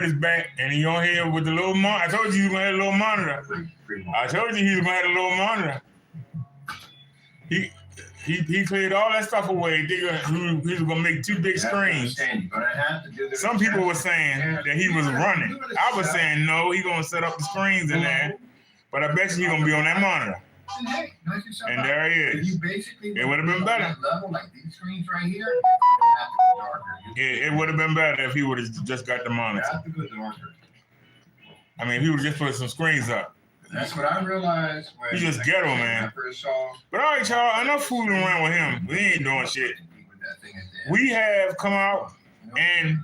his back, and he on here with the little monitor. I told you he was gonna have a little monitor. I told you he was gonna have a little monitor. He cleared all that stuff away. He was gonna make 2 big screens. Some people were saying that he was running. I was saying no, he gonna set up the screens in there. But I bet you he gonna be on that monitor. And there he is. It would have been better. Level, like these screens right here, it would have been better if he would have just got the monitor. I mean, if he would have just put some screens up. That's what I realized. When He's just ghetto, man. But all right, y'all, enough fooling around with him. We ain't doing shit. We have come out and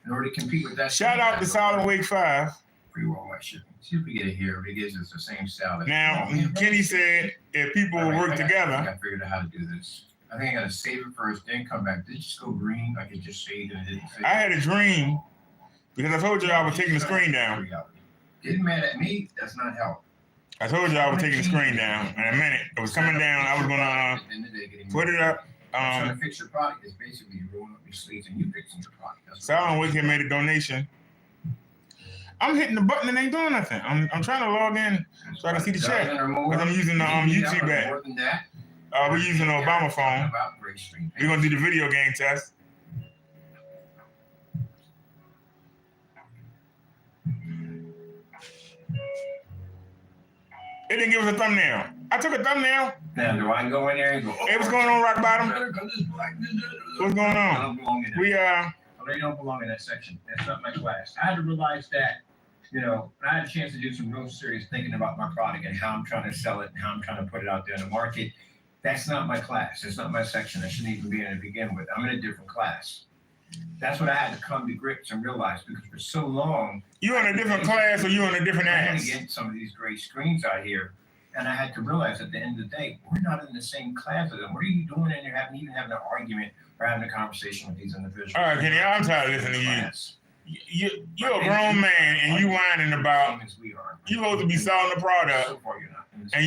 in order to compete with that. Shout out to Solid Wake 5. Pretty well white shipping. See if we get it here. If it gives us the same style. Now, Kenny said if people work together. I figured out how to do this. I think I gotta save it first, then come back. Did it just go green? I could just save it and it didn't save. I had a dream because I told you I was taking the screen down. Getting mad at me, that's not help. I told you I was taking the screen down. In a minute, it was coming down. I was gonna put it up. Trying to fix your product is basically rolling up your sleeves and you fixing your product. Solid Wake made a donation. I'm hitting the button and ain't doing nothing. I'm trying to log in so I can see the chat because I'm using the YouTube app. We're using the Obama phone. We're gonna do the video game test. It didn't give us a thumbnail. I took a thumbnail. Now, do I go in there and go, hey, what's going on, Rock Bottom? What's going on? We I don't belong in that section. That's not my class. I had to realize that, I had a chance to do some real serious thinking about my product and how I'm trying to sell it and how I'm trying to put it out there in the market. That's not my class. That's not my section. I shouldn't even be in it to begin with. I'm in a different class. That's what I had to come to grips and realize because for so long. You in a different class or you in a different ass? I had to get some of these great screens out here. And I had to realize at the end of the day, we're not in the same class as them. What are you doing in there even having an argument or having a conversation with these individuals? All right, Kenny, I'm tired of listening to you. You're a grown man and you whining about you supposed to be selling the product. So far, you're not. And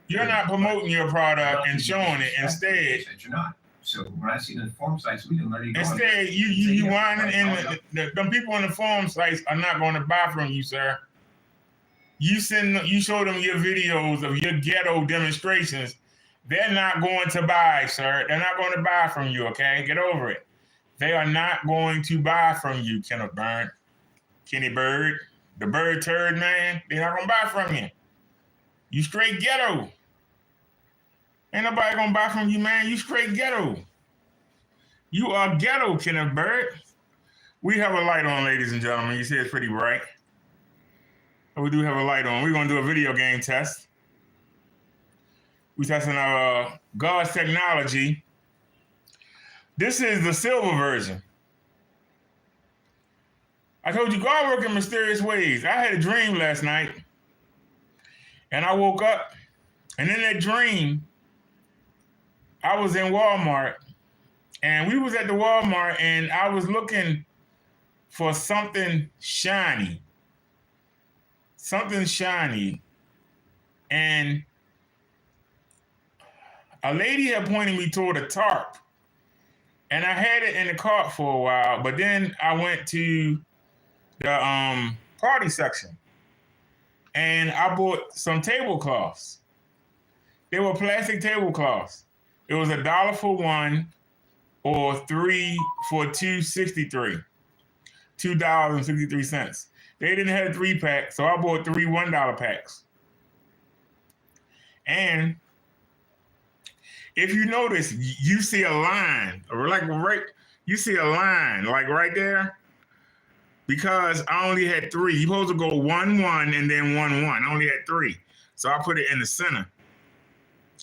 you're not promoting your product and showing it. Instead, you're not. So when I see the forum sites, we can let it go. Instead, you whining and the people on the forum sites are not going to buy from you, sir. You show them your videos of your ghetto demonstrations. They're not going to buy, sir. They're not going to buy from you, okay? Get over it. They are not going to buy from you, Kenny Bird. The bird turd, man. They're not going to buy from you. You straight ghetto. Ain't nobody going to buy from you, man. You straight ghetto. You are ghetto, Kenny Bird. We have a light on, ladies and gentlemen. You see it's pretty bright. We do have a light on. We're going to do a video game test. We're testing our God's technology. This is the silver version. I told you God works in mysterious ways. I had a dream last night. And I woke up. And in that dream, I was in Walmart. And we was at the Walmart and I was looking for something shiny. Something shiny. And a lady had pointed me toward a tarp. And I had it in the cart for a while, but then I went to the party section. And I bought some tablecloths. They were plastic tablecloths. It was $1 for one or 3 for $2.63. $2.63. They didn't have a 3-pack, so I bought 3 $1 packs. And if you notice, you see a line, you see a line like right there, because I only had 3. You're supposed to go 1 1 and then 1 1. I only had 3, so I put it in the center,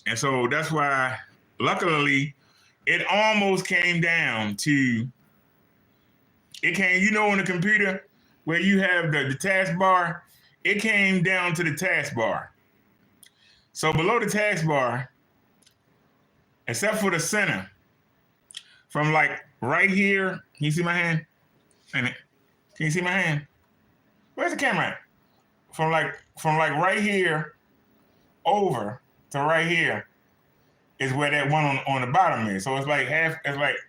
and so that's why. Luckily, it almost came down to. It came, on the computer where you have the task bar. It came down to the task bar. So below the task bar. Except for the center, from like right here. Can you see my hand? Can you see my hand? Where's the camera at? From like right here over to right here is where that one on the bottom is. So it's like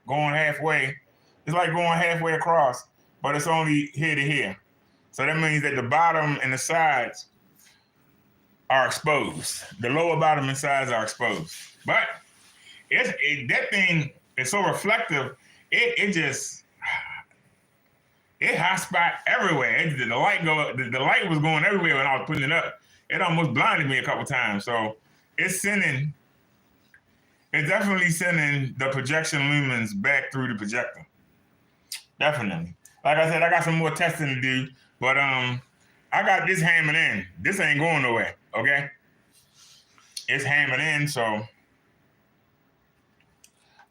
going halfway. It's like going halfway across. but it's only here to here. So that means that the bottom and the sides are exposed. The lower bottom and sides are exposed. But that thing is so reflective, it hot spot everywhere. The light was going everywhere when I was putting it up. It almost blinded me a couple times. So it's definitely sending the projection lumens back through the projector. Definitely. Like I said, I got some more testing to do, but I got this hammered in. This ain't going nowhere, okay? It's hammered in, so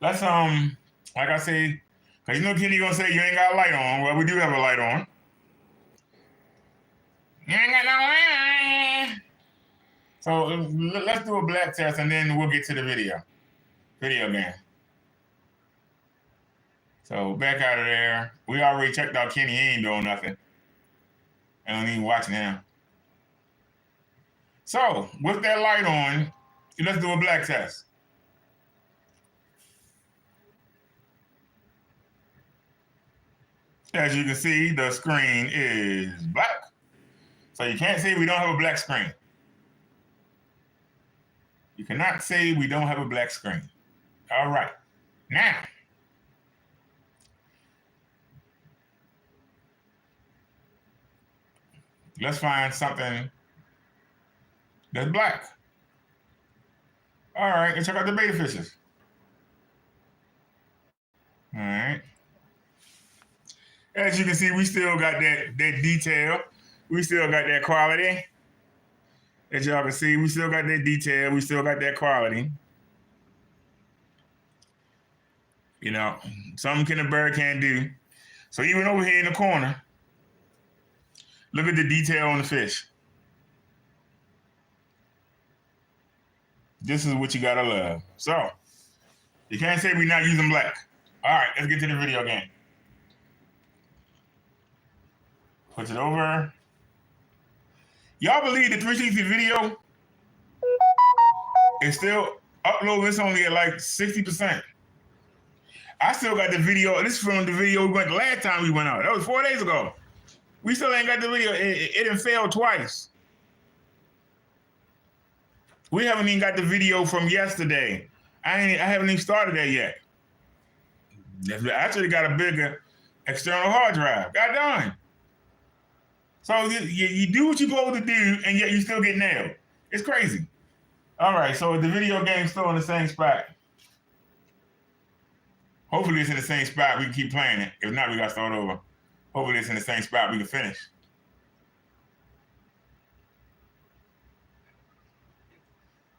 let's like I say, cause you know Kenny gonna say you ain't got a light on. Well, we do have a light on. You ain't got no light on. So let's do a black test and then we'll get to the video game. So back out of there. We already checked out Kenny. He ain't doing nothing. I don't even watching him. So with that light on, let's do a black test. As you can see, the screen is black. So you can't say we don't have a black screen. You cannot say we don't have a black screen. All right. Now, let's find something that's black. All right, let's check out the beta fishes. All right. As you can see, we still got that detail. We still got that quality. As y'all can see, we still got that detail. We still got that quality. You know, something a bird can't do. So even over here in the corner, look at the detail on the fish. This is what you gotta love. So, you can't say we're not using black. All right, let's get to the video game. Put it over. Y'all believe the 360 video is still uploading? It's only at like 60%. I still got the video. This is from the video we went the last time we went out. That was 4 days ago. We still ain't got the video. It done failed twice. We haven't even got the video from yesterday. I haven't even started that yet. I actually got a bigger external hard drive. God darn. So you do what you're supposed to do, and yet you still get nailed. It's crazy. All right, so the video game's still in the same spot. Hopefully it's in the same spot. We can keep playing it. If not, we got to start over. Hopefully it's in the same spot. We can finish.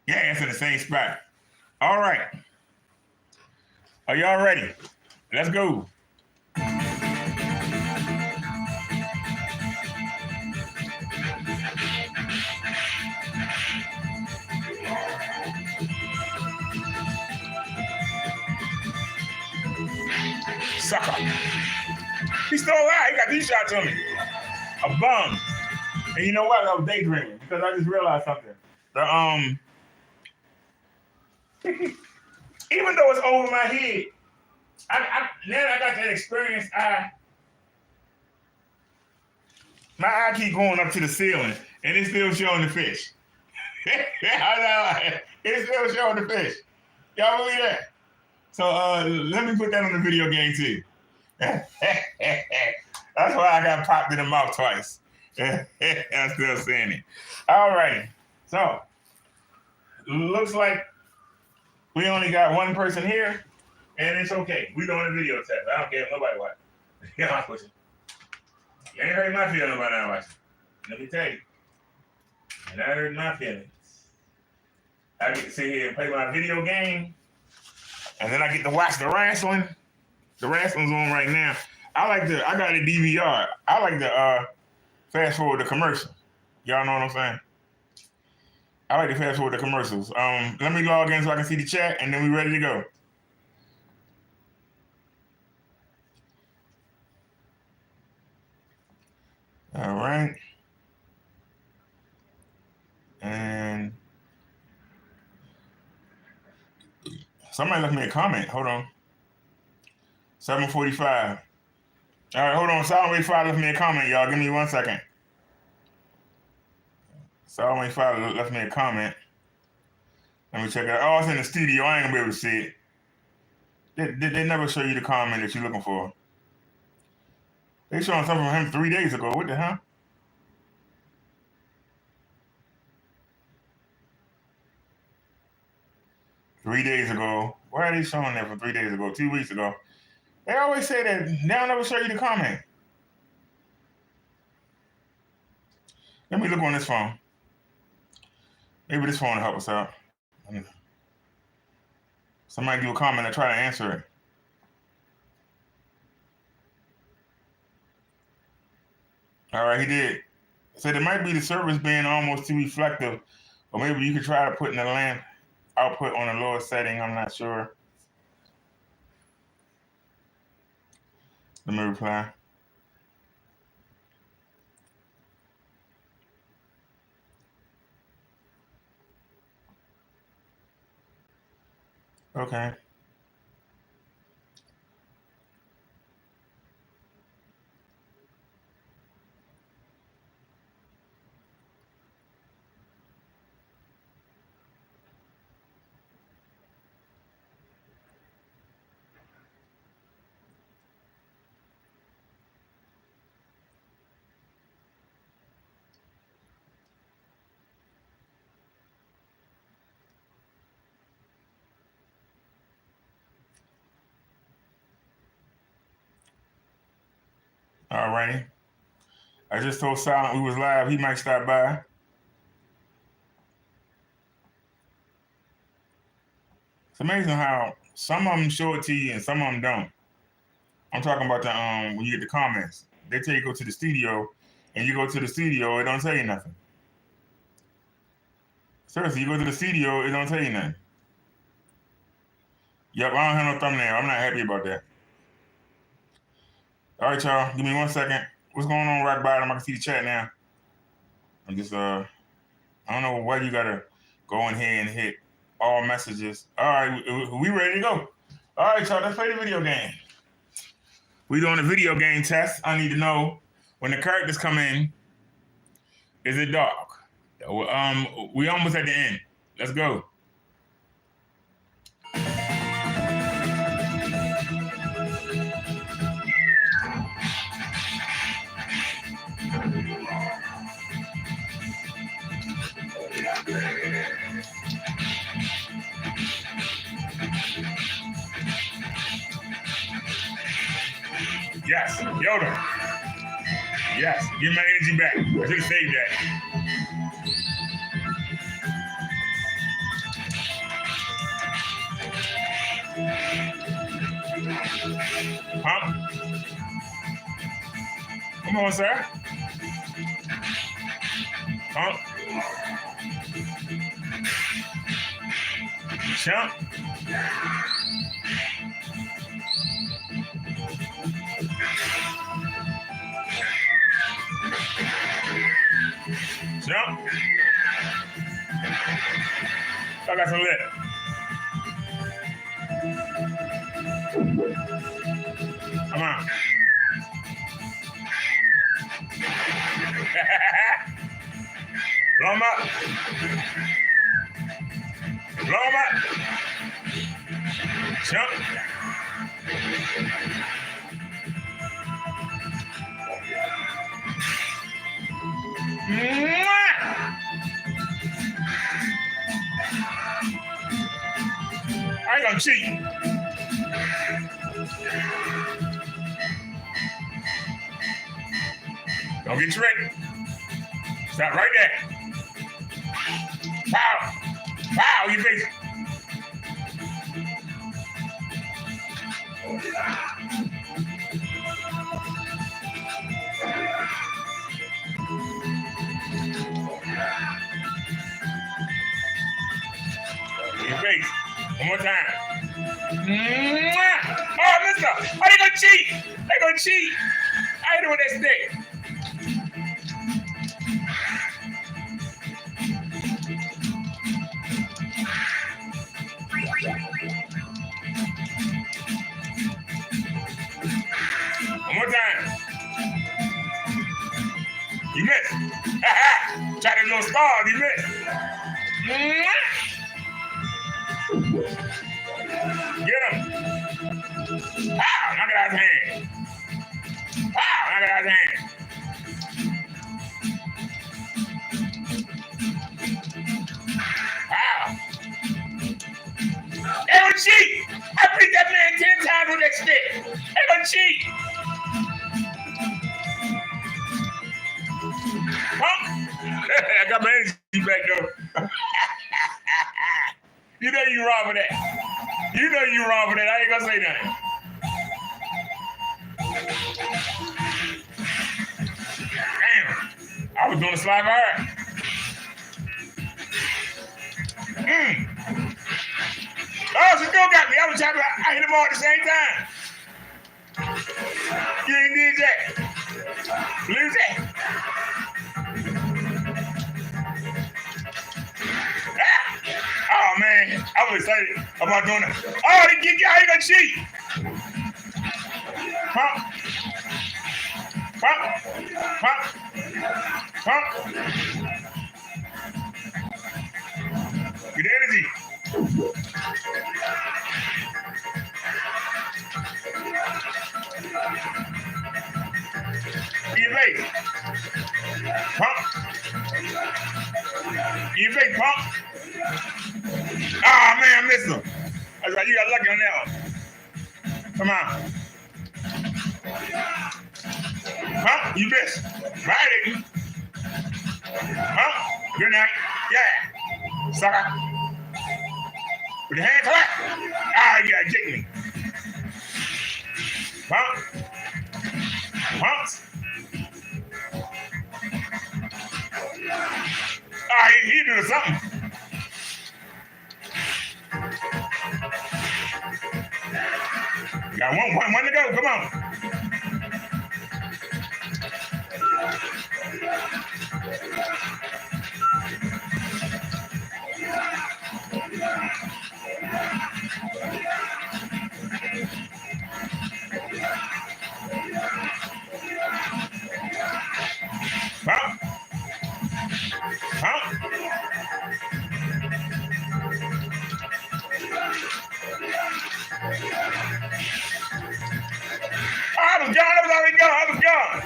Yeah, it's in the same spot. All right. Are y'all ready? Let's go. Sucker. He's still alive. He got these shots on me. A bum. And you know what? I was daydreaming because I just realized something. Even though it's over my head, now that I got that experience, my eye keep going up to the ceiling and it's still showing the fish. It's still showing the fish. Y'all believe that? So let me put that on the video game too. That's why I got popped in the mouth twice. I'm still saying it. All right. So looks like we only got one person here, and it's okay. We doing a video test. I don't care if nobody watch. You ain't hurt my feelings by now watching. Let me tell you. And I hurt my feelings. I get to sit here and play my video game, and then I get to watch the wrestling. The wrestling's on right now. I got a DVR. I like to fast forward the commercial. Y'all know what I'm saying? I like to fast forward the commercials. Let me log in so I can see the chat, and then we ready to go. All right. And somebody left me a comment. Hold on. 7:45. All right, hold on. Solid5 left me a comment, y'all. Give me 1 second. Solid5 left me a comment. Let me check it out. Oh, it's in the studio. I ain't gonna be able to see it. They never show you the comment that you're looking for. They showing something from him 3 days ago. What the hell? Three days ago. Why are they showing that from 3 days ago? 2 weeks ago. They always say that they'll never show you the comment. Let me look on this phone. Maybe this phone will help us out. Somebody do a comment and try to answer it. All right, he did. Said it might be the service being almost too reflective, or maybe you could try to put in the lamp output on a lower setting. I'm not sure. Let me reply. Okay. All righty. I just told Silent we was live. He might stop by. It's amazing how some of them show it to you and some of them don't. I'm talking about the when you get the comments. They tell you to go to the studio, and you go to the studio, it don't tell you nothing. Seriously, you go to the studio, it don't tell you nothing. Yep, I don't have no thumbnail. I'm not happy about that. All right, y'all. Give me 1 second. What's going on, Rock Bottom? I can see the chat now. I'm just I don't know why you gotta go in here and hit all messages. All right, we ready to go. All right, y'all. Let's play the video game. We doing a video game test. I need to know when the characters come in. Is it dark? We almost at the end. Let's go. Yes, Yoda. Yes, give my energy back. I should have saved that. Huh? Come on, sir. Huh? Chump. Jump. I got some lip. Come on. Blow him up. Blow him up. Jump. I ain't gonna cheat. Don't get tricked. Stop right there. Pow! Pow! You face. Your face. One more time. Oh, mister! How you gonna cheat? They gonna cheat. I ain't doing that stick. One more time. You missed. Try that little star, you missed. Get him. Pow, knock it out his hand. Pow, knock it out his hand. Pow. They gonna cheat. I beat that man 10 times with that stick. They gonna cheat. Huh? I got my energy back though. You know you wrong for that. You know you wrong for that. I ain't gonna say nothing. Damn. I was doing a slide hard. Oh, she still got me. I was trying to, I hit them all at the same time. You ain't did that. Lose that. Oh man, I was excited about doing that. Oh, they get you out, you gonna cheat. Huh? Huh? Huh? Huh? Get the energy. Your face. Pump. Your face, pump. Ah, man, I missed him. That's right, you got lucky on that one. Come on. Huh? You missed. Right, didn't you? Huh? Good night. Yeah. Sucker. With your hand clap. Ah, you gotta kick me. Huh? Huh? Ah, he doing something. Got one to go. Come on. Huh? Huh? I was gone. I was already gone. I was gone.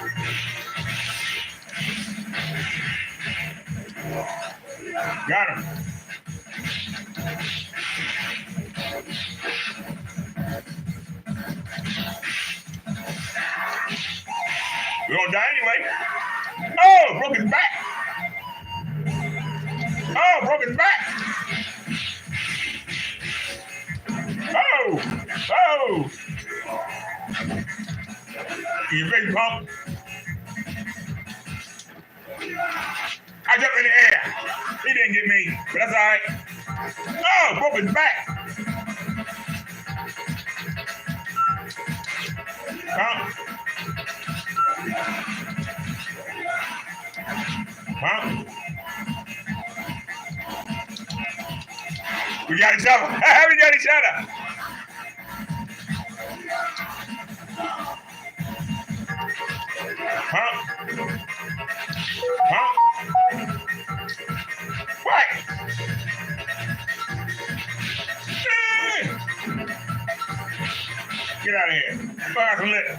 Got him. We're gonna die anyway. Oh, broke his back. Oh, broke his back. Oh, oh. You big pump. I jumped in the air. He didn't get me, but that's all right. Oh, broke his back. Huh? Huh? We got each other. We got each other. Huh? Huh? What? Get out of here. Fire some liquor.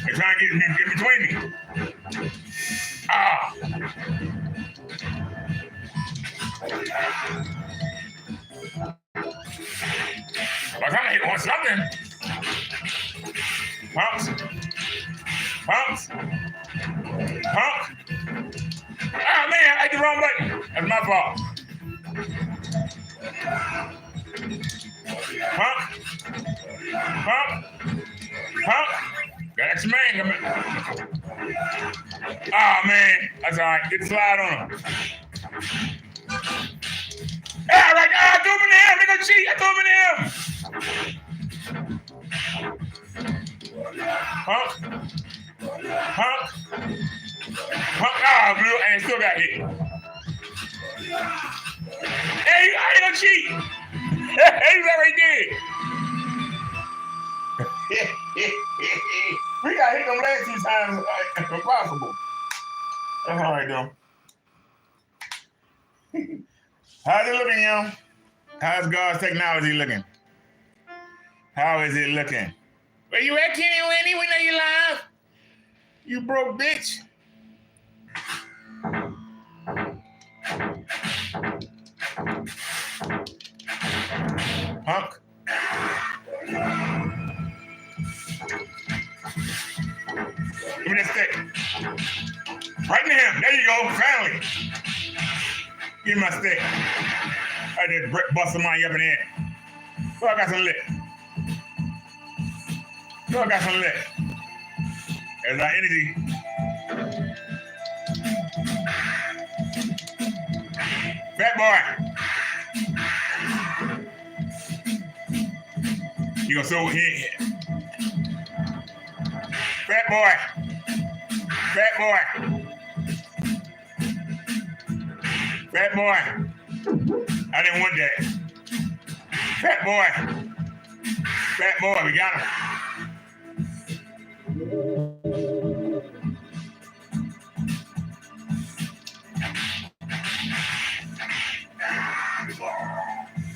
They're trying to get between me. Ah. By the time I hit one something. Pumps. Pumps. Pump. Ah, man, I hit the wrong button. That's my fault. Pump. Pump. Pump. That's man coming. Oh man, that's all right. Get the slide on him. Yeah, right. Ah, do him in the air. They're gonna cheat. Get to him in here! Punk. Punk. Punk. Ah, blue, and still got hit. Hey, I ain't gonna cheat. He's already dead. We got hit them last 2 times impossible. That's all right, though. How's it looking, y'all? How's God's technology looking? How is it looking? Where you at, Kenny Wendy? We know you live. You broke bitch. Punk. Give me that stick. Right in him. There you go. Finally. Give me my stick. I just busted mine up in there. So I got some lip. There's our energy. Fat boy. You gonna throw it here. Fat boy. Fat boy. Fat boy. I didn't want that. Fat boy. Fat boy, we got him.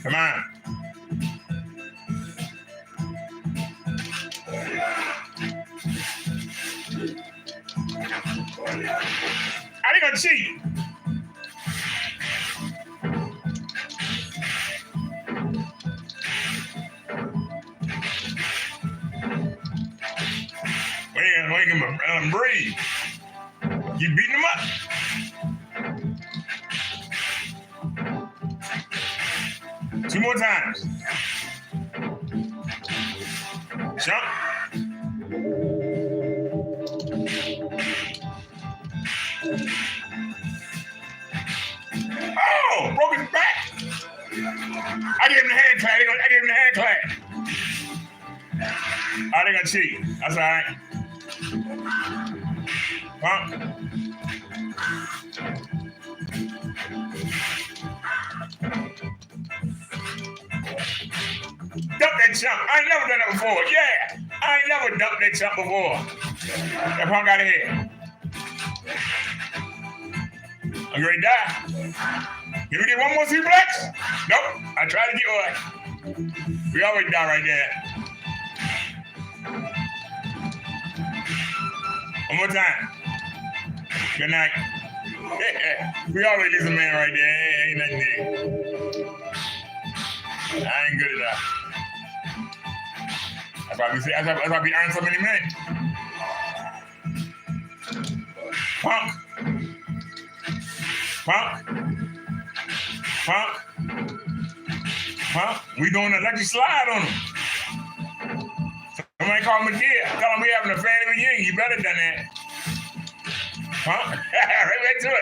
Come on. I ain't gonna cheat. We ain't gonna breathe. You beating him up. Two more times. Jump. Oh, broke his back. I gave him the hand clap. Oh, they gonna cheat. That's all right. Pump. Dump that jump. I ain't never done that before. Yeah. I ain't never dumped that jump before. That punk out of here. I'm ready to die. Can we get one more suplex? Nope. I tried to get one. We always die right there. One more time. Good night. We always lose a man right there. Ain't nothing there. I ain't good enough. That's why we earn so many men. Punk. Punk. Punk. Punk. We doing an electric slide on him. Somebody call him a deer. Tell him we having a family reunion. You better done that. Punk. Right back to it.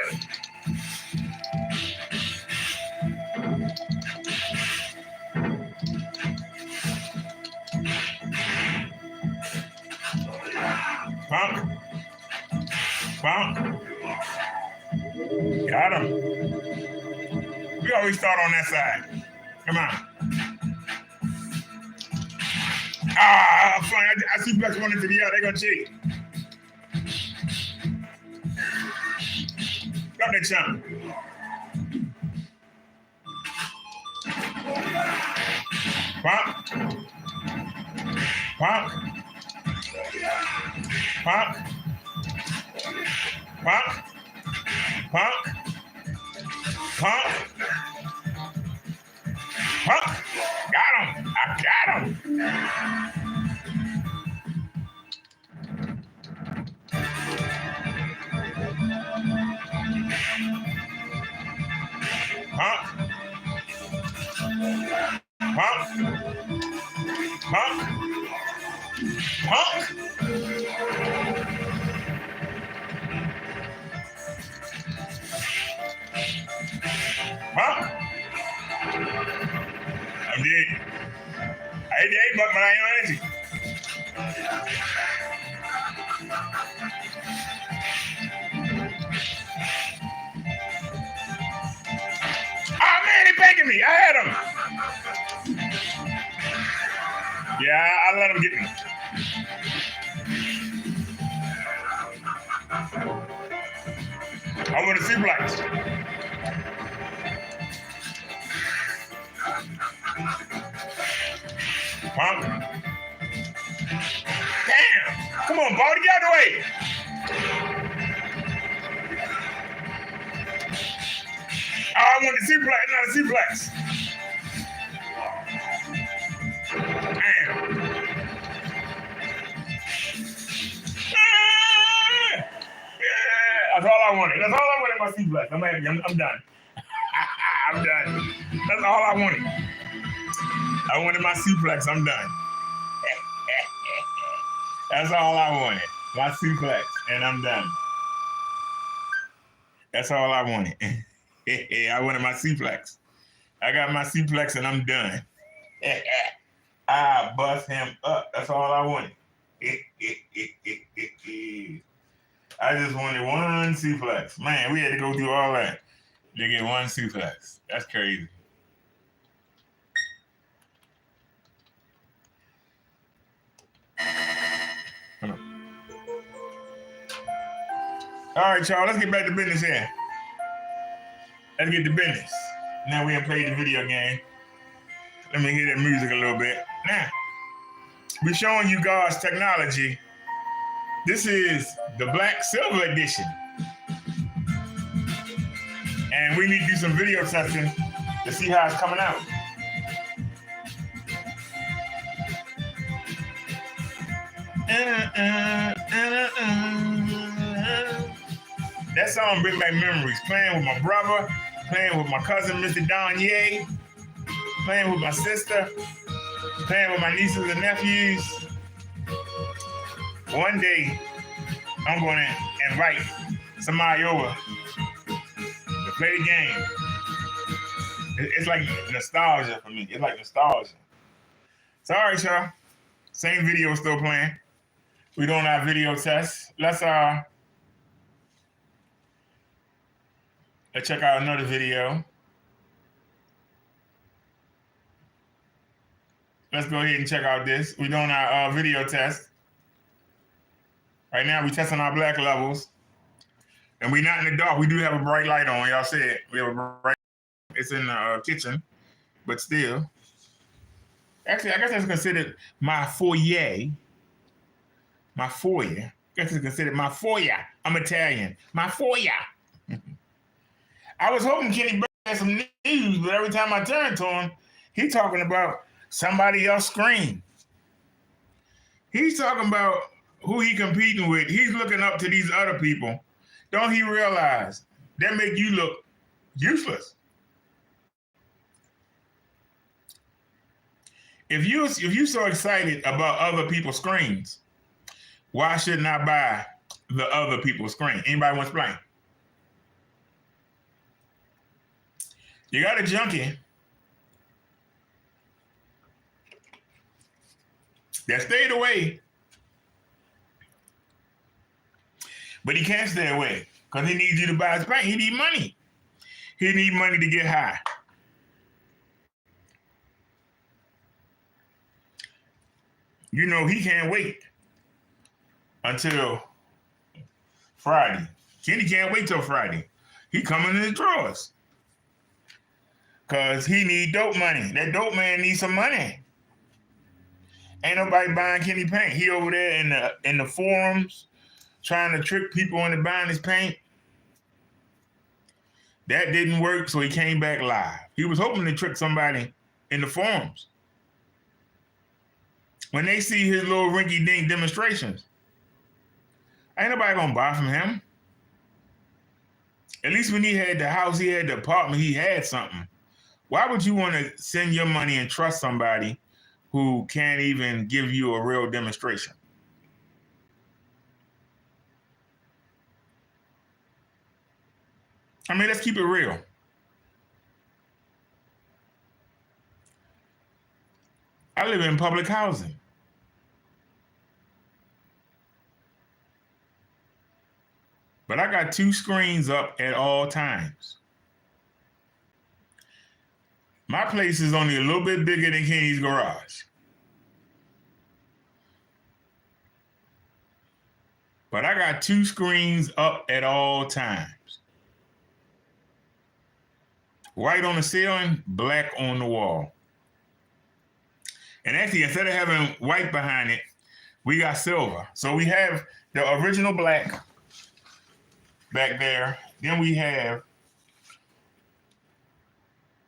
Punk. Punk. Got him. We always start on that side. Come on. Ah, fine. I see Flex running to the other. They're going to cheat. Got that jump. Pump. Pump. Pump. Pump. Pump. Pump. Pump. Got him. I got him. Pump. Pump. Pump. Pump. I'm dead. I hit the A button, but I ain't on energy. Oh man, they banking me. I had him. Yeah, I let him get me. I want to see blacks. Punk. Damn. Come on, Baldy, get out of the way. Oh, I want to see blacks, not to see blacks. Damn. That's all I wanted. That's all I wanted, my sea blacks. I'm happy. I'm done. I'm done. That's all I wanted. I wanted my suplex. I'm done. That's all I wanted. My suplex, and I'm done. That's all I wanted. I wanted my suplex. I got my suplex, and I'm done. I bust him up. That's all I wanted. I just wanted one suplex. Man, we had to go through all that to get one suplex. That's crazy. All right, y'all, let's get back to business here. Let's get to business. Now we done played the video game. Let me hear that music a little bit. Now, we're showing you God's technology. This is the Black Silver Edition. And we need to do some video testing to see how it's coming out. That song brings back memories. Playing with my brother, playing with my cousin, Mr. Don Ye, playing with my sister, playing with my nieces and nephews. One day, I'm going to invite somebody over to play the game. It's like nostalgia for me. It's like nostalgia. So, all right, y'all. Same video still playing. We're doing our video test. Let's check out another video. Let's go ahead and check out this. We're doing our video test. Right now, we're testing our black levels. And we're not in the dark. We do have a bright light on. Y'all see it. We have a bright. It's in the kitchen, but still. Actually, I guess that's considered my foyer. My foyer. I guess it's considered my foyer. I'm Italian. My foyer. I was hoping Kenny Burke had some news, but every time I turn to him, he's talking about somebody else's screen. He's talking about who he competing with. He's looking up to these other people. Don't he realize that make you look useless? If you so excited about other people's screens, why shouldn't I buy the other people's screen? Anybody want to explain? You got a junkie that stayed away, but he can't stay away because he needs you to buy his paint. He need money. He need money to get high. You know he can't wait until Friday. Kenny can't wait till Friday. He coming in his drawers. Because he need dope money. That dope man needs some money. Ain't nobody buying Kenny paint. He over there in the forums trying to trick people into buying his paint. That didn't work, so he came back live. He was hoping to trick somebody in the forums. When they see his little rinky-dink demonstrations, ain't nobody gonna buy from him. At least when he had the house, he had the apartment, he had something. Why would you want to send your money and trust somebody who can't even give you a real demonstration? I mean, let's keep it real. I live in public housing. But I got 2 screens up at all times. My place is only a little bit bigger than Kenny's garage. But I got 2 screens up at all times. White on the ceiling, black on the wall. And actually, instead of having white behind it, we got silver. So we have the original black back there. Then we have,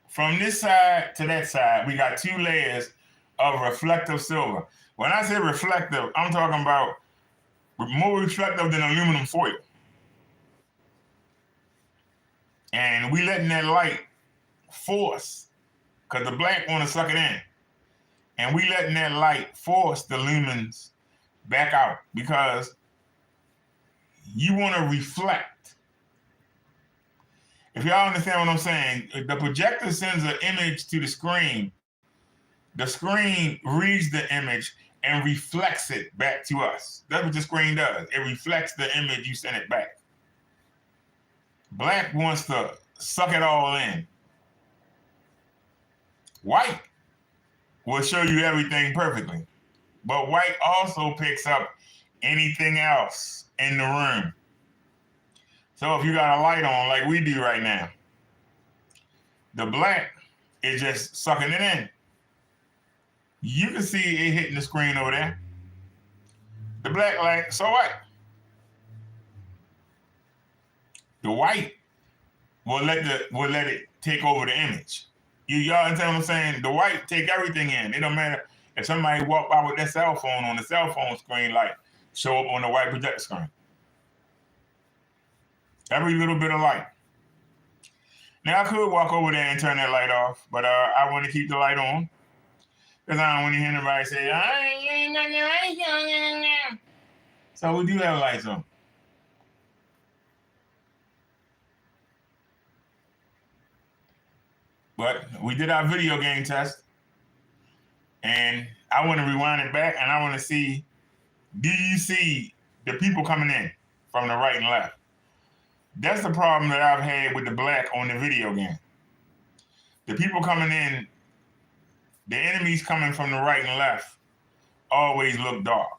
from this side to that side, we got 2 layers of reflective silver. When I say reflective, I'm talking about more reflective than aluminum foil. And we letting that light force, because the black want to suck it in. And we letting that light force the lumens back out, because you want to reflect. If y'all understand what I'm saying, the projector sends an image to the screen reads the image and reflects it back to us. That's what the screen does. It reflects the image, you send it back. Black wants to suck it all in. White will show you everything perfectly. But white also picks up anything else in the room. So if you got a light on like we do right now, the black is just sucking it in. You can see it hitting the screen over there. The black light, so what? The white will let it take over the image. Y'all understand what I'm saying? The white take everything in. It don't matter if somebody walk by with their cell phone on the cell phone screen light show up on the white projector screen. Every little bit of light. Now I could walk over there and turn that light off, but I want to keep the light on because I don't want to hear anybody say, "I ain't got the lights on." So we do have lights on. But we did our video game test, and I want to rewind it back, and I want to see, do you see the people coming in from the right and left? That's the problem that I've had with the black on the video game. The people coming in, the enemies coming from the right and left always look dark.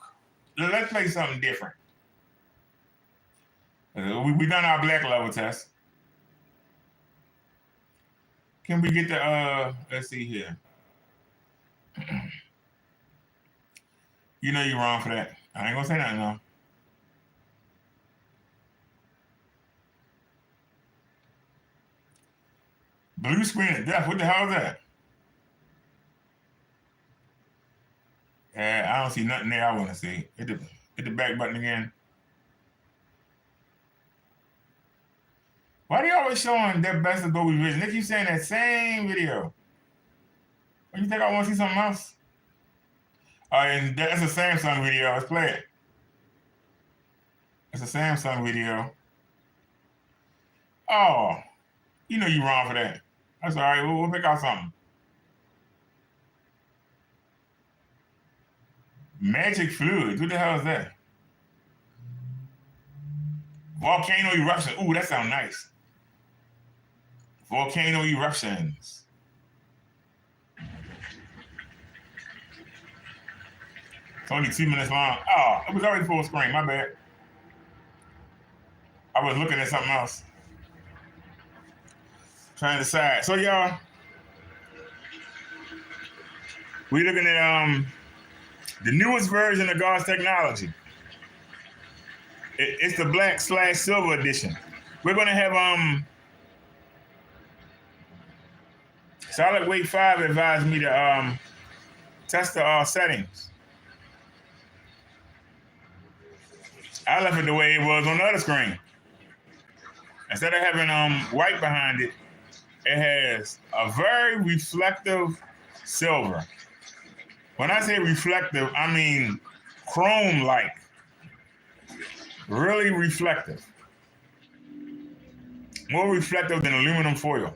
Let's play something different. We done our black level test. Can we get the, let's see here. You know you're wrong for that. I ain't gonna say nothing though. Blue screen of death, what the hell is that? Yeah, I don't see nothing there I wanna see. Hit the back button again. Why are they always showing their best Adobe Vision? They keep saying that same video. What, you think I want to see something else? And that's a Samsung video. Let's play it. It's a Samsung video. Oh, you know you're wrong for that. That's all right. We'll pick out something. Magic fluids. What the hell is that? Volcano eruption. Ooh, that sounds nice. Volcano eruptions. It's only 2 minutes long. Oh, it was already full screen. My bad. I was looking at something else. Trying to decide. So y'all, we're looking at the newest version of God's technology. It's the black/silver edition. We're gonna have Solid Weight 5 advised me to test the settings. I left it the way it was on the other screen. Instead of having white behind it, it has a very reflective silver. When I say reflective, I mean chrome-like. Really reflective. More reflective than aluminum foil.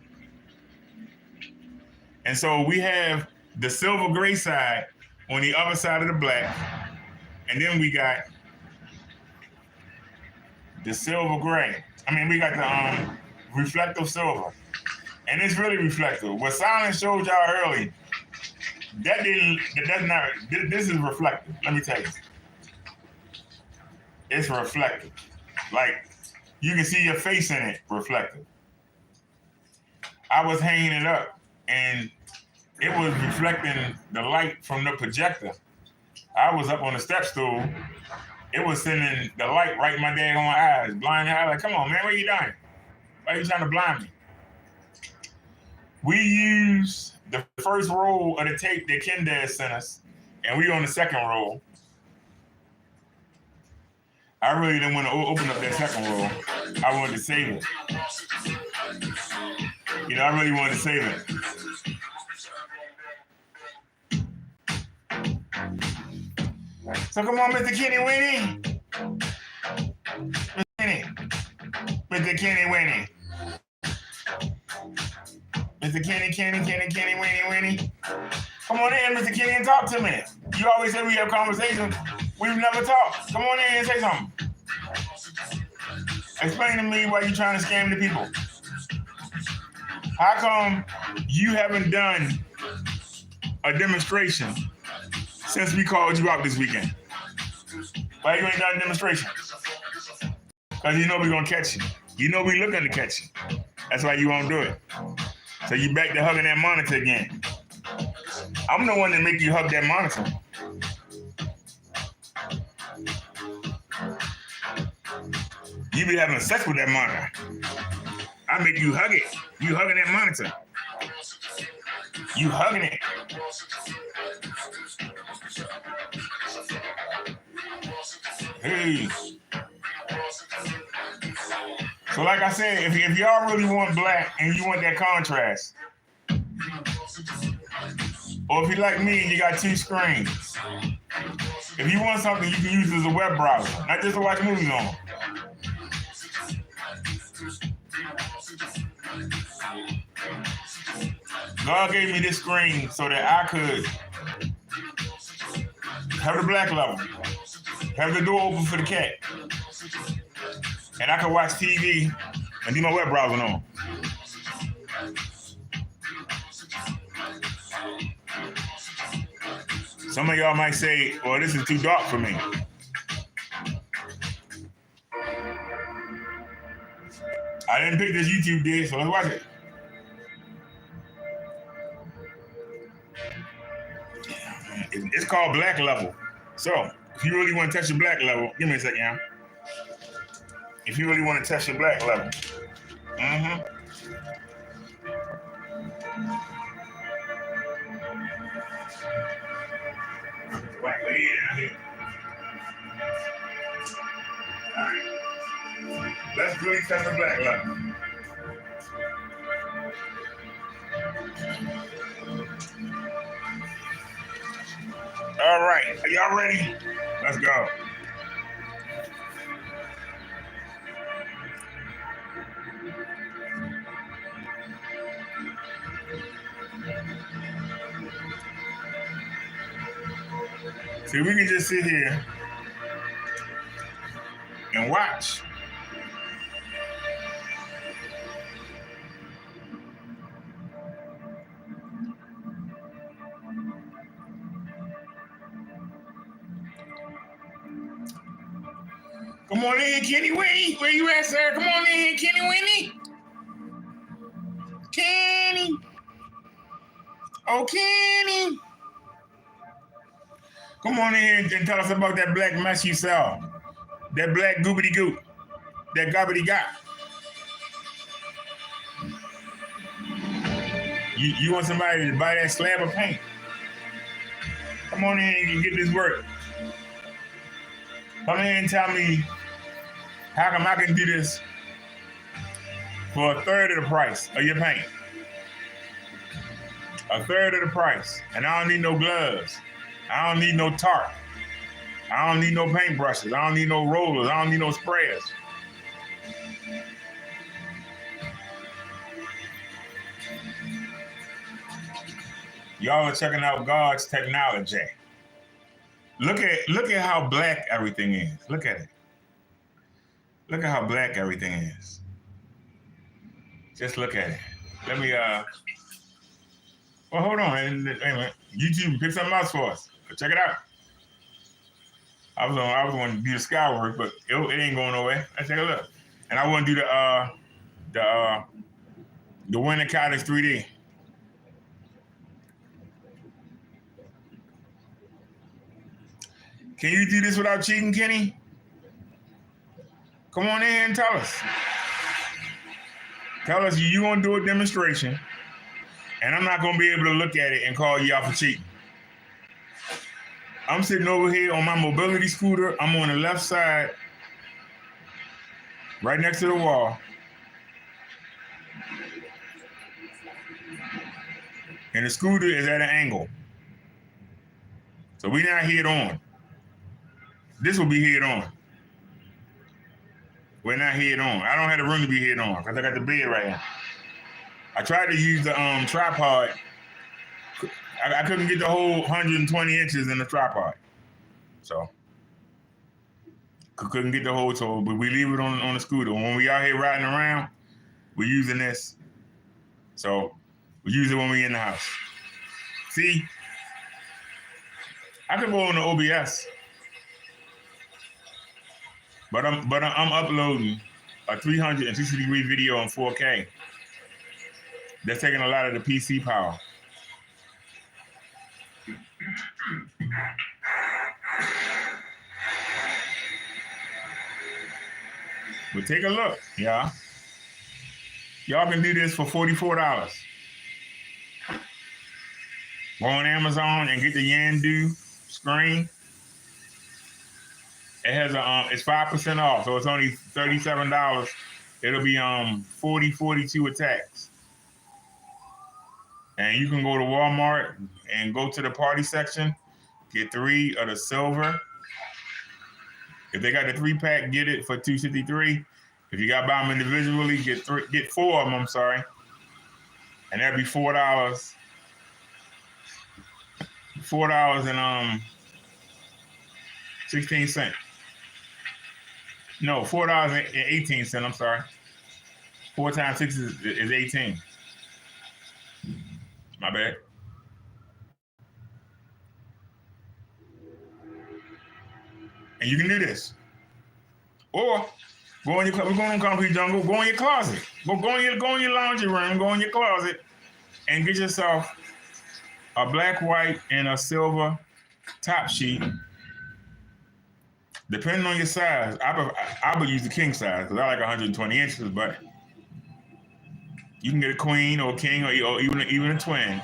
And so we have the silver gray side on the other side of the black, and then we got the silver gray. I mean, we got the reflective silver, and it's really reflective. What Silence showed y'all early, that's not. This is reflective. Let me tell you, it's reflective. Like you can see your face in it, reflective. I was hanging it up, and it was reflecting the light from the projector. I was up on the step stool. It was sending the light right in my daggone eyes, blinding eyes. Like, come on, man, what are you doing? Why are you trying to blind me? We used the first roll of the tape that Ken Dad sent us, and we on the second roll. I really didn't want to open up that second roll. I wanted to save it. You know, I really wanted to save it. So come on, Mr. Kenny Winnie. Mr. Kenny Winnie. Mr. Kenny Winnie. Come on in, Mr. Kenny, and talk to me. You always say we have conversations. We've never talked. Come on in and say something. Explain to me why you're trying to scam the people. How come you haven't done a demonstration since we called you out this weekend? Why you ain't done a demonstration? Because you know we're going to catch you. You know we're looking to catch you. That's why you won't do it. So you back to hugging that monitor again. I'm the one that make you hug that monitor. You be having sex with that monitor. I make you hug it. You hugging that monitor. You hugging it. Hey. So like I said, if y'all really want black and you want that contrast, or if you like me and you got two screens, if you want something you can use as a web browser, not just to watch movies on. God gave me this screen so that I could have the black level, have the door open for the cat, and I could watch TV and do my web browsing on. Some of y'all might say, well, this is too dark for me. I didn't pick this, YouTube did, so let's watch it. It's called black level. So if you really want to touch your black level, give me a second, yeah. If you really want to touch your black level. Black lady down here. All right. Let's really touch the black level. All right, are y'all ready? Let's go. See, we can just sit here and watch. Come on in, Kenny Winnie. Where you at, sir? Come on in, Kenny Winnie. Kenny. Oh, Kenny. Come on in here and tell us about that black mess you saw. That black goobity goop. That gobbity gop. You want somebody to buy that slab of paint? Come on in and get this work. Come in and tell me how come I can do this for a third of the price of your paint. A third of the price. And I don't need no gloves. I don't need no tarp. I don't need no paintbrushes. I don't need no rollers. I don't need no sprayers. Y'all are checking out God's technology. Look at how black everything is. Look at it. Look at how black everything is. Just look at it. Let me well, hold on. Wait a minute. YouTube, pick something else for us. Check it out. I was going to do the sky work, but it ain't going nowhere. Let's take a look. And I want to do the Winter Cottage 3D. Can you do this without cheating, Kenny? Come on in here and tell us. Tell us you want to do a demonstration, and I'm not going to be able to look at it and call you out for cheating. I'm sitting over here on my mobility scooter. I'm on the left side, right next to the wall. And the scooter is at an angle. So we're not head on. This will be head on. We're not head on. I don't have the room to be head on because I got the bed right here. I tried to use the tripod. I couldn't get the whole 120 inches in the tripod. So couldn't get the whole tool, but we leave it on the scooter. When we out here riding around, we're using this. So we use it when we're in the house. See, I could go on the OBS, but I'm uploading a 360-degree video in 4K. That's taking a lot of the PC power. But take a look, y'all. Y'all can do this for $44. Go on Amazon and get the Yandu screen. It has it's 5% off, so it's only $37. It'll be 42 attacks. And you can go to Walmart and go to the party section, get 3 of the silver. If they got the 3-pack, get it for $263. If you got to buy them individually, get 4 of them. I'm sorry, and that'd be $4. $4.16. No, $4.18. I'm sorry. 4 times 6 is 18. My bad. And you can do this. Or go in your we're going on Concrete Jungle, go in your closet. Go in your laundry room, go in your closet, and get yourself a black, white, and a silver top sheet. Depending on your size, I would use the king size because I like 120 inches, but you can get a queen or a king or even a twin.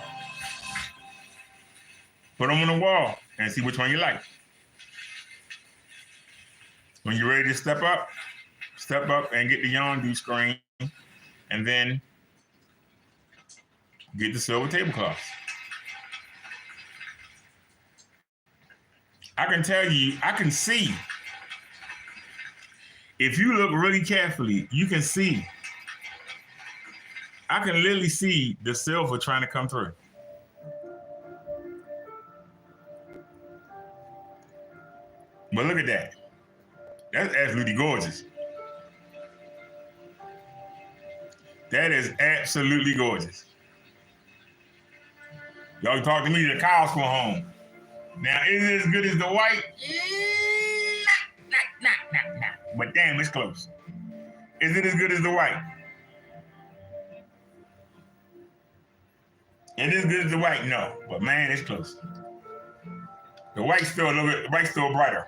Put them on the wall and see which one you like. When you're ready to step up and get the Yondu screen, and then get the silver tablecloth. I can tell you, I can see. If you look really carefully, you can see. I can literally see the silver trying to come through. But look at that. That's absolutely gorgeous. That is absolutely gorgeous. Y'all talk to me, the cows come home. Now, is it as good as the white? Nah. But damn, it's close. Is it as good as the white? It is good as the white, no. But man, it's close. The white's still brighter.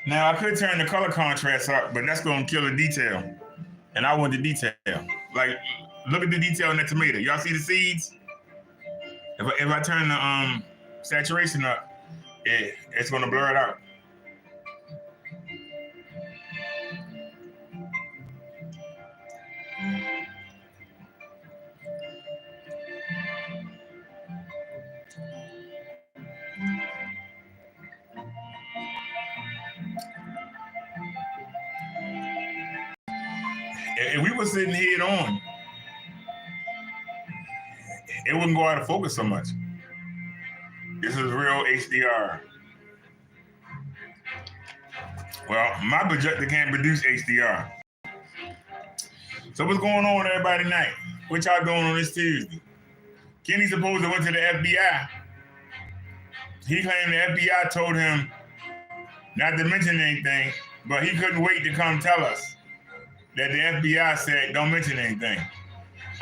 Now, I could turn the color contrast up, but that's going to kill the detail. And I want the detail. Like, look at the detail in that tomato. Y'all see the seeds? If I turn the saturation up, it's going to blur it out. if we were sitting head on, it wouldn't go out of focus so much. This is real HDR. Well, my projector can't produce HDR. So what's going on with everybody tonight? What y'all doing on this Tuesday? Kenny supposed to went to the FBI. He claimed the FBI told him not to mention anything, but he couldn't wait to come tell us that the FBI said don't mention anything.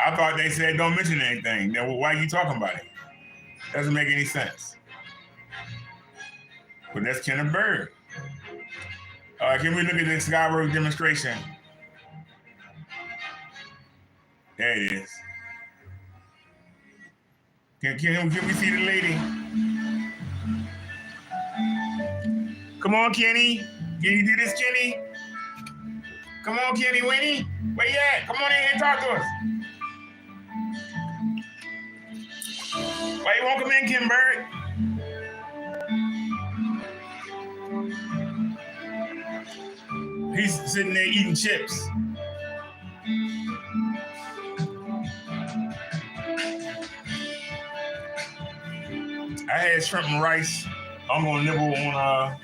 I thought they said don't mention anything. Then why are you talking about it? Doesn't make any sense. But that's Kenneth Bird. Can we look at the Skyworks demonstration? There it is. Can we see the lady? Come on, Kenny. Can you do this, Kenny? Come on, Kenny Winnie. Where you at? Come on in here and talk to us. Why you won't come in, Ken Bird? He's sitting there eating chips. I had shrimp and rice. I'm gonna nibble on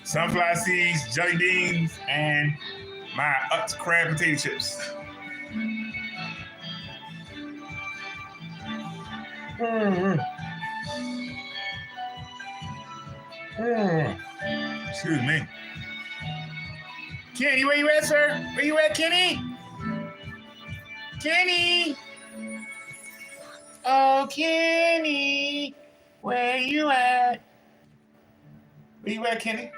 sunflower seeds, jelly beans, and my Utz crab potato chips. Excuse me. Kenny, where you at, sir? Where you at, Kenny? Kenny! Oh, Kenny, where you at? Where you at, Kenny?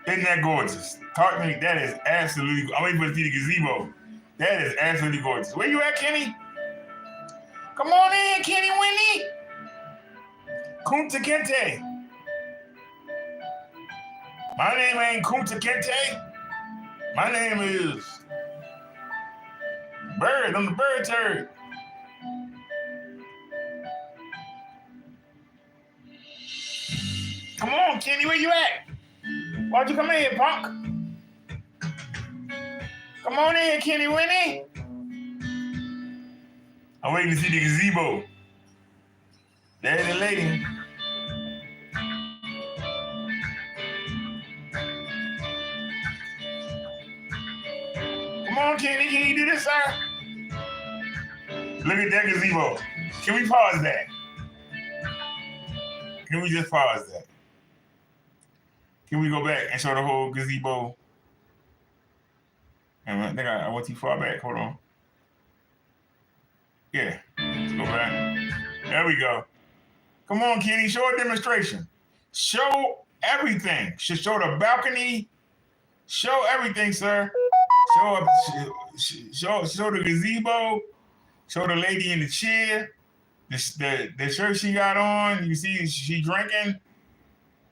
Isn't that gorgeous? Talk to me. That is absolutely. I'm waiting for to see the gazebo. That is absolutely gorgeous. Where you at, Kenny? Come on in, Kenny Winnie. Kunta Kinte. My name ain't Kunta Kinte. My name is Bird. I'm the bird turd. Come on, Kenny, where you at? Why'd you come in here, punk? Come on in, Kenny Winnie. I'm waiting to see the gazebo. There's the lady. Come on, Kenny, can you do this, sir? Look at that gazebo. Can we pause that? Can we just pause that? Can we go back and show the whole gazebo? And I think I went too far back. Hold on. Yeah, let's go back. There we go. Come on, Kenny, show a demonstration. Show everything. Show the balcony. Show everything, sir. Show the gazebo. Show the lady in the chair. The shirt she got on. You see she drinking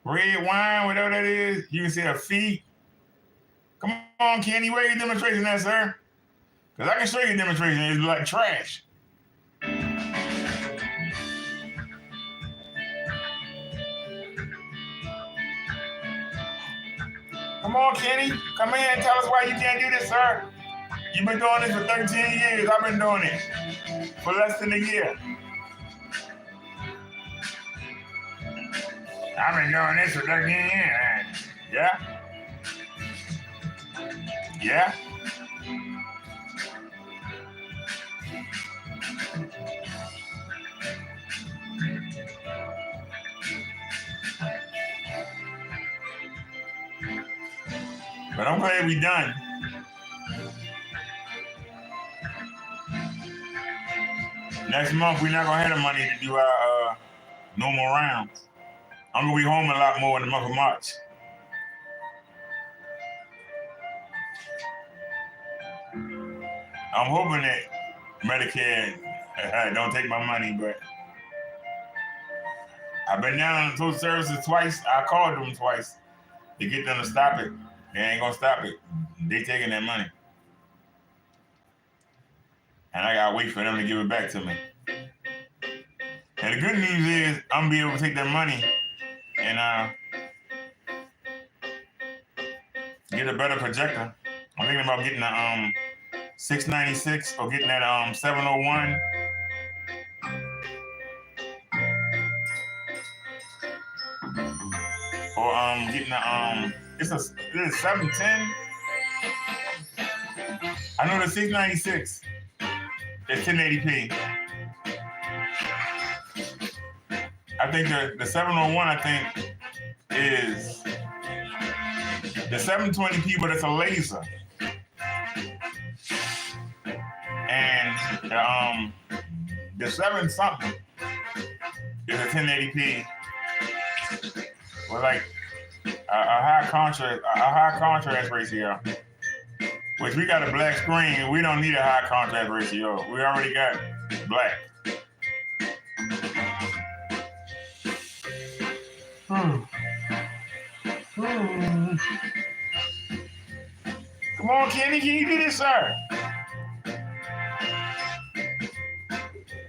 red wine, whatever that is. You can see her feet. Come on, Kenny, where your demonstration at, sir? Because I can show you a demonstration. It's like trash. Come on, Kenny. Come in and tell us why you can't do this, sir. You've been doing this for 13 years. I've been doing it for less than a year. I've been doing this for 13 years. Yeah? Yeah? But I'm glad we done. Next month, we're not going to have the money to do our normal rounds. I'm going to be home a lot more in the month of March. I'm hoping that Medicare don't take my money, but I've been down to social services twice. I called them twice to get them to stop it. They ain't going to stop it. They taking that money. And I got to wait for them to give it back to me. And the good news is I'm going to be able to take that money and get a better projector I'm thinking about getting a 696 or getting that 701. Or getting a it's a 710. I know the 696 is 1080p. I think the 701 I think is the 720p, but it's a laser. And the 7 something is a 1080p with like a high contrast ratio. Which we got a black screen and we don't need a high contrast ratio. We already got black. Come on, Kenny, can you do this, sir?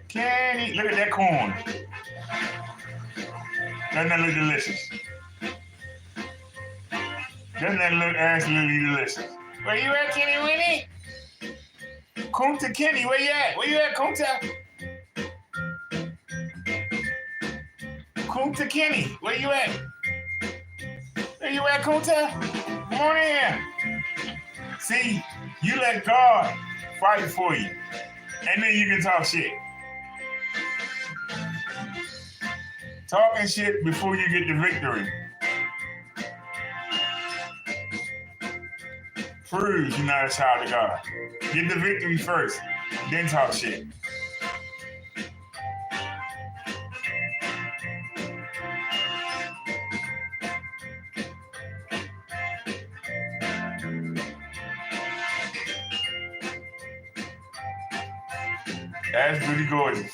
Kenny, look at that corn. Doesn't that look delicious? Doesn't that look absolutely delicious? Where you at, Kenny Winnie? Kunta Kenny, where you at? Where you at, Kunta? Kunta Kenny, where you at? Where you at, Kunta? Come on in. See, you let God fight for you, and then you can talk shit. Talking shit before you get the victory proves you're not a child of God. Get the victory first, then talk shit. That's really gorgeous.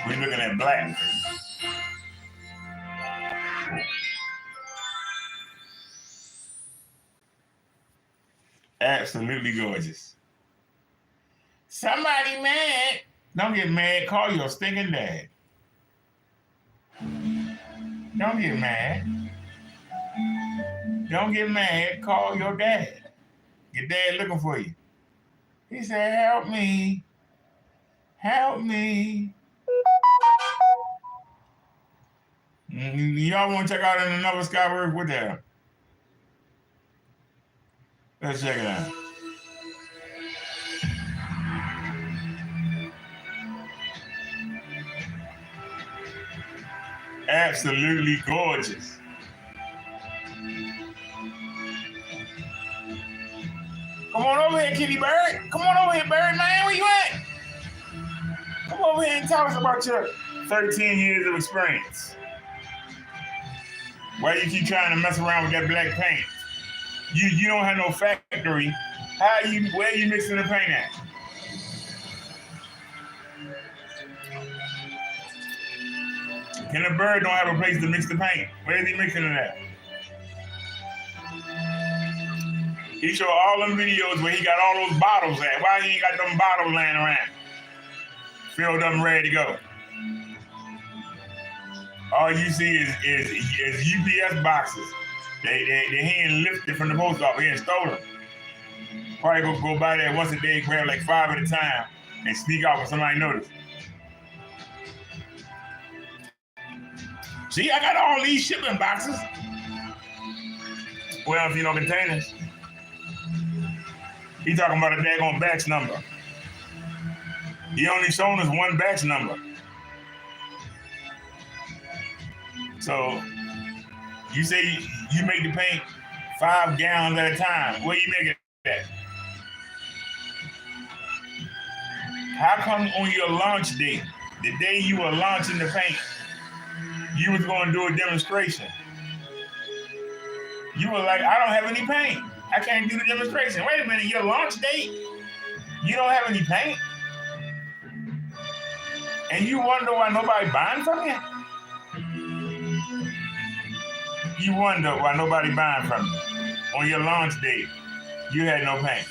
We're looking at black. Absolutely gorgeous. Somebody mad. Don't get mad. Call your stinking dad. Don't get mad. Don't get mad. Call your dad. Your dad looking for you. He said, help me. Help me. Y'all want to check out another Skyward? What the hell? Let's check it out. Absolutely gorgeous. Come on over here, Kitty Bird. Come on over here, Bird man. Where you at? Come over here and tell us about your 13 years of experience. Why you keep trying to mess around with that black paint? You don't have no factory. Where you mixing the paint at? And the bird don't have a place to mix the paint. Where is he mixing it at? He showed all them videos where he got all those bottles at. Why he ain't got them bottles laying around? Filled up and ready to go. All you see is UPS boxes. They hand lifted from the post office. He had stolen. Probably go by there once a day, grab like 5 at a time, and sneak out when somebody notices. See, I got all these shipping boxes. Well, if you know containers. He talking about a daggone batch number. He only shown us one batch number. So you say you make the paint 5 gallons at a time. Where you make it at? How come on your launch date, the day you were launching the paint, you was going to do a demonstration? You were like, I don't have any paint. I can't do the demonstration. Wait a minute, your launch date, you don't have any paint? And you wonder why nobody buying from you? You wonder why nobody buying from you. On your launch date, you had no paint.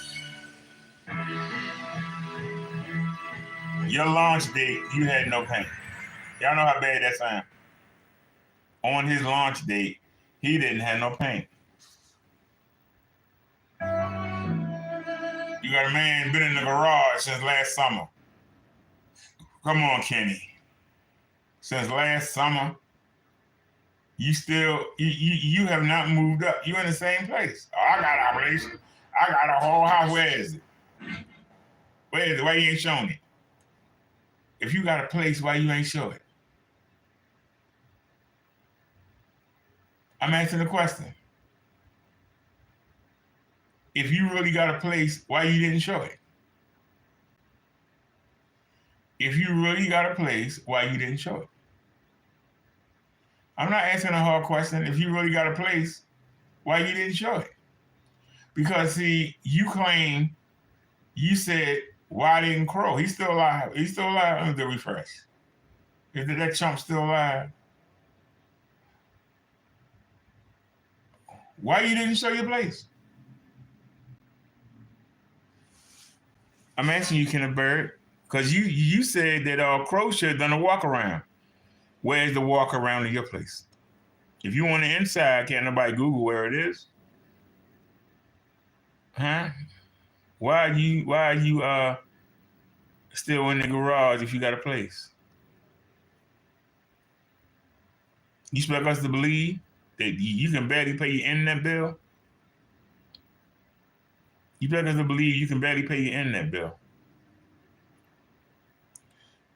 Your launch date, you had no paint. Y'all know how bad that sounds. On his launch date, he didn't have no paint. You got a man been in the garage since last summer. Come on, Kenny. Since last summer, you have not moved up. You're in the same place. Oh, I got a place. I got a whole house. Where is it? Where is it? Why you ain't showing it? If you got a place, why you ain't show it? I'm asking the question. If you really got a place, why you didn't show it? If you really got a place, why you didn't show it? I'm not asking a hard question. If you really got a place, why you didn't show it? Because see, you claim, you said, why didn't Crow? He's still alive. He's still alive. Let me refresh. Is that chump still alive? Why you didn't show your place? I'm asking you, Kenneth Bird, because you said that Crow should have done a walk around. Where's the walk around in your place? If you on the inside, can't nobody Google where it is? Huh? Why are you still in the garage if you got a place? You expect us to believe that you can barely pay your internet bill? You expect us to believe you can barely pay your internet bill?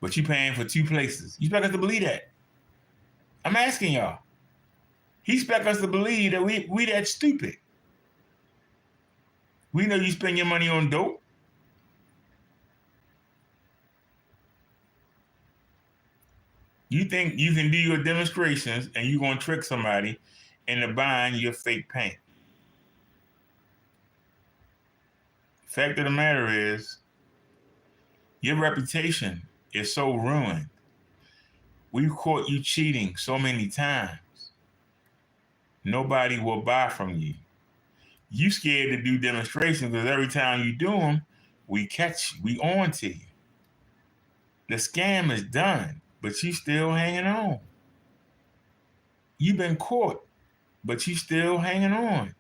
But you paying for 2 places. You expect us to believe that? I'm asking y'all. He expect us to believe that we that stupid. We know you spend your money on dope. You think you can do your demonstrations and you're going to trick somebody into buying your fake paint. Fact of the matter is, your reputation is so ruined. We've caught you cheating so many times. Nobody will buy from you. You scared to do demonstrations because every time you do them, we catch you. We on to you. The scam is done, but you still hanging on. You've been caught, but you still hanging on.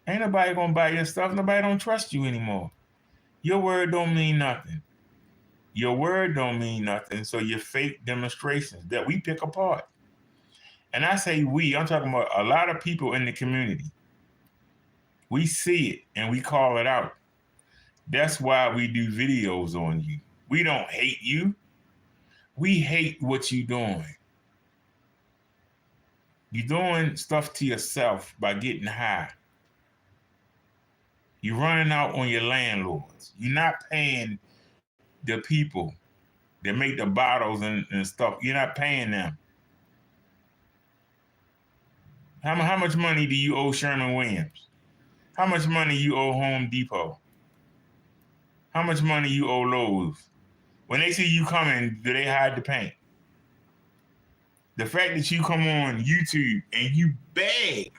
Ain't nobody gonna buy your stuff. Nobody don't trust you anymore. Your word don't mean nothing. Your word don't mean nothing. So your fake demonstrations that we pick apart. And I say we, I'm talking about a lot of people in the community. We see it and we call it out. That's why we do videos on you. We don't hate you. We hate what you're doing. You're doing stuff to yourself by getting high. You're running out on your landlords. You're not paying the people that make the bottles and stuff. You're not paying them. How much money do you owe Sherman-Williams? How much money you owe Home Depot? How much money you owe Lowe's? When they see you coming, do they hide the paint? The fact that you come on YouTube and you beg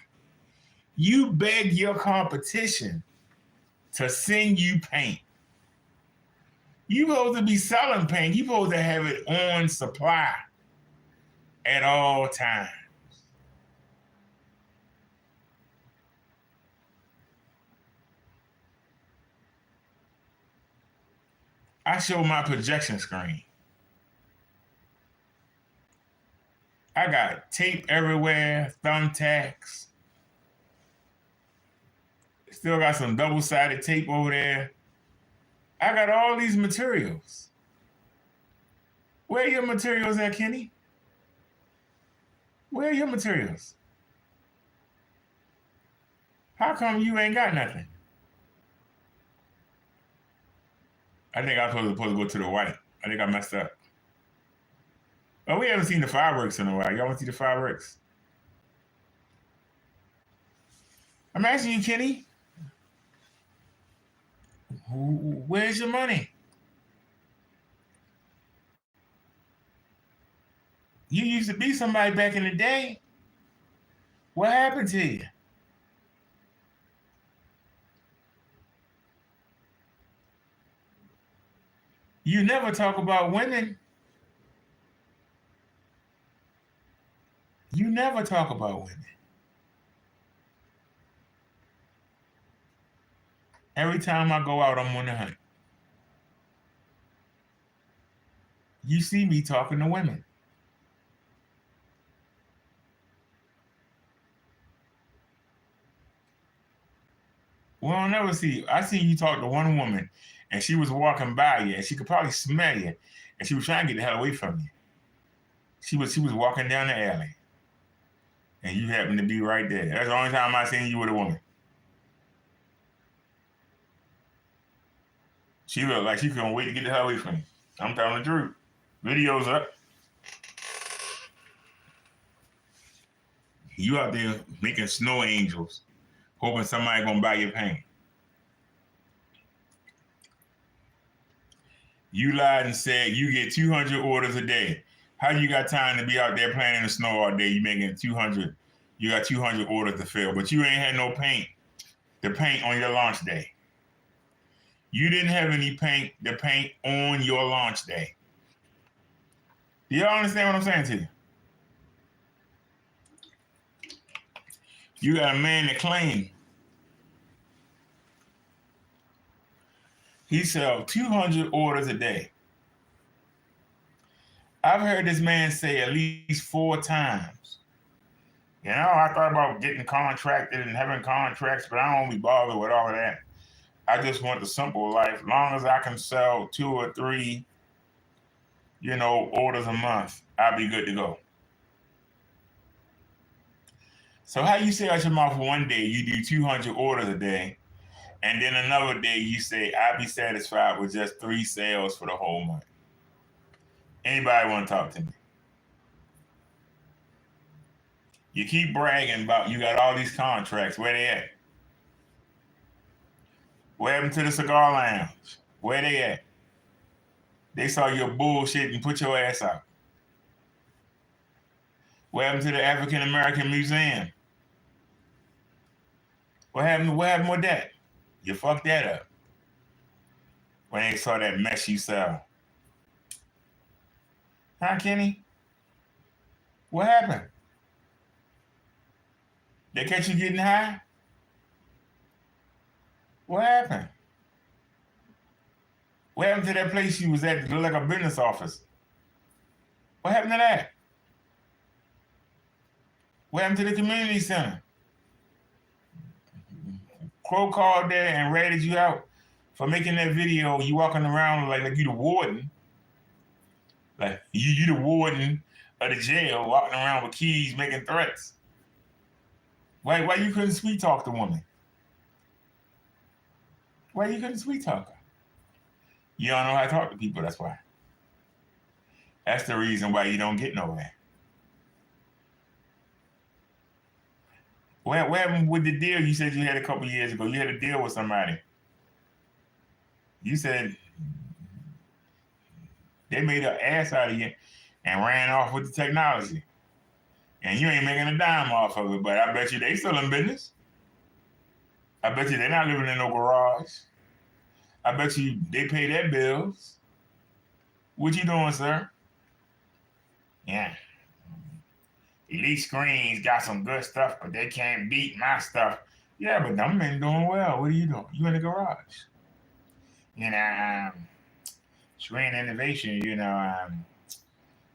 your competition to send you paint. You supposed to be selling paint. You supposed to have it on supply at all times. I show my projection screen. I got tape everywhere, thumbtacks. Still got some double-sided tape over there. I got all these materials. Where are your materials at, Kenny? Where are your materials? How come you ain't got nothing? I think I was supposed to go to the white. I think I messed up. But we haven't seen the fireworks in a while. Y'all want to see the fireworks? I'm asking you, Kenny. Where's your money? You used to be somebody back in the day. What happened to you? You never talk about women. You never talk about women. Every time I go out, I'm on the hunt. You see me talking to women. Well, I'll never see. I seen you talk to one woman, and she was walking by you, and she could probably smell you, and she was trying to get the hell away from you. She was walking down the alley, and you happened to be right there. That's the only time I seen you with a woman. She looked like she couldn't wait to get the hell away from you. I'm telling the truth. Videos up. You out there making snow angels, hoping somebody gonna buy your paint. You lied and said you get 200 orders a day. How you got time to be out there playing in the snow all day? You making 200. You got 200 orders to fill, but you ain't had no paint to paint on your launch day. You didn't have any paint to paint on your launch day. Do y'all understand what I'm saying to you? You got a man that claimed he sells 200 orders a day. I've heard this man say at least 4 times, you know, I thought about getting contracted and having contracts, but I don't be bothered with all of that. I just want the simple life. As long as I can sell 2 or 3, you know, orders a month, I'll be good to go. So how you say out your mouth one day you do 200 orders a day, and then another day you say I'll be satisfied with just 3 sales for the whole month? Anybody want to talk to me? You keep bragging about you got all these contracts. Where they at? What happened to the cigar lounge? Where they at? They saw your bullshit and put your ass out. What happened to the African American Museum? What happened with that? You fucked that up. When they saw that mess you sell. Huh, Kenny? What happened? They catch you getting high? What happened? What happened to that place you was at that looked like a business office? What happened to that? What happened to the community center? Crow called there and ratted you out for making that video. You walking around like you the warden. Like you the warden of the jail, walking around with keys making threats. Why you couldn't sweet talk the woman? Why you couldn't sweet talk her? You don't know how to talk to people, that's why. That's the reason why you don't get nowhere. What happened with the deal you said you had a couple years ago? You had a deal with somebody. You said they made an ass out of you and ran off with the technology. And you ain't making a dime off of it, but I bet you they still in business. I bet you they're not living in no garage. I bet you they pay their bills. What you doing, sir? Yeah. Elite Screens got some good stuff, but they can't beat my stuff. Yeah, but them men doing well. What are you doing? You in the garage. You know, Screen Innovation, you know,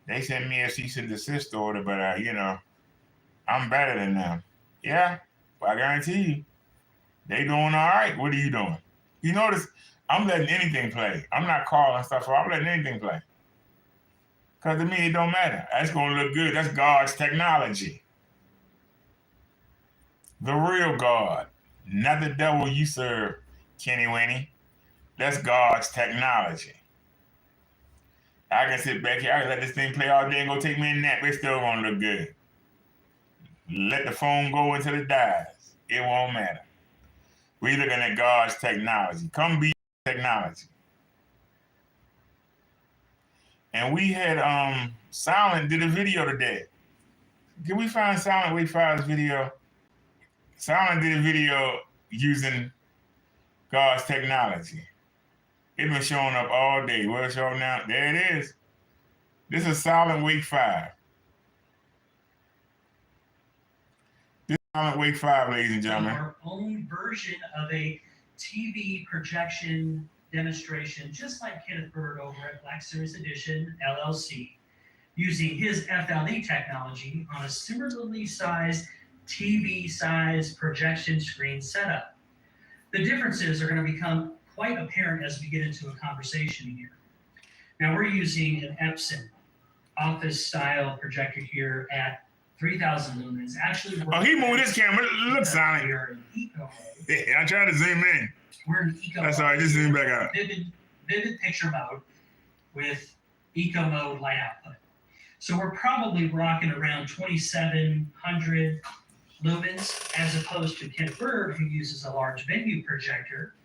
they sent me a cease and desist order, but, you know, I'm better than them. Yeah, but I guarantee you, they doing all right. What are you doing? You notice I'm letting anything play. I'm not calling stuff, I'm letting anything play. Because to me, it don't matter. That's going to look good. That's God's technology. The real God, not the devil you serve, Kenny Winnie. That's God's technology. I can sit back here, I can let this thing play all day and go take me a nap. It's still going to look good. Let the phone go until it dies. It won't matter. We're looking at God's technology. Come be technology. And we had Silent did a video today. Can we find Silent Wake 5's video? Silent did a video using God's technology. It's been showing up all day. Where's it showing now? There it is. This is Silent Wake 5. Silent Wave 5, ladies and gentlemen. Our own version of a TV projection demonstration, just like Kenneth Bird over at Black Series Edition, LLC, using his FLE technology on a similarly sized TV size projection screen setup. The differences are going to become quite apparent as we get into a conversation here. Now we're using an Epson office style projector here at 3,000 lumens. Actually, he moved his camera. Look, Sonic. We're in eco mode. Yeah, I'm trying to zoom in. We're in eco That's mode. all right. Just zoom back out. Vivid picture mode with eco mode light output. So we're probably rocking around 2,700 lumens as opposed to Kent Bird, who uses a large venue projector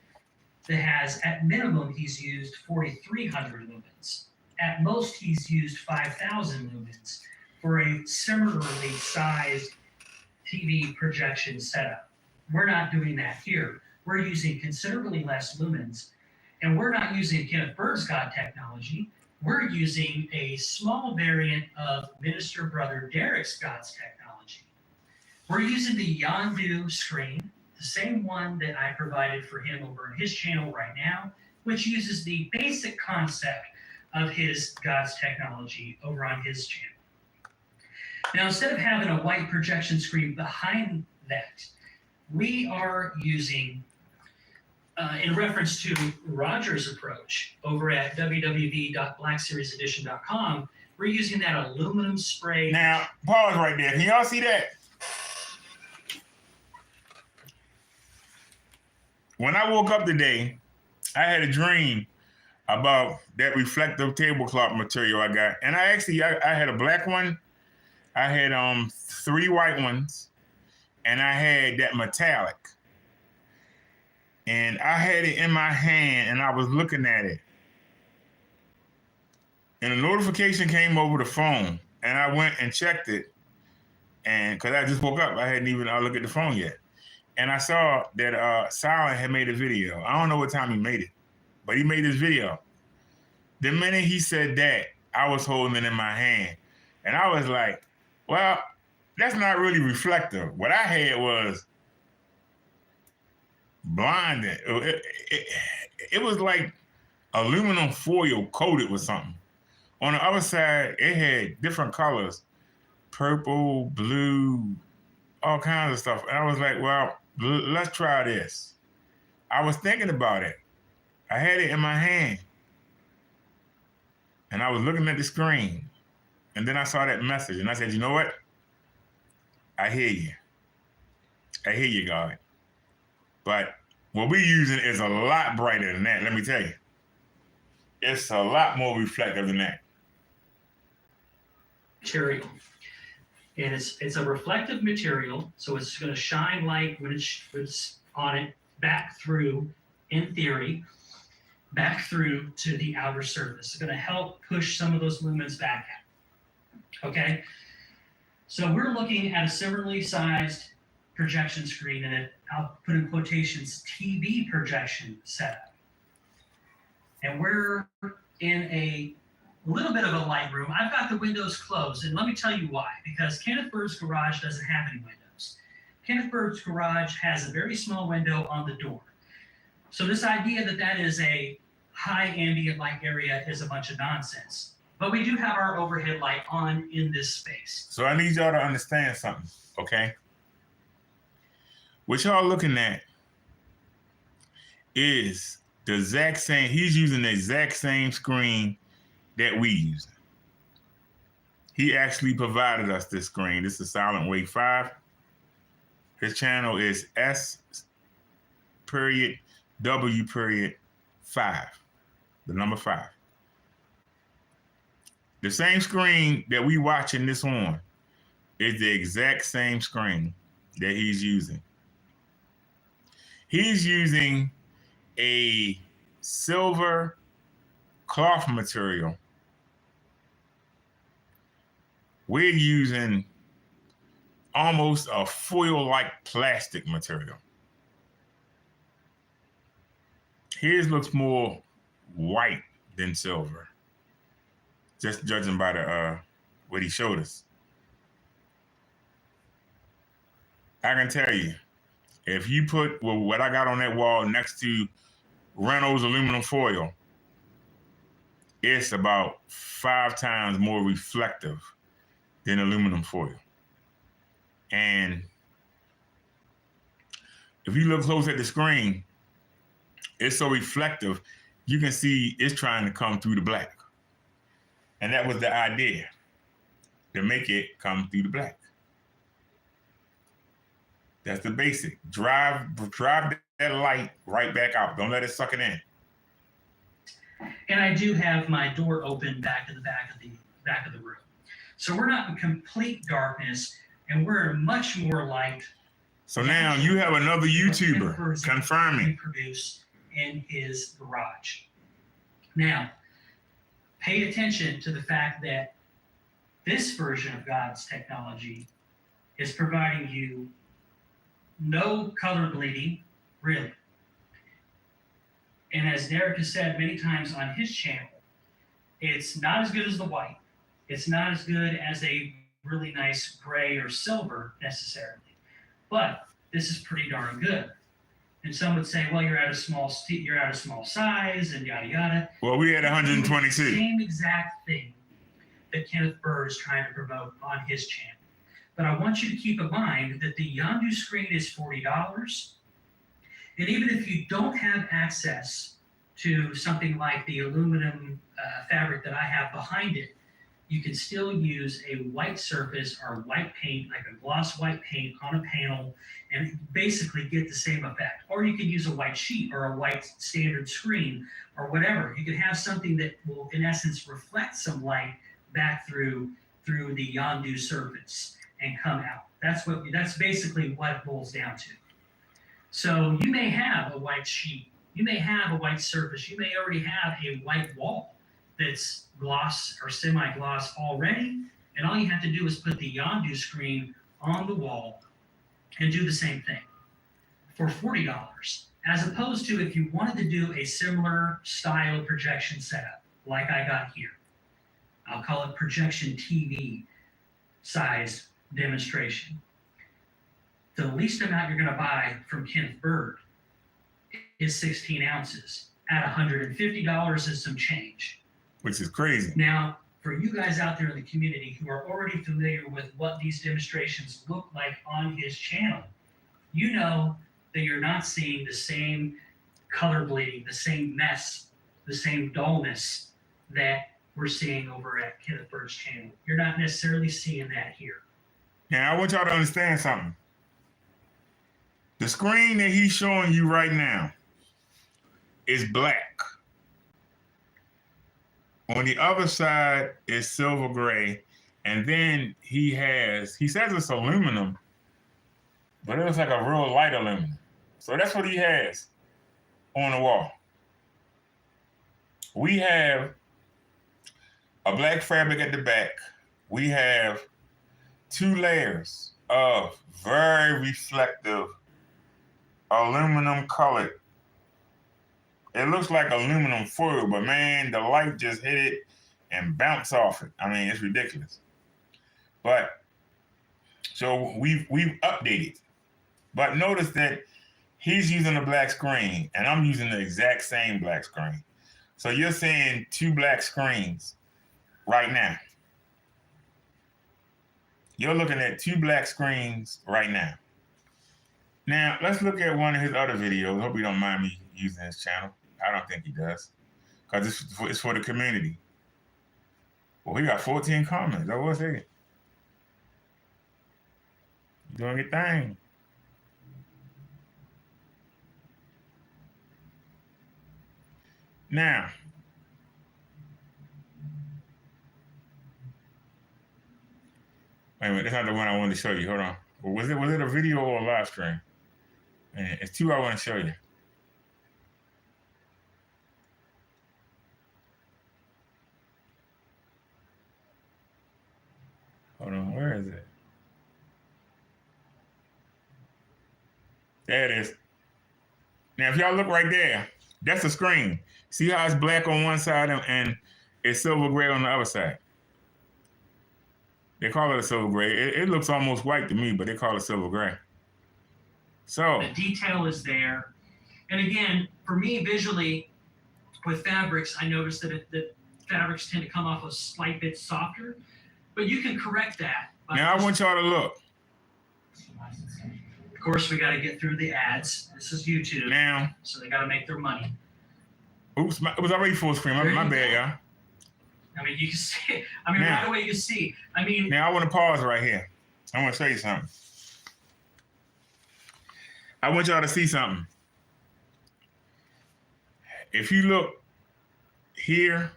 that has, at minimum, he's used 4,300 lumens. At most, he's used 5,000 lumens for a similarly sized TV projection setup. We're not doing that here. We're using considerably less lumens, and we're not using Kenneth Bird's God technology. We're using a small variant of Minister Brother Derrick's God's technology. We're using the Yondu screen, the same one that I provided for him over on his channel right now, which uses the basic concept of his God's technology over on his channel. Now, instead of having a white projection screen behind that, we are using, in reference to Roger's approach over at www.blackseriesedition.com, we're using that aluminum spray. Now, pause right there. Can y'all see that? When I woke up today, I had a dream about that reflective tablecloth material I got. And I had a black one, I had 3 white ones, and I had that metallic. And I had it in my hand and I was looking at it. And a notification came over the phone and I went and checked it. And cause I just woke up, I hadn't even looked at the phone yet. And I saw that Silent had made a video. I don't know what time he made it, but he made this video. The minute he said that, I was holding it in my hand. And I was like, well, that's not really reflective. What I had was blinded. It was like aluminum foil coated with something. On the other side, it had different colors, purple, blue, all kinds of stuff. And I was like, well, let's try this. I was thinking about it. I had it in my hand. And I was looking at the screen. And then I saw that message. And I said, you know what? I hear you. I hear you, God. But what we're using is a lot brighter than that, let me tell you. It's a lot more reflective than that. Material. And it's a reflective material, so it's going to shine light when it's on it back through, in theory, back through to the outer surface. It's going to help push some of those lumens back out. Okay? So we're looking at a similarly sized projection screen and I'll put in quotations, TV projection setup. And we're in a little bit of a light room. I've got the windows closed, and let me tell you why. Because Kenneth Bird's garage doesn't have any windows. Kenneth Bird's garage has a very small window on the door. So this idea that that is a high ambient light area is a bunch of nonsense. But we do have our overhead light on in this space. So I need y'all to understand something, okay? What y'all looking at is the exact same, he's using the exact same screen that we use. He actually provided us this screen. This is Silent Wave 5. His channel is S.W.5, the number 5. The same screen that we watching this on is the exact same screen that he's using. He's using a silver cloth material. We're using almost a foil-like plastic material. His looks more white than silver, just judging by the what he showed us. I can tell you, if you put what I got on that wall next to Reynolds aluminum foil, it's about 5 times more reflective than aluminum foil. And if you look close at the screen, it's so reflective, you can see it's trying to come through the black. And that was the idea, to make it come through the black. That's the basic. Drive that light right back out. Don't let it suck it in. And I do have my door open back to the back of the room. So we're not in complete darkness, and we're much more light. So now you have another YouTuber confirming. Produce in his garage. Now, pay attention to the fact that this version of God's technology is providing you no color bleeding, really. And as Derek has said many times on his channel, it's not as good as the white. It's not as good as a really nice gray or silver necessarily, but this is pretty darn good. And some would say, well, you're at a small size and yada yada. Well, we had 122. The same exact thing that Kenneth Bird is trying to promote on his channel. But I want you to keep in mind that the Yondu screen is $40. And even if you don't have access to something like the aluminum fabric that I have behind it, you can still use a white surface or white paint, like a gloss white paint on a panel, and basically get the same effect. Or you can use a white sheet or a white standard screen or whatever. You can have something that will, in essence, reflect some light back through the Yondu surface and come out. That's basically what it boils down to. So you may have a white sheet, you may have a white surface, you may already have a white wall that's gloss or semi-gloss already, and all you have to do is put the Yondu screen on the wall and do the same thing for $40, as opposed to if you wanted to do a similar style projection setup like I got here. I'll call it projection TV size demonstration. The least amount you're going to buy from Kenneth Bird is 16 ounces at $150 and some change. Which is crazy. Now, for you guys out there in the community who are already familiar with what these demonstrations look like on his channel, you know that you're not seeing the same color bleeding, the same mess, the same dullness that we're seeing over at Kenneth Bird's channel. You're not necessarily seeing that here. Now, I want y'all to understand something. The screen that he's showing you right now is black. On the other side is silver gray. And then he says it's aluminum, but it looks like a real light aluminum. So that's what he has on the wall. We have a black fabric at the back. We have 2 layers of very reflective aluminum colored. It looks like aluminum foil, but man, the light just hit it and bounced off it. I mean, it's ridiculous. But so we've updated. But notice that he's using a black screen and I'm using the exact same black screen. So you're seeing 2 black screens right now. You're looking at 2 black screens right now. Now, let's look at one of his other videos. Hope you don't mind me using his channel. I don't think he does, because it's for the community. Well, he got 14 comments. That was it. Doing your thing. Now, wait a minute, that's not the one I wanted to show you. Hold on. Was it a video or a live stream? And it's 2 I want to show you. Hold on, where is it? There it is. Now, if y'all look right there, that's the screen. See how it's black on one side and it's silver gray on the other side? They call it a silver gray. It looks almost white to me, but they call it silver gray. So The detail is there. And again, for me, visually, with fabrics, I noticed that fabrics tend to come off a slight bit softer, but you can correct that. Now I want y'all to look. Of course, we got to get through the ads. This is YouTube, Now, so they got to make their money. oops, it was already full screen. My bad, y'all. I mean, you can see. I mean, Now, right away you see. I mean, now I want to pause right here. I want to show you something. I want y'all to see something. If you look here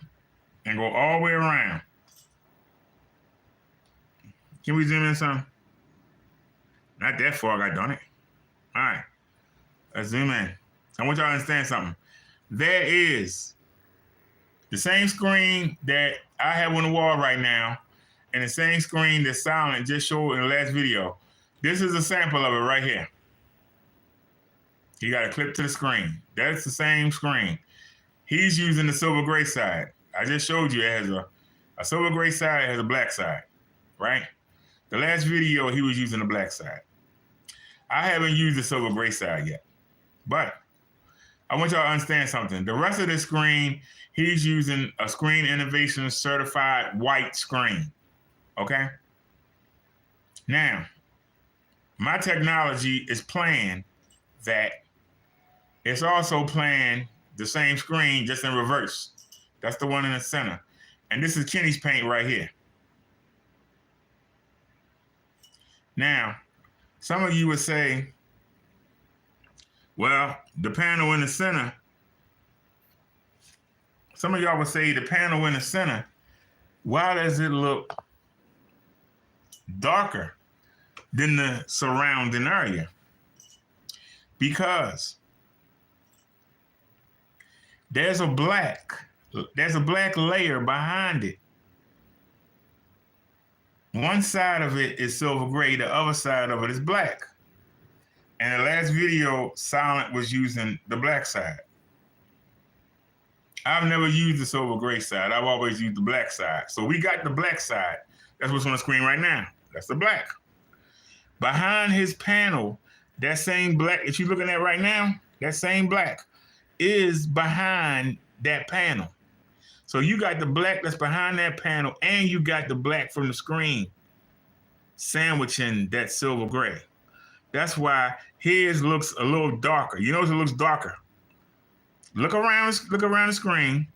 and go all the way around, can we zoom in some? Not that far, I done it. All right, let's zoom in. I want y'all to understand something. There is the same screen that I have on the wall right now and the same screen that Silent just showed in the last video. This is a sample of it right here. You got to clip to the screen. That's the same screen. He's using the silver gray side. I just showed you it has a silver gray side, it has a black side, right? The last video, he was using the black side. I haven't used the silver gray side yet, but I want y'all to understand something. The rest of the screen, he's using a Screen Innovation certified white screen, okay? Now, my technology is playing that. It's also playing the same screen, just in reverse. That's the one in the center. And this is Kenny's paint right here. Now, some of you would say, well, the panel in the center, some of y'all would say the panel in the center, why does it look darker than the surrounding area? Because there's a black layer behind it. One side of it is silver gray, the other side of it is black. And the last video, Silent was using the black side. I've never used the silver gray side. I've always used the black side. So we got the black side. That's what's on the screen right now. That's the black. Behind his panel, that same black that you're looking at right now, that same black is behind that panel. So you got the black that's behind that panel and you got the black from the screen sandwiching that silver gray. That's why his looks a little darker. You notice it looks darker. Look around the screen.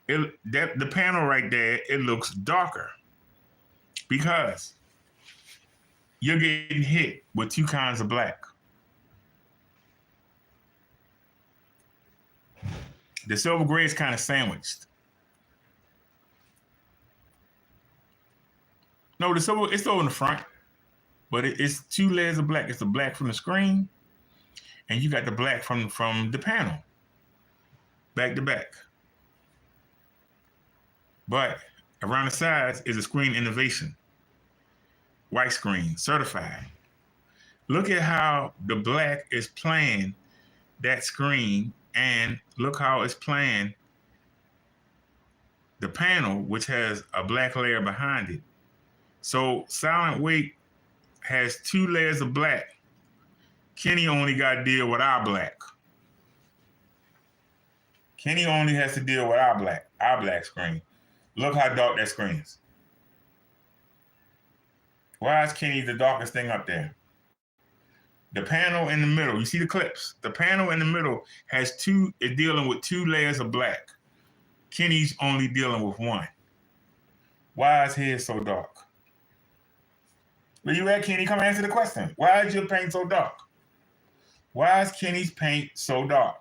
The panel right there, it looks darker because you're getting hit with two kinds of black. The silver gray is kind of sandwiched. No, the silver, it's still in the front, but it's two layers of black. It's the black from the screen, and you got the black from the panel, back to back. But around the sides is a Screen Innovation, white screen, certified. Look at how the black is playing that screen, and look how it's playing the panel, which has a black layer behind it. So Silent Wake has two layers of black. Kenny only got to deal with our black. Kenny only has to deal with our black screen. Look how dark that screen is. Why is Kenny the darkest thing up there? The panel in the middle, you see the clips. The panel in the middle is dealing with two layers of black. Kenny's only dealing with one. Why is his so dark? Where you at, Kenny? Come answer the question. Why is your paint so dark? Why is Kenny's paint so dark?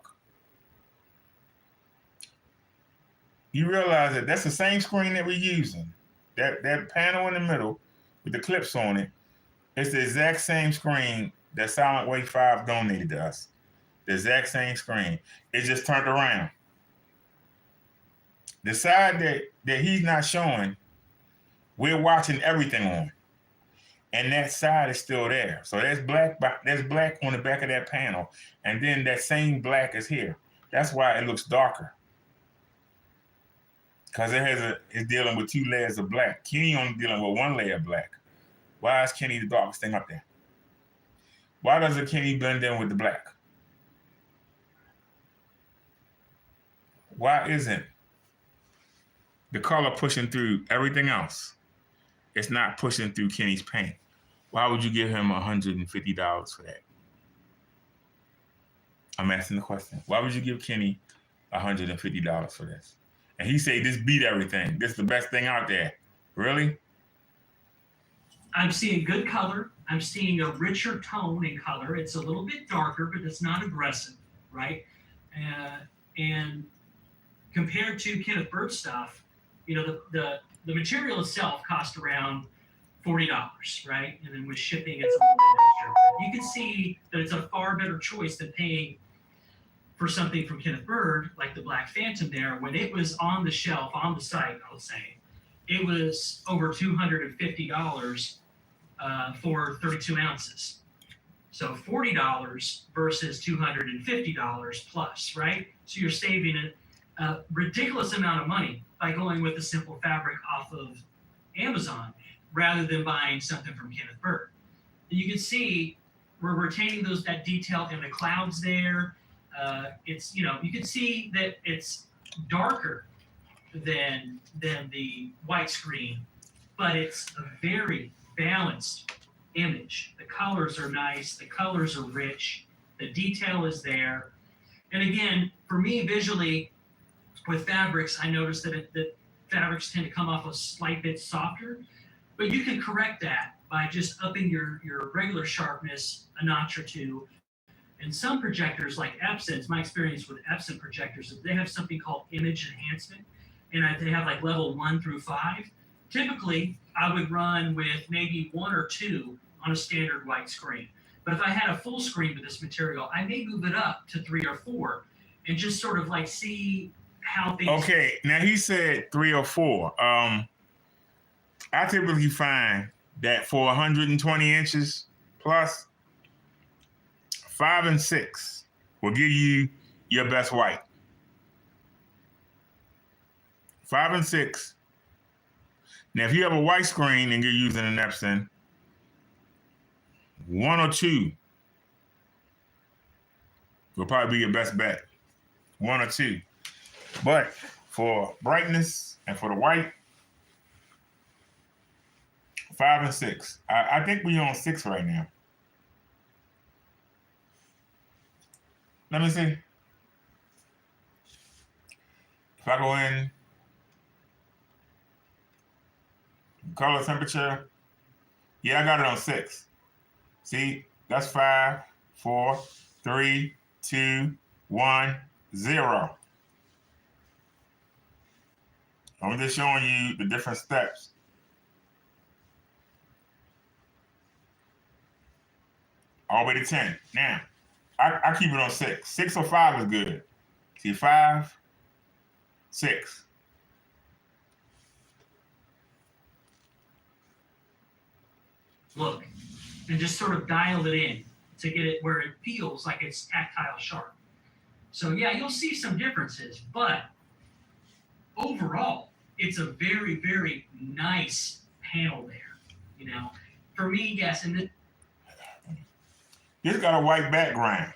You realize that that's the same screen that we're using. That panel in the middle with the clips on it, it's the exact same screen that Silent Wake 5 donated to us. The exact same screen. It just turned around. The side that he's not showing, we're watching everything on. And that side is still there. So there's black on the back of that panel. And then that same black is here. That's why it looks darker. Because it's dealing with two layers of black. Kenny only dealing with one layer of black. Why is Kenny the darkest thing up there? Why doesn't Kenny blend in with the black? Why isn't the color pushing through everything else? It's not pushing through Kenny's paint. Why would you give him $150 for that? I'm asking the question. Why would you give Kenny $150 for this? And he said, this beat everything. This is the best thing out there. Really? I'm seeing good color. I'm seeing a richer tone in color. It's a little bit darker, but it's not aggressive, right? And compared to Kenneth Bird stuff, you know, the material itself cost around $40, right? And then with shipping, it's a little bit extra. You can see that it's a far better choice than paying for something from Kenneth Bird, like the Black Phantom there. When it was on the shelf, on the site, I would say, it was over $250 for 32 ounces. So $40 versus $250 plus, right? So you're saving a ridiculous amount of money by going with a simple fabric off of Amazon rather than buying something from Kenneth Bird. And you can see we're retaining that detail in the clouds there. It's, you know, you can see that it's darker than the white screen, but it's a very balanced image. The colors are nice, the colors are rich, the detail is there. And again, for me visually, with fabrics, I noticed that fabrics tend to come off a slight bit softer, but you can correct that by just upping your regular sharpness a notch or two. And some projectors like Epson's, my experience with Epson projectors is they have something called image enhancement, and they have like level 1 through 5. Typically, I would run with maybe 1 or 2 on a standard white screen. But if I had a full screen with this material, I may move it up to 3 or 4 and just sort of like see how things... Okay, now he said 3 or 4. I typically find that for 120 inches plus, 5 and 6 will give you your best white. 5 and 6. Now, if you have a white screen and you're using an Epson, 1 or 2 will probably be your best bet. 1 or 2. But for brightness and for the white, 5 and 6. I think we're on 6 right now. Let me see. If I go in color temperature, yeah, I got it on 6. See, that's 5, 4, 3, 2, 1, 0. I'm just showing you the different steps. All the way to 10. Now, I keep it on 6. 6 or 5 is good. See, 5, 6. Look, and just sort of dial it in to get it where it feels like it's tactile sharp. So yeah, you'll see some differences, but overall, it's a very, very nice panel there. You know, for me, yes, and this got a white background.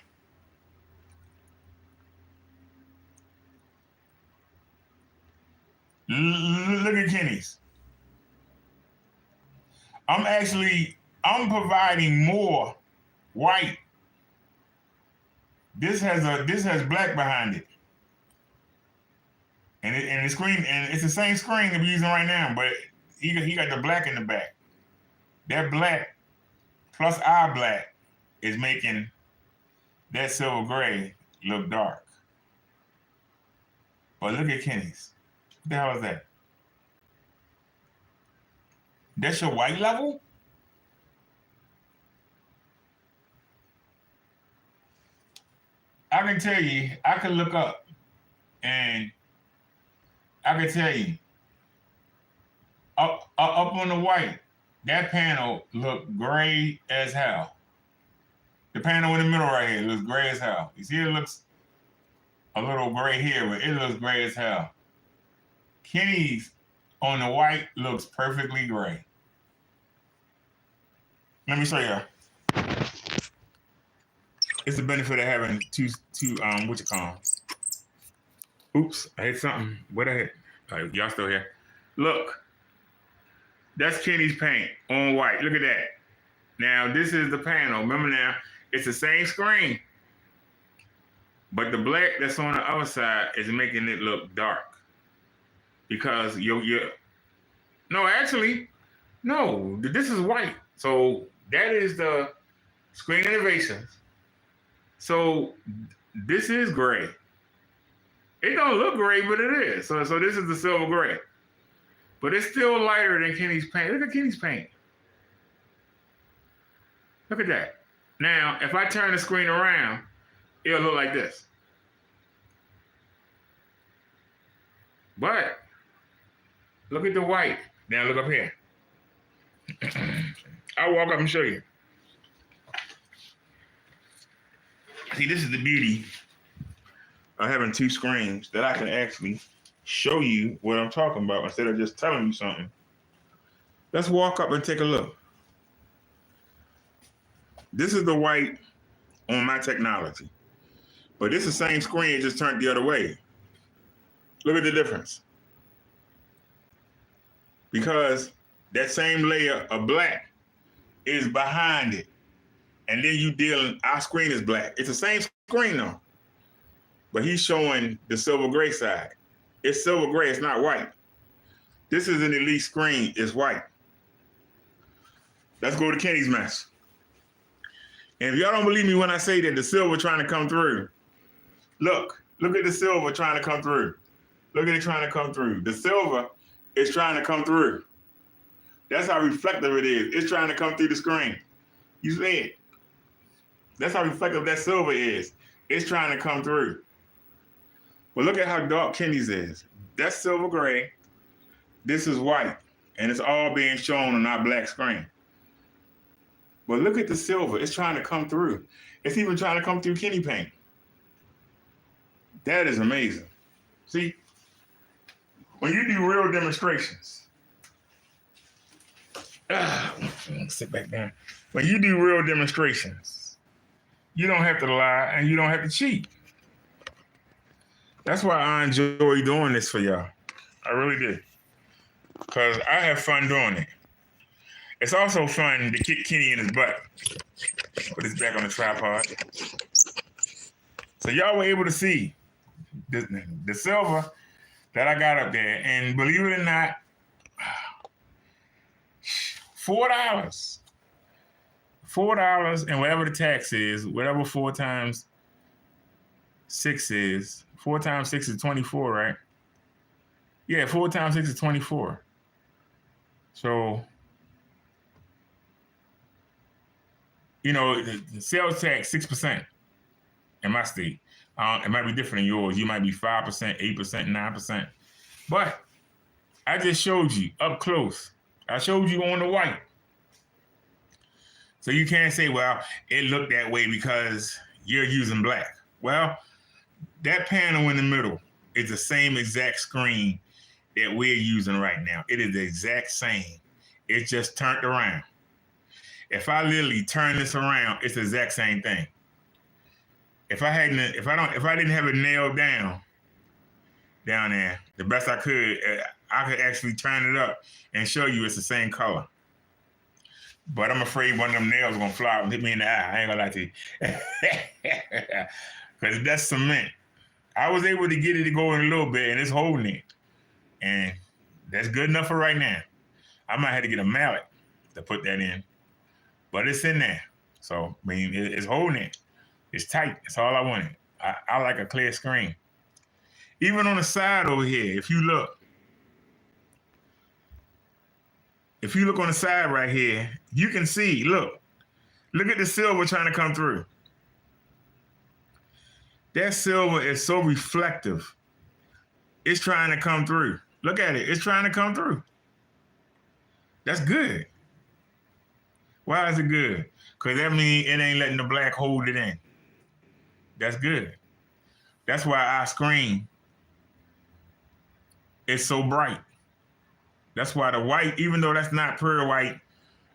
Look at Kenny's. I'm providing more white. This has black behind it. And the screen, and it's the same screen that we're using right now, but he got the black in the back. That black plus our black is making that silver gray look dark. But look at Kenny's. What the hell is that? That's your white level? I can tell you, I can look up and I can tell you, up on the white, that panel looked gray as hell. The panel in the middle right here looks gray as hell. You see, it looks a little gray here, but it looks gray as hell. Kenny's on the white looks perfectly gray. Let me show you. it's the benefit of having two what you call 'em? Oops, I hit something. What I hit? Y'all still here? Look, that's Kenny's paint on white. Look at that. Now, this is the panel. Remember now, it's the same screen, but the black that's on the other side is making it look dark. Because no, actually, no, this is white. So that is the screen innovations. So this is gray. It don't look gray, but it is. So this is the silver gray. But it's still lighter than Kenny's paint. Look at Kenny's paint. Look at that. Now, if I turn the screen around, it'll look like this. But look at the white. Now look up here. I'll walk up and show you. See, this is the beauty of having two screens that I can actually show you what I'm talking about instead of just telling you something. Let's walk up and take a look. This is the white on my technology. But this is the same screen, it just turned the other way. Look at the difference. Because that same layer of black is behind it. And then our screen is black. It's the same screen though. But he's showing the silver gray side. It's silver gray, it's not white. This is an elite screen, it's white. Let's go to Kenny's mess. And if y'all don't believe me when I say that the silver trying to come through, look at the silver trying to come through. Look at it trying to come through. The silver is trying to come through. That's how reflective it is. It's trying to come through the screen. You see it? That's how reflective that silver is. It's trying to come through. But look at how dark Kenny's is. That's silver gray. This is white. And it's all being shown on our black screen. But look at the silver. It's trying to come through. It's even trying to come through Kenny paint. That is amazing. See, when you do real demonstrations, sit back down. When you do real demonstrations, you don't have to lie and you don't have to cheat. That's why I enjoy doing this for y'all. I really do. Because I have fun doing it. It's also fun to kick Kenny in his butt. Put his back on the tripod. So y'all were able to see the silver that I got up there. And believe it or not, $4. $4 and whatever the tax is, whatever 4 times 6 is. 4 times 6 is 24, right? Yeah, 4 times 6 is 24. So, you know, the sales tax 6% in my state. It might be different in yours. You might be 5%, 8%, 9%. But I just showed you up close. I showed you on the white. So you can't say, well, it looked that way because you're using black. Well, that panel in the middle is the same exact screen that we're using right now. It is the exact same. It's just turned around. If I literally turn this around, it's the exact same thing. If I didn't have it nailed down there, the best I could actually turn it up and show you it's the same color. But I'm afraid one of them nails is gonna fly and hit me in the eye. I ain't gonna lie to you. Because that's cement. I was able to get it to go in a little bit and it's holding it. And that's good enough for right now. I might have to get a mallet to put that in. But it's in there. So, I mean, it's holding it. It's tight. That's all I wanted. I like a clear screen. Even on the side over here, if you look on the side right here, you can see, look at the silver trying to come through. That silver is so reflective. It's trying to come through. Look at it. It's trying to come through. That's good. Why is it good? Because that means it ain't letting the black hold it in. That's good. That's why our screen is so bright. That's why the white, even though that's not pearl white,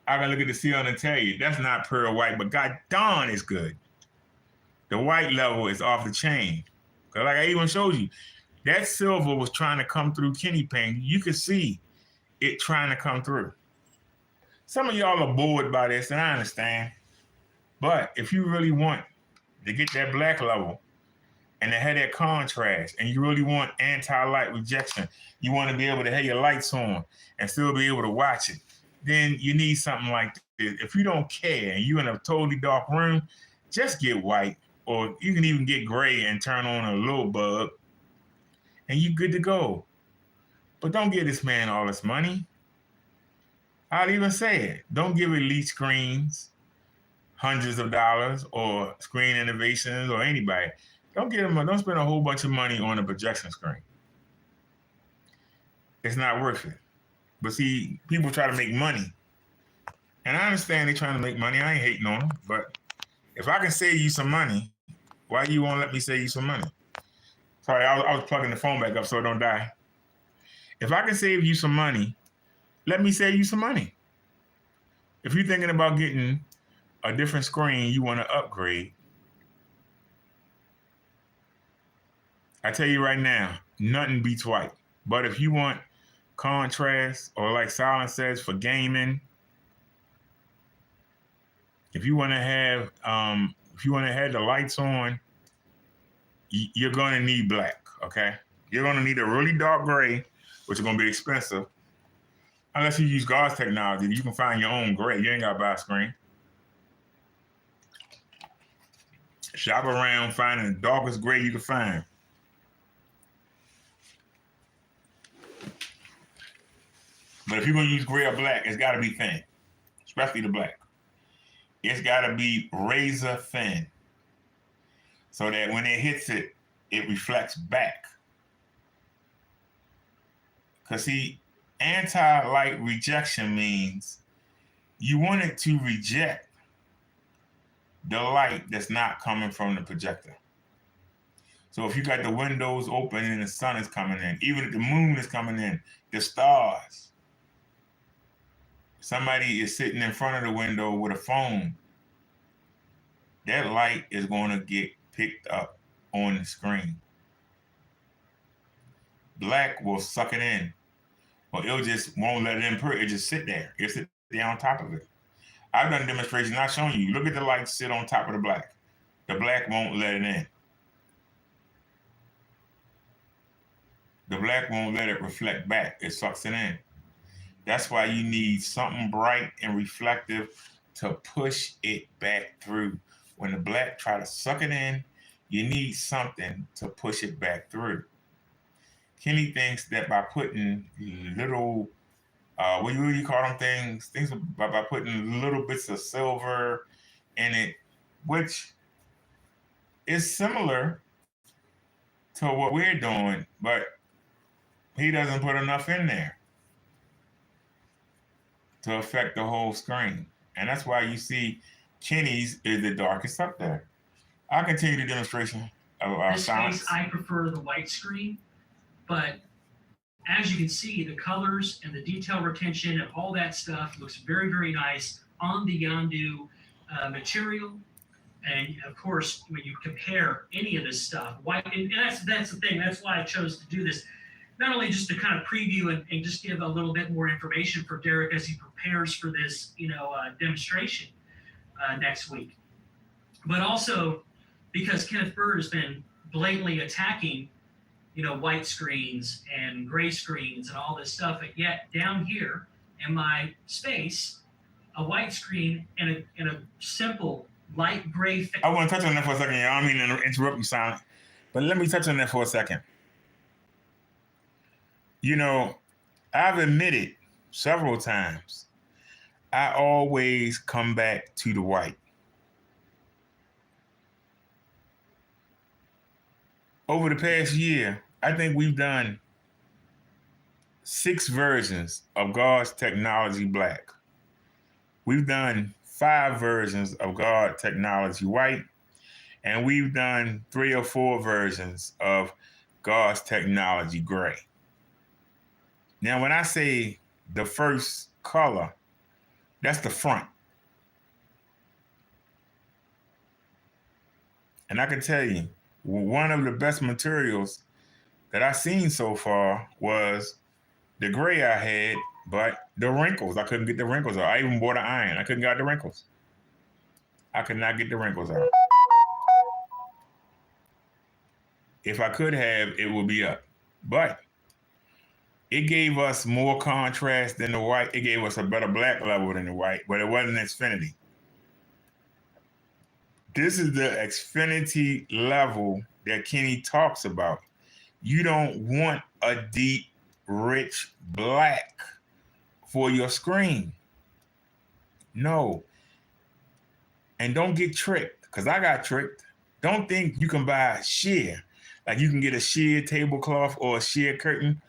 I can look at the ceiling and tell you, that's not pearl white, but God darn, it's good. The white level is off the chain. Because like I even showed you, that silver was trying to come through Kenny Payne. You could see it trying to come through. Some of y'all are bored by this, and I understand. But if you really want to get that black level and to have that contrast, and you really want anti-light rejection, you want to be able to have your lights on and still be able to watch it, then you need something like this. If you don't care and you're in a totally dark room, just get white, or you can even get gray and turn on a little bulb, and you're good to go. But don't give this man all this money. I'd even say it. Don't give Elite Screens hundreds of dollars, or Screen Innovations, or anybody. Don't spend a whole bunch of money on a projection screen. It's not worth it. But see, people try to make money. And I understand they're trying to make money. I ain't hating on them. But if I can save you some money, why you won't let me save you some money? Sorry, I was plugging the phone back up so it don't die. If I can save you some money, let me save you some money. If you're thinking about getting a different screen, you want to upgrade, I tell you right now, nothing beats white. But if you want contrast, or like Silent says, for gaming, if you want to have the lights on, you're going to need black. Okay, you're going to need a really dark gray, which is going to be expensive. Unless you use God's technology, you can find your own gray. You ain't got to buy a screen. Shop around, find the darkest gray you can find. But if you're going to use gray or black, it's got to be thin, especially the black. It's got to be razor thin so that when it hits it, it reflects back. Because see, anti-light rejection means you want it to reject the light that's not coming from the projector. So if you got the windows open and the sun is coming in, even if the moon is coming in, the stars, somebody is sitting in front of the window with a phone, that light is going to get picked up on the screen. Black will suck it in, or it'll just won't let it in. It just sit there. It'll sit there on top of it. I've done demonstrations. I've shown you. Look at the light sit on top of the black. The black won't let it in. The black won't let it reflect back. It sucks it in. That's why you need something bright and reflective to push it back through. When the black try to suck it in, you need something to push it back through. Kenny thinks that by putting little, what do you call them things by putting little bits of silver in it, which is similar to what we're doing, but he doesn't put enough in there to affect the whole screen. And that's why you see Kenny's is the darkest up there. I'll continue the demonstration of our silence. In this case, I prefer the white screen, but as you can see, the colors and the detail retention and all that stuff looks very, very nice on the Yondu material. And of course, when you compare any of this stuff, white, and that's the thing. That's why I chose to do this. Not only just to kind of preview and just give a little bit more information for Derek as he prepares for this, demonstration next week, but also because Kenneth Bird has been blatantly attacking, white screens and gray screens and all this stuff, and yet down here in my space, a white screen and a simple light gray. I want to touch on that for a second. I don't mean to interrupt you, Silent, but let me touch on that for a second. I've admitted several times, I always come back to the white. Over the past year, I think we've done 6 versions of God's Technology Black. We've done 5 versions of God Technology White, and we've done 3 or 4 versions of God's Technology Gray. Now, when I say the first color, that's the front. And I can tell you, one of the best materials that I seen so far was the gray I had, but the wrinkles, I couldn't get the wrinkles out. I even bought an iron. I couldn't get the wrinkles. I could not get the wrinkles out. If I could have, it would be up. But it gave us more contrast than the white. It gave us a better black level than the white, but it wasn't Xfinity. This is the Xfinity level that Kenny talks about. You don't want a deep, rich black for your screen. No. And don't get tricked, because I got tricked. Don't think you can buy sheer. Like you can get a sheer tablecloth or a sheer curtain.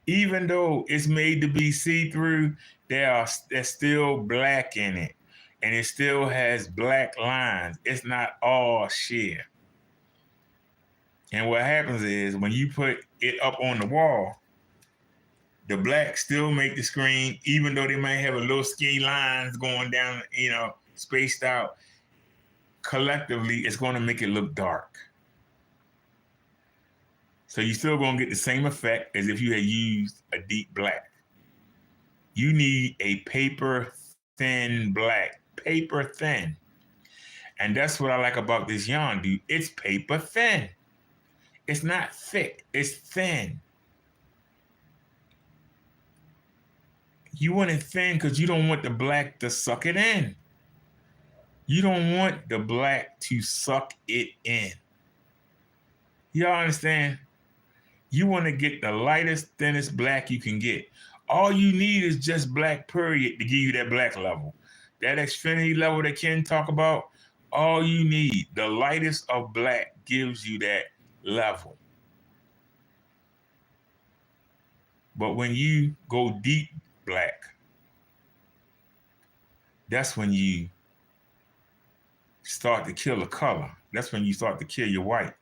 Even though it's made to be see-through, there's still black in it. And it still has black lines. It's not all sheer. And what happens is when you put it up on the wall, the black still make the screen, even though they might have a little skinny lines going down, spaced out. Collectively, it's going to make it look dark. So you're still going to get the same effect as if you had used a deep black. You need a paper thin black. Paper thin. And that's what I like about this yarn, dude. It's paper thin. It's not thick. It's thin. You want it thin because you don't want the black to suck it in. You don't want the black to suck it in. Y'all understand? You want to get the lightest, thinnest black you can get. All you need is just black period to give you that black level. That Xfinity level that Ken talk about, all you need, the lightest of black gives you that level. But when you go deep black, that's when you start to kill the color. That's when you start to kill your white.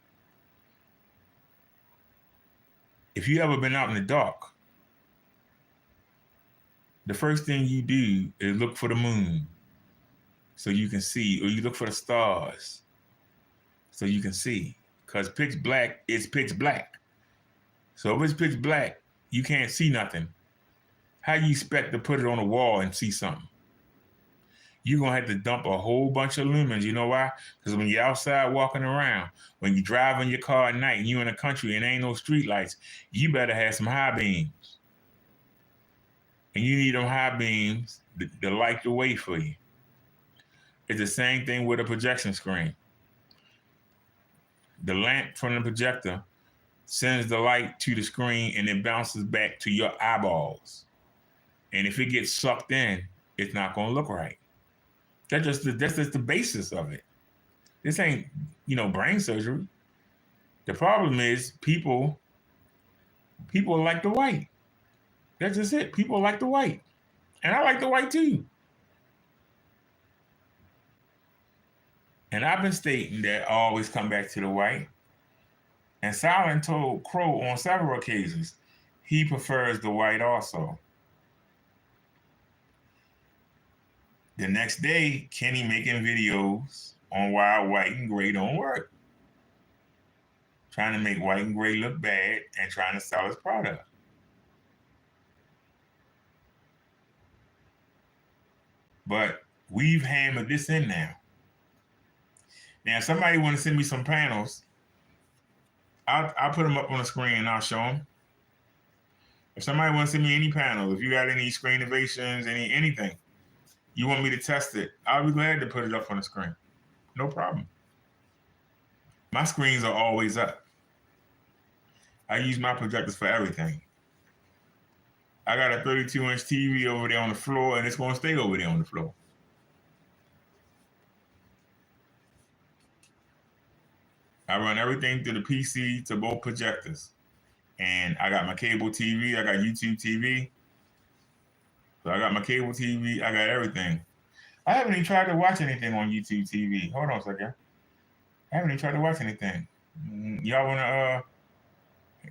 If you ever been out in the dark, the first thing you do is look for the moon so you can see, or you look for the stars so you can see. Because pitch black is pitch black. So if it's pitch black, you can't see nothing. How you expect to put it on a wall and see something? You're going to have to dump a whole bunch of lumens. You know why? Because when you're outside walking around, when you drive in your car at night and you're in the country and ain't no street lights, you better have some high beams. And you need them high beams to light the way for you. It's the same thing with a projection screen. The lamp from the projector sends the light to the screen and it bounces back to your eyeballs. And if it gets sucked in, it's not going to look right. That's just the basis of it. This ain't, brain surgery. The problem is people like the white. That's just it. People like the white. And I like the white too. And I've been stating that I always come back to the white. And Silent told Crow on several occasions he prefers the white also. The next day, Kenny making videos on why white and gray don't work. Trying to make white and gray look bad and trying to sell his product. But we've hammered this in now. Now, if somebody want to send me some panels, I'll put them up on the screen and I'll show them. If somebody wants to send me any panels, if you got any screen innovations, anything, you want me to test it, I'll be glad to put it up on the screen. No problem. My screens are always up. I use my projectors for everything. I got a 32-inch TV over there on the floor, and it's going to stay over there on the floor. I run everything through the PC to both projectors. And I got my cable TV, I got YouTube TV. So I got my cable TV, I got everything. I haven't even tried to watch anything on YouTube TV. Hold on a second. I haven't even tried to watch anything. Y'all want to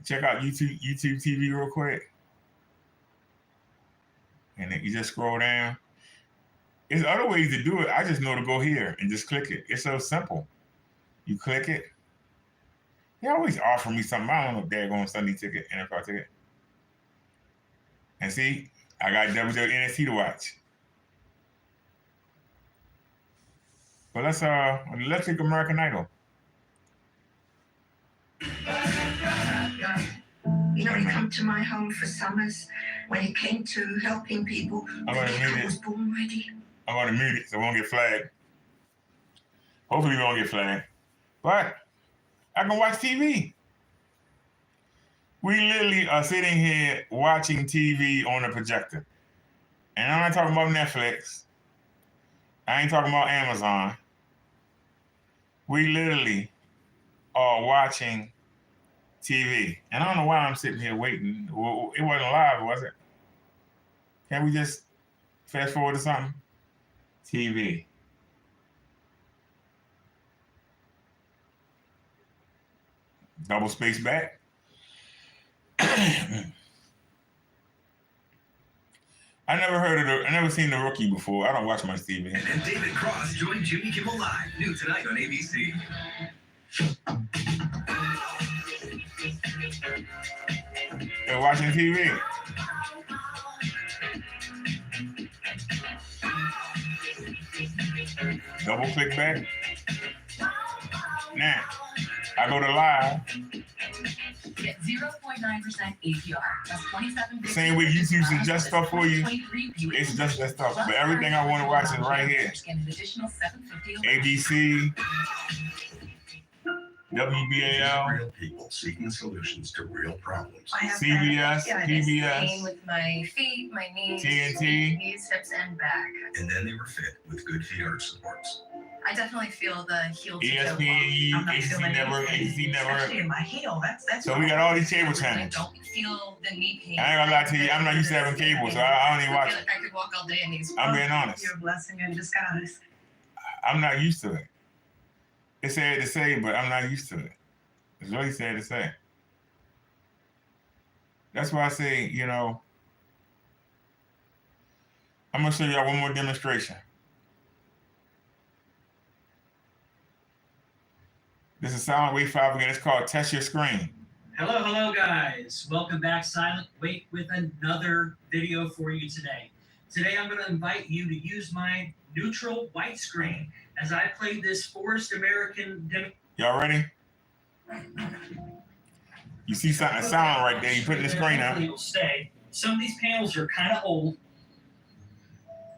check out YouTube TV real quick? And then you just scroll down. There's other ways to do it. I just know to go here and just click it. It's so simple. You click it. They always offer me something. I don't know if they're going Sunday ticket, NFL ticket. And see, I got NXT to watch. But let's click American Idol. You know, he come to my home for summers when it came to helping people. I was born ready. I'm going to mute it so it won't get flagged. Hopefully we won't get flagged. But I can watch TV. We literally are sitting here watching TV on a projector. And I'm not talking about Netflix. I ain't talking about Amazon. We literally are watching TV. And I don't know why I'm sitting here waiting. It wasn't live, was it? Can we just fast forward to something? TV. Double space back. I never seen The Rookie before. I don't watch much TV. And then David Cross joined Jimmy Kimmel Live, new tonight on ABC. They're watching TV. Double click back. Now, I go to live. Get 0.9% APR. That's 27. Same way YouTube suggests stuff for you. It suggests that stuff. But everything I want to watch is right here. ABC, WBAL, Real people seeking solutions to real problems. CBS, PBS, with my feet, my knees, TNT, knees, hips, and back. And then they were fit with good feet arch supports. I definitely feel the heel to ESPN, ABC Network, ABC Network. Especially in my heel. That's So we got all these cable I channels. don't feel the knee pain. I ain't gonna lie to you, I'm not used to having cable, so I don't even watch feel it. like I could walk all day in these. I'm being honest. You're a blessing in disguise. I'm not used to it. It's sad to say, but I'm not used to it. It's really sad to say. That's why I say, you know, I'm gonna show y'all one more demonstration. This is Silent Wait 5 again. It's called Test Your Screen. Hello, guys. Welcome back, Silent Wait, with another video for you today. Today, I'm going to invite you to use my neutral white screen as I play this Forest American demo. Y'all ready? You see something silent right there. You put the screen up. Hopefully it'll stay. Some of these panels are kind of old,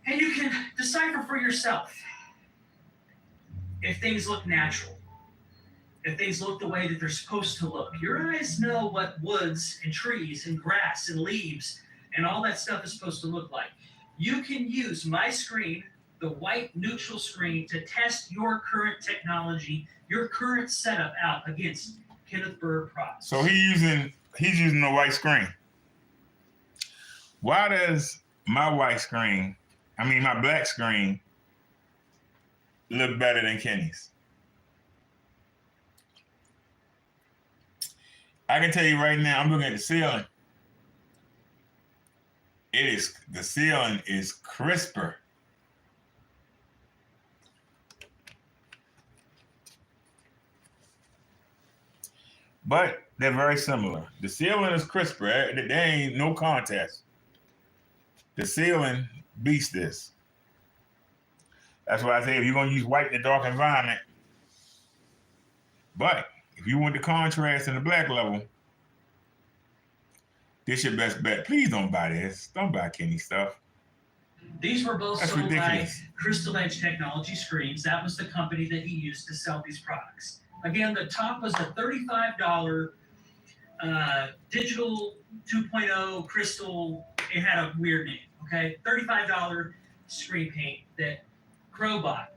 and you can decipher for yourself if things look natural. If things look the way that they're supposed to look. Your eyes know what woods and trees and grass and leaves and all that stuff is supposed to look like. You can use my screen, the white neutral screen, to test your current technology, your current setup out against Kenneth Bird products. So he's using the white screen. Why does my black screen look better than Kenny's? I can tell you right now, I'm looking at the ceiling. The ceiling is crisper. But they're very similar. The ceiling is crisper. There ain't no contest. The ceiling beats this. That's why I say if you're gonna use white in a dark environment, but if you want the contrast in the black level, this your best bet. Please don't buy this. Don't buy Kenny stuff. These were both That's sold ridiculous. by Crystal Edge Technology Screens. That was the company that he used to sell these products. Again, the top was a $35 digital 2.0 crystal. It had a weird name, okay? $35 screen paint that Crowbot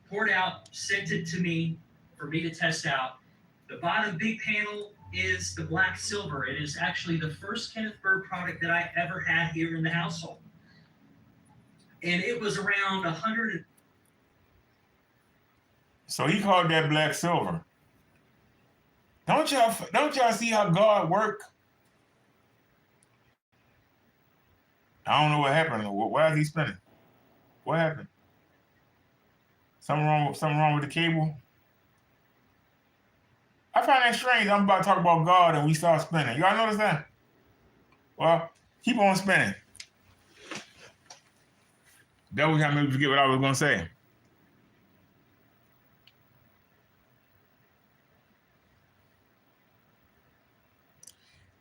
poured out, sent it to me for me to test out. The bottom big panel is the black silver. It is actually the first Kenneth Bird product that I ever had here in the household. And it was around 100. So he called that black silver. Don't y'all see how God work? I don't know what happened. Why is he spinning? What happened? Something wrong with the cable? I find that strange. I'm about to talk about God and we start spinning. Y'all notice that? Well, keep on spinning. That was how made me forget what I was going to say.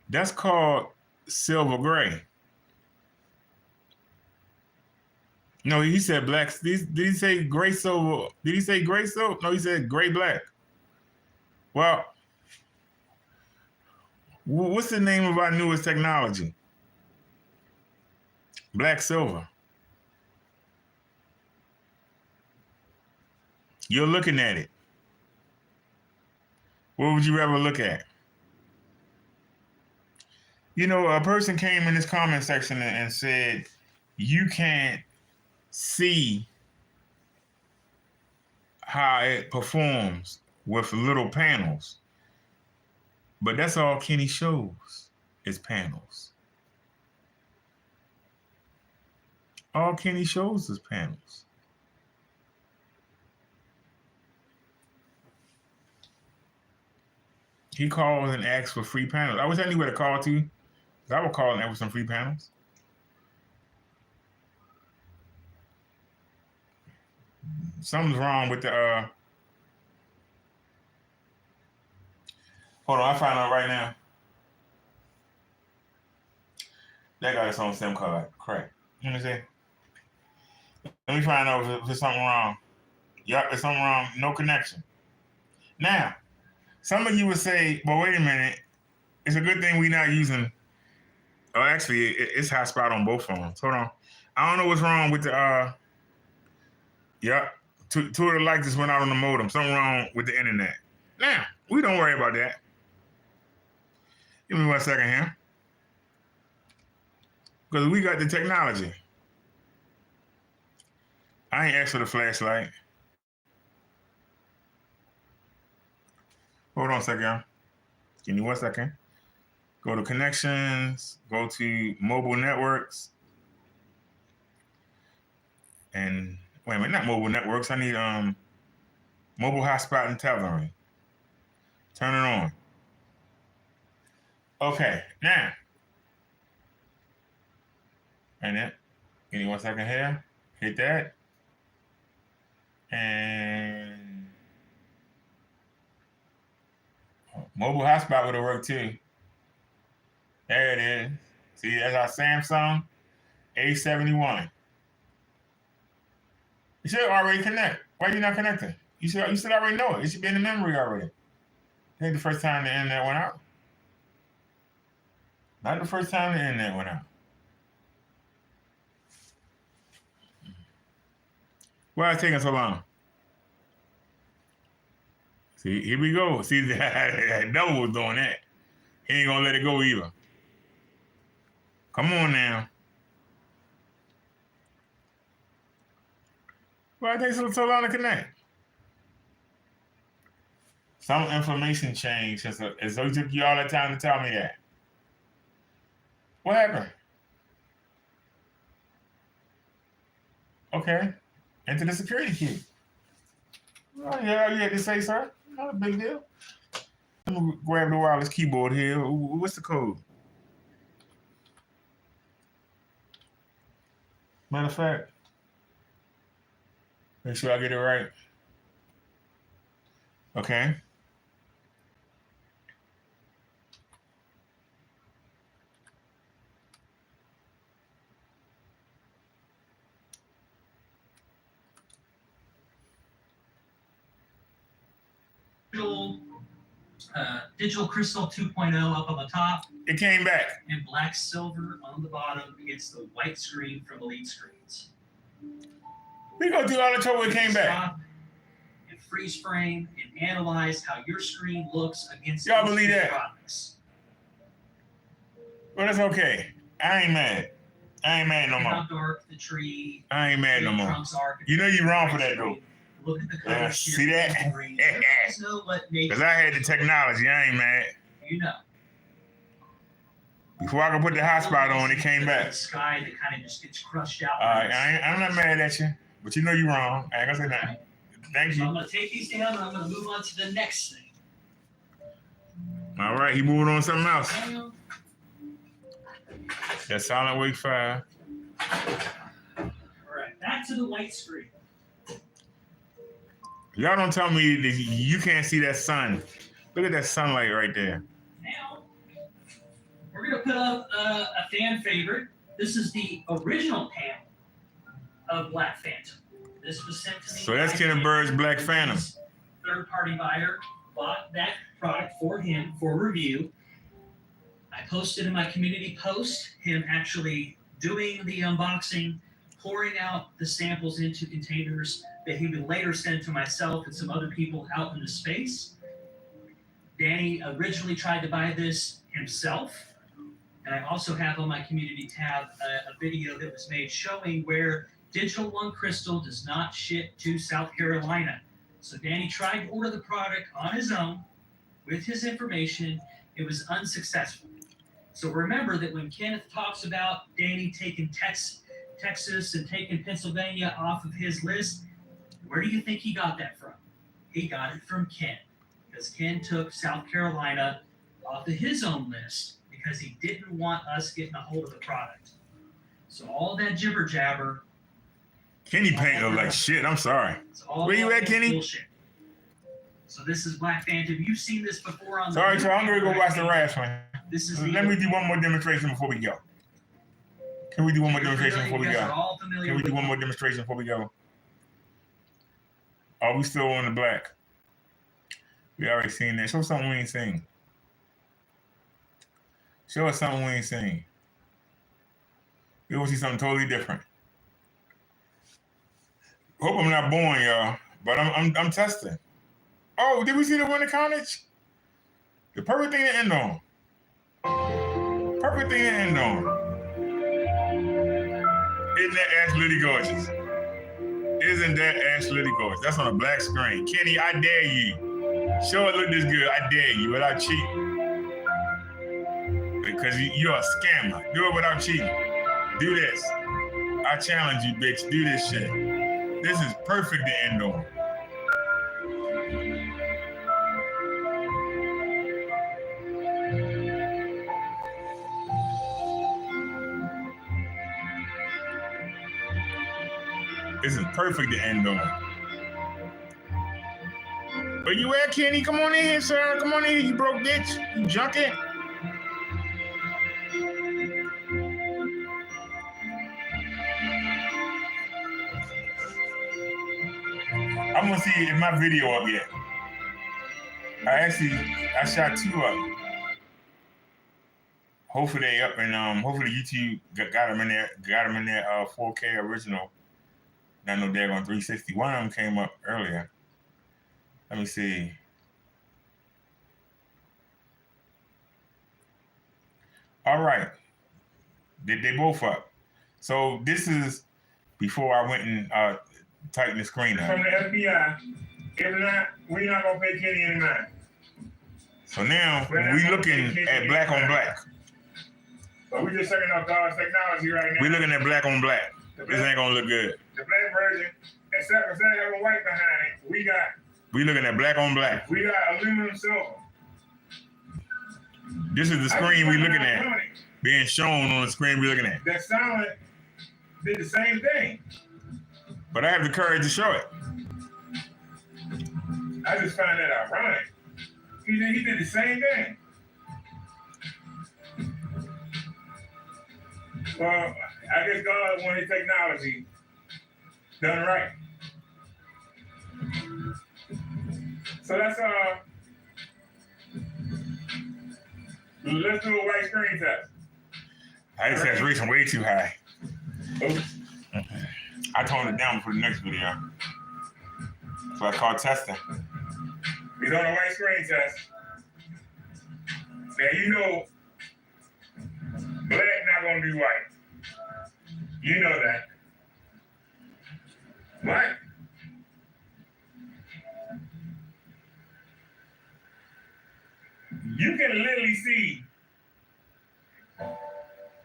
That's called silver gray. No, he said black. Did he say gray silver? Did he say gray silver? No, he said gray black. Well, what's the name of our newest technology? Black silver. You're looking at it. What would you rather look at? You know, a person came in this comment section and said, you can't see how it performs with little panels. But that's all Kenny shows is panels. All Kenny shows is panels. He calls and asks for free panels. I wish I knew where to call to. I would call and ask for some free panels. Something's wrong with the hold on, I'll find out right now. That got its own SIM card. Correct. Let me see. Let me find out if there's something wrong. Yep, there's something wrong. No connection. Now, some of you would say, well, wait a minute. It's a good thing we're not using. Oh, actually, it's hotspot on both phones. Hold on. I don't know what's wrong with the yep. Two of the lights just went out on the modem. Something wrong with the internet. Now, we don't worry about that. Give me 1 second here. Because we got the technology. I ain't asked for the flashlight. Hold on a second. Give me 1 second. Go to connections, go to mobile networks. And wait a minute, not mobile networks. I need mobile hotspot and tethering. Turn it on. Okay, now. And then, give me 1 second here. Hit that. And mobile hotspot would have worked too. There it is. See, that's our Samsung A71. It should already connect. Why are you not connecting? You should already know it. It should be in the memory already. I think the first time the internet went out. Not the first time the internet went out. Why is it taking so long? See, here we go. See, that double was doing that. He ain't gonna let it go either. Come on now. Why it takes so long to connect? Some information changed as though it took you all that time to tell me that. What happened? Okay. Enter the security key. Oh, yeah, you had to say, sir. Not a big deal. Let me grab the wireless keyboard here. What's the code? Matter of fact, make sure I get it right. Okay. Digital Crystal 2.0 up on the top. It came back. And black silver on the bottom against the white screen from Elite Screens. We go through all the trouble. It came back. Stop and freeze frame and analyze how your screen looks against Y'all believe that? products. Well, that's okay. I ain't mad. I ain't mad no more. How dark the tree. I ain't mad no more. You know you're wrong for that though. Look at the color. See that? Because I had the technology. I ain't mad. You know. Before I could put the hotspot on, it came back. The sky that kind of just gets crushed out. All right, I'm not mad at you, but you know you're wrong. I ain't gonna say nothing. Thank So you. I'm going to take these down and I'm going to move on to the next thing. All right, he moving on to something else. Now, That's silent wake 5. all right, back to the white screen. Y'all don't tell me that you can't see that sun. Look at that sunlight right there. Now, we're going to put up a fan favorite. This is the original panel of Black Phantom. This was sent to me. So that's Ken Bird's Black Phantom. Third-party buyer bought that product for him for review. I posted in my community post him actually doing the unboxing, pouring out the samples into containers that he would later send to myself and some other people out into space. Danny originally tried to buy this himself. And I also have on my community tab a video that was made showing where Digital One Crystal does not ship to South Carolina. So Danny tried to order the product on his own with his information. It was unsuccessful. So remember that when Kenneth talks about Danny taking Texas and taking Pennsylvania off of his list, where do you think he got that from? He got it from Ken, because Ken took South Carolina off of his own list because he didn't want us getting a hold of the product. So all that jibber jabber. Kenny paint look like shit. I'm sorry. Where you at, Kenny? Bullshit. So this is Black Phantom. You've seen this before on the. Sorry, so I'm gonna go watch the Rash one. This is Let me do one more demonstration before we go. Can we do one more demonstration before we You guys are go? all familiar Can we do with one more demonstration before we go? Are we still on the black? We already seen that. Show something we ain't seen. Show us something we ain't seen. We will see something totally different. Hope I'm not boring, y'all, but I'm testing. Oh, did we see the one in college? The perfect thing to end on. Perfect thing to end on. Isn't that Ash Liddy gorgeous? Isn't that Ash Liddy gorgeous? That's on a black screen. Kenny, I dare you. Show it look this good. I dare you without cheating. Because you're a scammer. Do it without cheating. Do this. I challenge you, bitch. Do this shit. This is perfect to end on. This is perfect to end on. Where you at, Kenny? Come on in here, sir. Come on in here, you broke bitch. You junkie. I'm gonna see if my video up yet. I shot 2 up. Hopefully they up, and hopefully YouTube got them in there. Got them in there 4K original. Not no daggone 360. One of them came up earlier. Let me see. All right. They both up. So this is before I went and tightened the screen up. From the FBI. If not, we're not gonna pay Kenny any mind. So now we looking at black on black. But we just checking out God's technology right now. We looking at black on black. This ain't gonna look good. The black version, except for having white behind it, we looking at black on black. we got aluminum silver. This is the screen we looking at. Being shown on the screen we looking at. That Silent did the same thing. But I have the courage to show it. I just find that ironic. He did the same thing. Well, I guess God wanted technology done right. So that's let's do a white screen test. I just had reaching way too high. Oops. I toned it down for the next video. So I called testing. He's on a white screen test. Now you know black not gonna be white. You know that. Right? You can literally see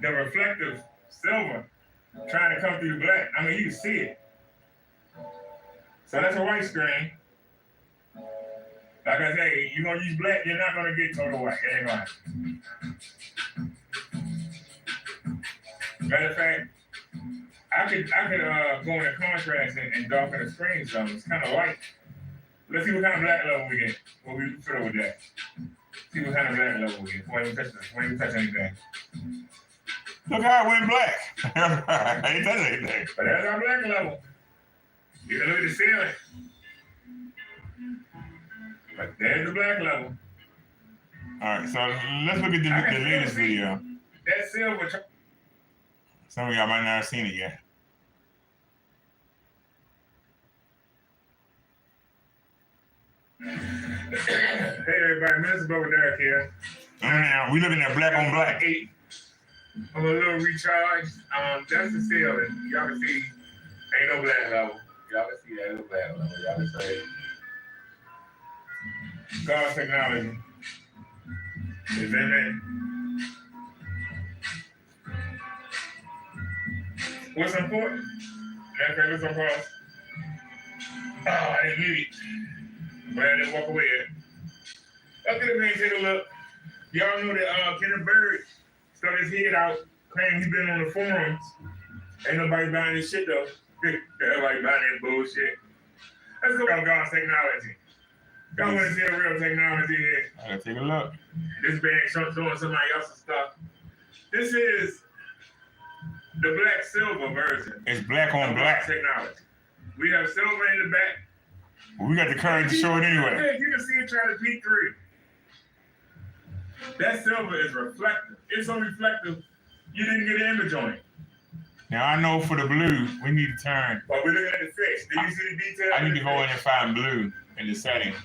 the reflective silver trying to come through the black. I mean, you can see it. So that's a white screen. Like I say, you're gonna use black, you're not gonna get total white. It ain't gonna happen. Matter of fact, I could go into contrast and darken the screen some. It's kind of light. Let's see what kind of black level we get. What we fiddle with that. See what kind of black level we get. Before you touch this, before you touch anything. Look how it went black. I ain't touch anything. But that's our black level. You can look at the ceiling. But there's the black level. All right, so let's look at the latest video. That silver. Some of y'all might not have seen it yet. Hey everybody, Mr. BROTHADERRICK here. Now we looking at black on black. I'm a little recharged. That's the ceiling. Y'all can see, ain't no black level. Y'all can see that ain't no black level. Y'all can say, God's technology is in it. What's important? Matter of fact, what's across? Oh, I didn't need it. But I didn't walk away yet. Look at him, take a look. Y'all know that Kenneth Bird stuck his head out, claiming he been on the forums. Ain't nobody buying this shit though. Everybody buying that bullshit. Let's go on God's technology. Y'all want to see the real technology here. Let's take a look. This bag showing somebody else's stuff. This is the black silver version. It's black on of black. technology. We have silver in the back. We got the courage to show it anyway. Yeah, you can see it trying to peek through. That silver is reflective. It's so reflective, you didn't get an image on it. Now I know for the blue, we need to turn. But we're looking at the fish. Did you see the detail? I need to go in and find blue in the settings.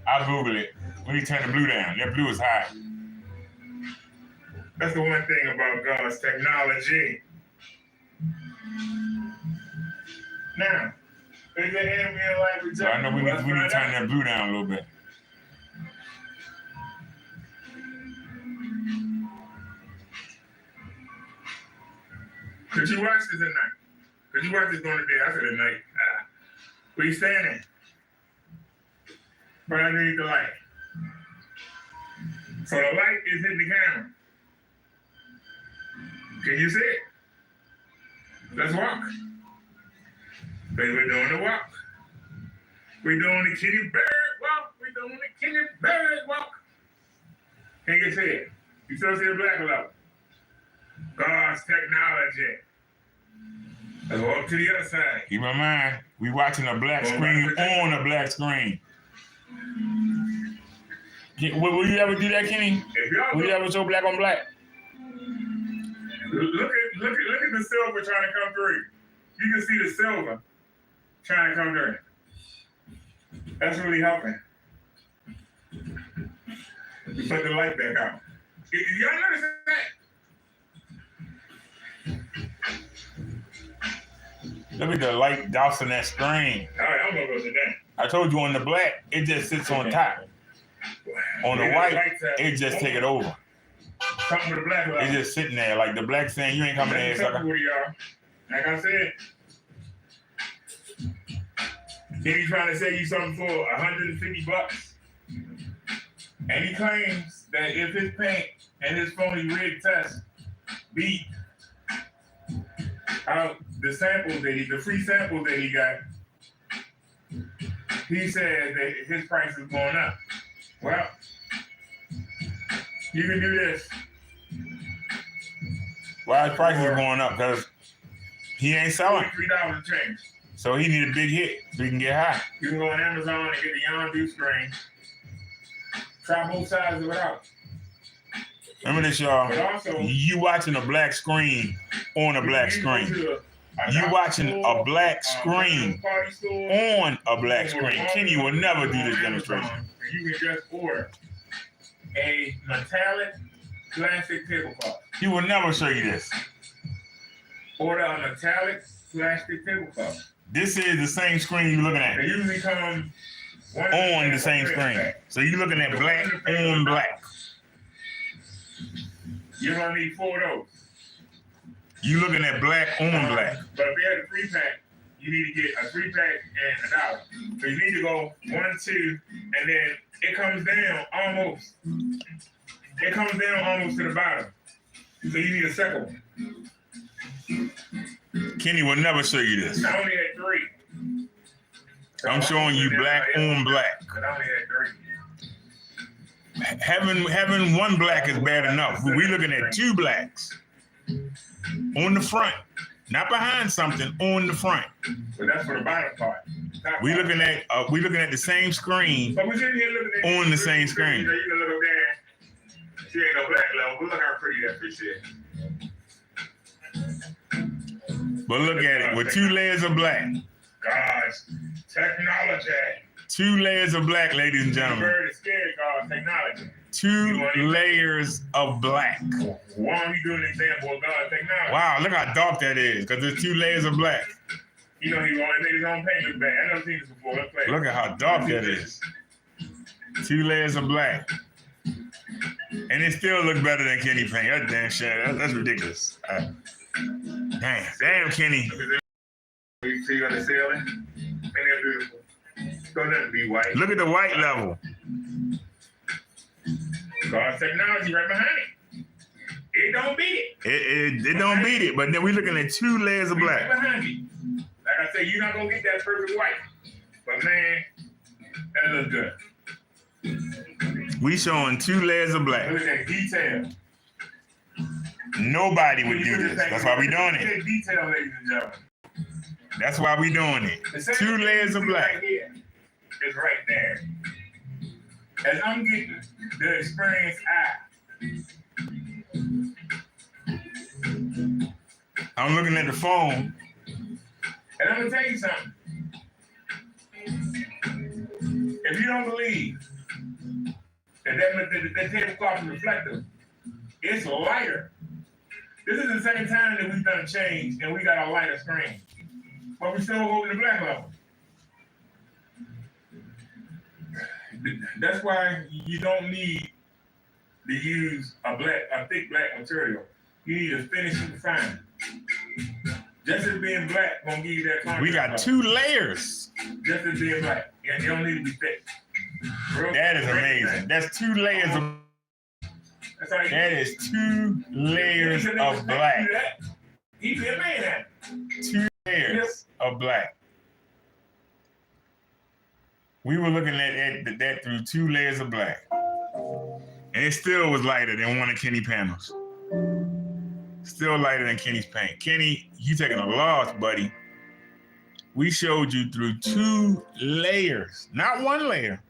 I'll Google it. We need to turn the blue down. That blue is high. That's the one thing about God's technology. Now, is there ambient light projection? So I know we need to turn that blue down a little bit. Could you watch this at night? Could you watch this during the day? I said at night. Where you standing? Right underneath the light. So the light is hitting the camera. Can you see it? Let's walk. Baby, we're doing the walk. We're doing the kitty bird walk. We're doing the kitty bird walk. Can you see it? You still see the black level? God's technology. Let's walk to the other side. Keep in mind, we watching a black screen on a black screen. Will you ever do that, Kenny? Will you ever show black on black? Look at the silver trying to come through. You can see the silver trying to come through. That's really helping. You put the light back out. Y'all notice that? Look at the light dousing that screen. All right, I'm gonna go sit down. I told you on the black, it just sits on top. On the white, it just take it over. Something with the black light. It's just sitting there like the black saying, you ain't coming in, sucker. Like I said, then he's trying to sell you something for $150. And he claims that if his paint and his phony rig test beat out the samples the free samples that he got, he says that his price is going up. Well, you can do this. Why his price is going up? Because he ain't selling. $3 a change. So he need a big hit so he can get high. You can go on Amazon and get the Yondu screen. Try both sides of it out. Remember this, y'all. But also, you watching a black screen on a black screen. You watching a black screen on a black screen. Kenny will never do this demonstration. You can just order a metallic plastic tablecloth. He will never show you this. Order a metallic plastic tablecloth. This is the same screen you're looking at. They usually come on the same screen. So you're looking at black on black. You're gonna need 4 of those. You looking at black on black. But if you had a 3-pack, you need to get a 3-pack and $1. So you need to go 1, 2, and then it comes down almost. It comes down almost to the bottom. So you need a second one. Kenny will never show you this. I only had 3. So I'm showing you black on black. But I only had 3. Having one black is bad enough. We're looking at 2 blacks on the front, not behind something, on the front. But that's for the bottom part. We're looking at the same screen But we're sitting here looking at on the same screen. You can look up there. She ain't no black level, but look how pretty that fish is. But look at it with 2 layers of black. Gosh, technology. 2 layers of black, ladies and The gentlemen. bird is scared, God, technology. 2 layers of black. Why don't you do an example of God technology? Wow, look how dark that is, because there's 2 layers of black. You know he wanted to make his own paint look bad. I never seen this before. Let's play. Look at how dark that is. 2 layers of black. And it still look better than Kenny paint. That's damn shit. That's ridiculous. Damn, Kenny. You see on the ceiling? Ain't that beautiful? Don't let it be white. Look at the white level. God's technology right behind it. It don't beat it. It don't beat it, but then we're looking at 2 layers of Right black. behind it. Like I said, you're not gonna get that perfect white. But man, that looks good. We showing 2 layers of black. Look at that detail. Nobody would do this. That's why we doing it. Look at detail, ladies and gentlemen. That's why we doing it. The same 2 layers of thing black. Right here is right there. As I'm getting the experience I'm looking at the phone. and I'm gonna tell you something. If you don't believe that tablecloth is reflective, it's lighter. This is the second time that we've done a change and we got a lighter screen. But we still go to the black level. That's why you don't need to use a thick black material. You need to finish it fine. Just as being black gonna give you that contrast. We got 2 layers. Just as being black. And you don't need to be thick. That is amazing. That's 2 layers of. That is 2 layers of black. He be a man at it. 2 layers of black. We were looking at that through 2 layers of black. And it still was lighter than one of Kenny's panels. Still lighter than Kenny's paint. Kenny, you taking a loss, buddy. We showed you through 2 layers, not 1 layer.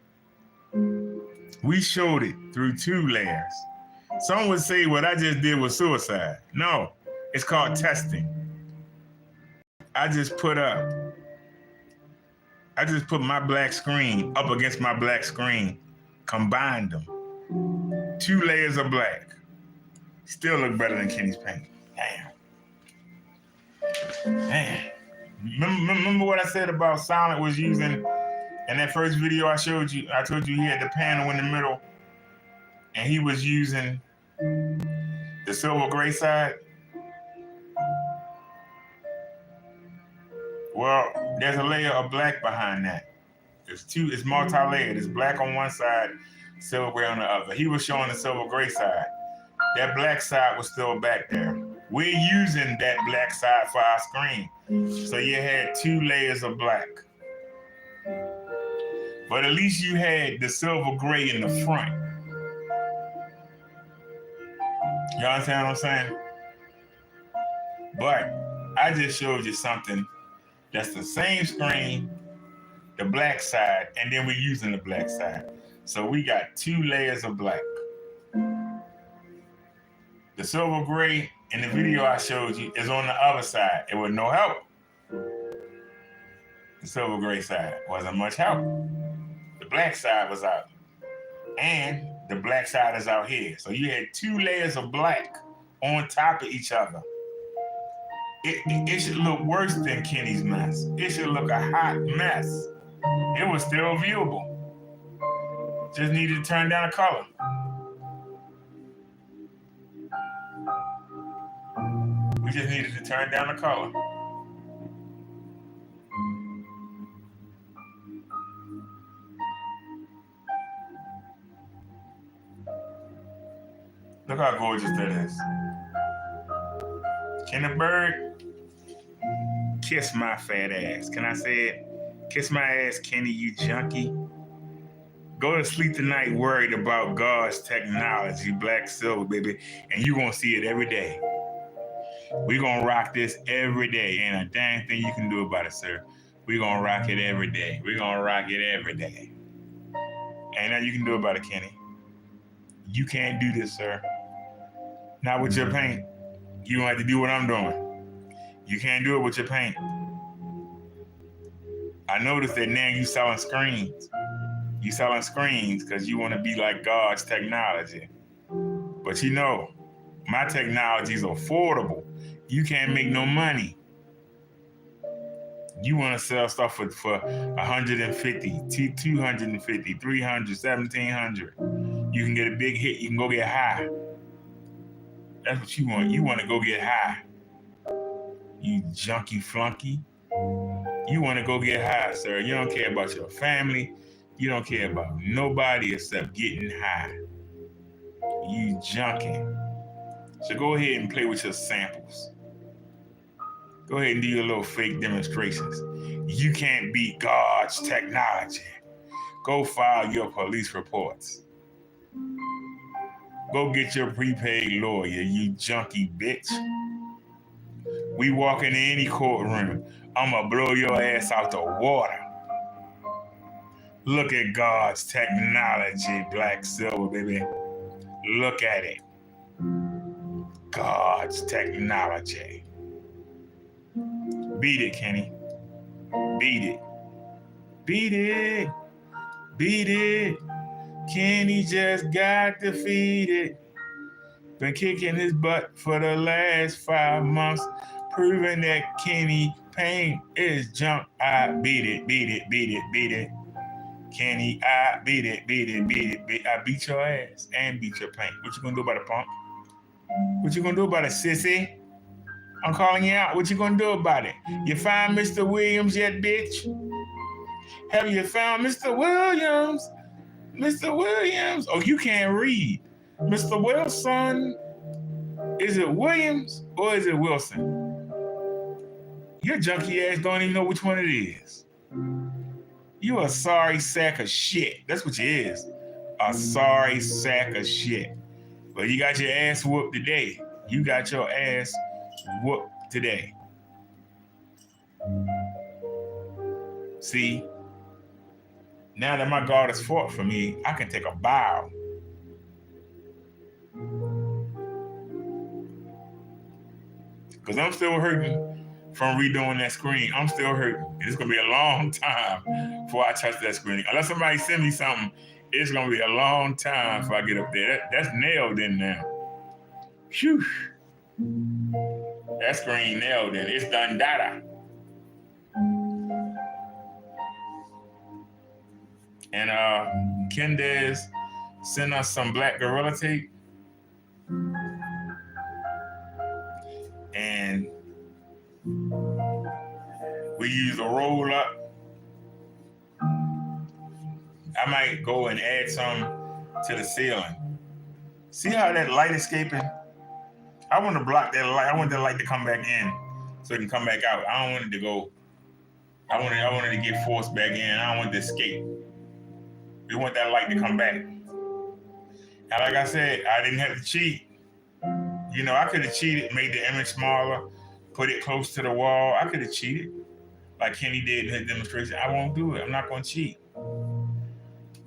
We showed it through 2 layers. Some would say what I just did was suicide. No, it's called testing. I just put my black screen up against my black screen, combined them. 2 layers of black. Still look better than Kenny's paint. Damn. Remember what I said about Silent was using in that first video I showed you? I told you he had the panel in the middle and he was using the silver gray side. Well, there's a layer of black behind that. It's multi-layered. It's black on one side, silver gray on the other. He was showing the silver gray side. That black side was still back there. We're using that black side for our screen. So you had 2 layers of black. But at least you had the silver gray in the front. You understand what I'm saying? But I just showed you something that's the same screen, the black side, and then we're using the black side. So we got 2 layers of black. The silver gray in the video I showed you is on the other side. It was no help. The silver gray side wasn't much help. The black side was out. And the black side is out here. So you had 2 layers of black on top of each other. It should look worse than Kenny's mess. It should look a hot mess. It was still viewable. Just needed to turn down the color. We just needed to turn down the color. Look how gorgeous that is. Kenny Bird, kiss my fat ass. Can I say it? Kiss my ass, Kenny, you junkie. Go to sleep tonight worried about God's technology, black silver, baby, and you're going to see it every day. We're going to rock this every day. Ain't a dang thing you can do about it, sir. We're going to rock it every day. We're going to rock it every day. Ain't nothing you can do about it, Kenny. You can't do this, sir. Not with your paint. You don't have to do what I'm doing. You can't do it with your paint. I noticed that now you selling screens. You selling screens because you want to be like God's technology. But you know, my technology is affordable. You can't make no money. You want to sell stuff for 150, 250, 300, 1,700. You can get a big hit. You can go get high. That's what you want. You want to go get high. You junkie flunky. You want to go get high, sir. You don't care about your family. You don't care about nobody except getting high. You junkie. So go ahead and play with your samples. Go ahead and do your little fake demonstrations. You can't beat God's technology. Go file your police reports. Go get your prepaid lawyer, you junkie bitch. We walk into any courtroom, I'ma blow your ass out the water. Look at God's technology, black silver, baby. Look at it. God's technology. Beat it, Kenny. Beat it. Beat it. Beat it. Kenny just got defeated. Been kicking his butt for the last 5 months, proving that Kenny Payne is junk. I beat it, beat it, beat it, beat it. Kenny, I beat it, beat it, beat it, beat it. I beat your ass and beat your paint. What you gonna do about it, punk? What you gonna do about it, sissy? I'm calling you out. What you gonna do about it? You find Mr. Williams yet, bitch? Have you found Mr. Williams? Mr. Williams? Oh, you can't read. Mr. Wilson. Is it Williams or is it Wilson? Your junkie ass don't even know which one it is. You a sorry sack of shit. That's what you is. A sorry sack of shit. But you got your ass whooped today. You got your ass whooped today. See, now that my God has fought for me, I can take a bow. Because I'm still hurting from redoing that screen. I'm still hurting. It's going to be a long time before I touch that screen. Unless somebody send me something, it's going to be a long time before I get up there. That's nailed in now. Phew. That screen nailed in. It's done data. And Kendez sent us some black Gorilla tape. And we use a roll up. I might go and add some to the ceiling. See how that light escaping? I want to block that light. I want that light to come back in so it can come back out. I don't want it to go. I want it to get forced back in. I don't want it to escape. We want that light to come back. And like I said, I didn't have to cheat. You know, I could have cheated, made the image smaller, put it close to the wall. I could have cheated like Kenny did in his demonstration. I won't do it. I'm not going to cheat.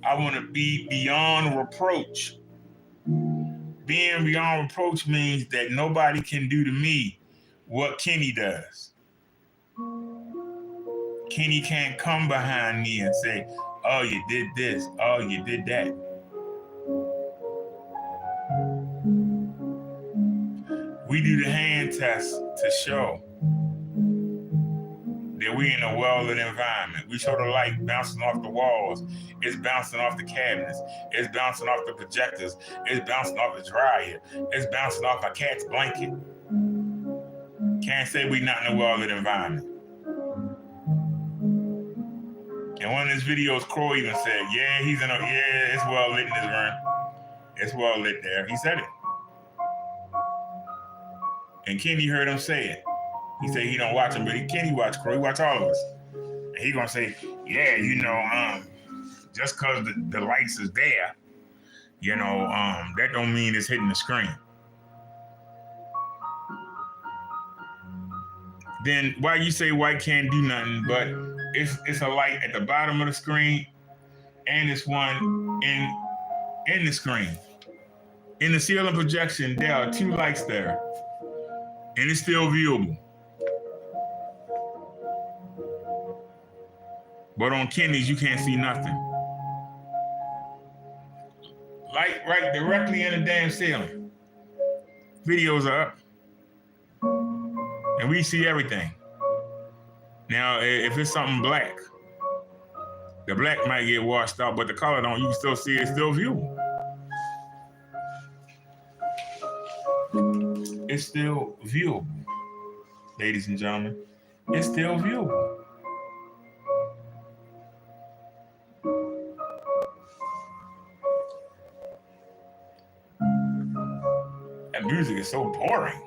I want to be beyond reproach. Being beyond reproach means that nobody can do to me what Kenny does. Kenny can't come behind me and say, oh, you did this. Oh, you did that. We do the hand test to show that we in a well-lit environment. We show the light bouncing off the walls. It's bouncing off the cabinets. It's bouncing off the projectors. It's bouncing off the dryer. It's bouncing off a cat's blanket. Can't say we not in a well-lit environment. In one of his videos, Crow even said, yeah, it's well-lit in his room. It's well-lit there. He said it. And Kenny heard him say it. He said he don't watch him, but Kenny watch Crow. He watch all of us. And he gonna say, yeah, you know, just cause the lights is there, you know, that don't mean it's hitting the screen. Then why you say white can't do nothing, but it's a light at the bottom of the screen and it's one in the screen. In the ceiling projection, there are 2 lights there, and it's still viewable. But on Kenny's, you can't see nothing. Light right directly in the damn ceiling. Videos are up, and we see everything. Now, if it's something black, the black might get washed out, but the color don't. You can still see it. It's still viewable. It's still viewable, ladies and gentlemen. It's still viewable. That music is so boring.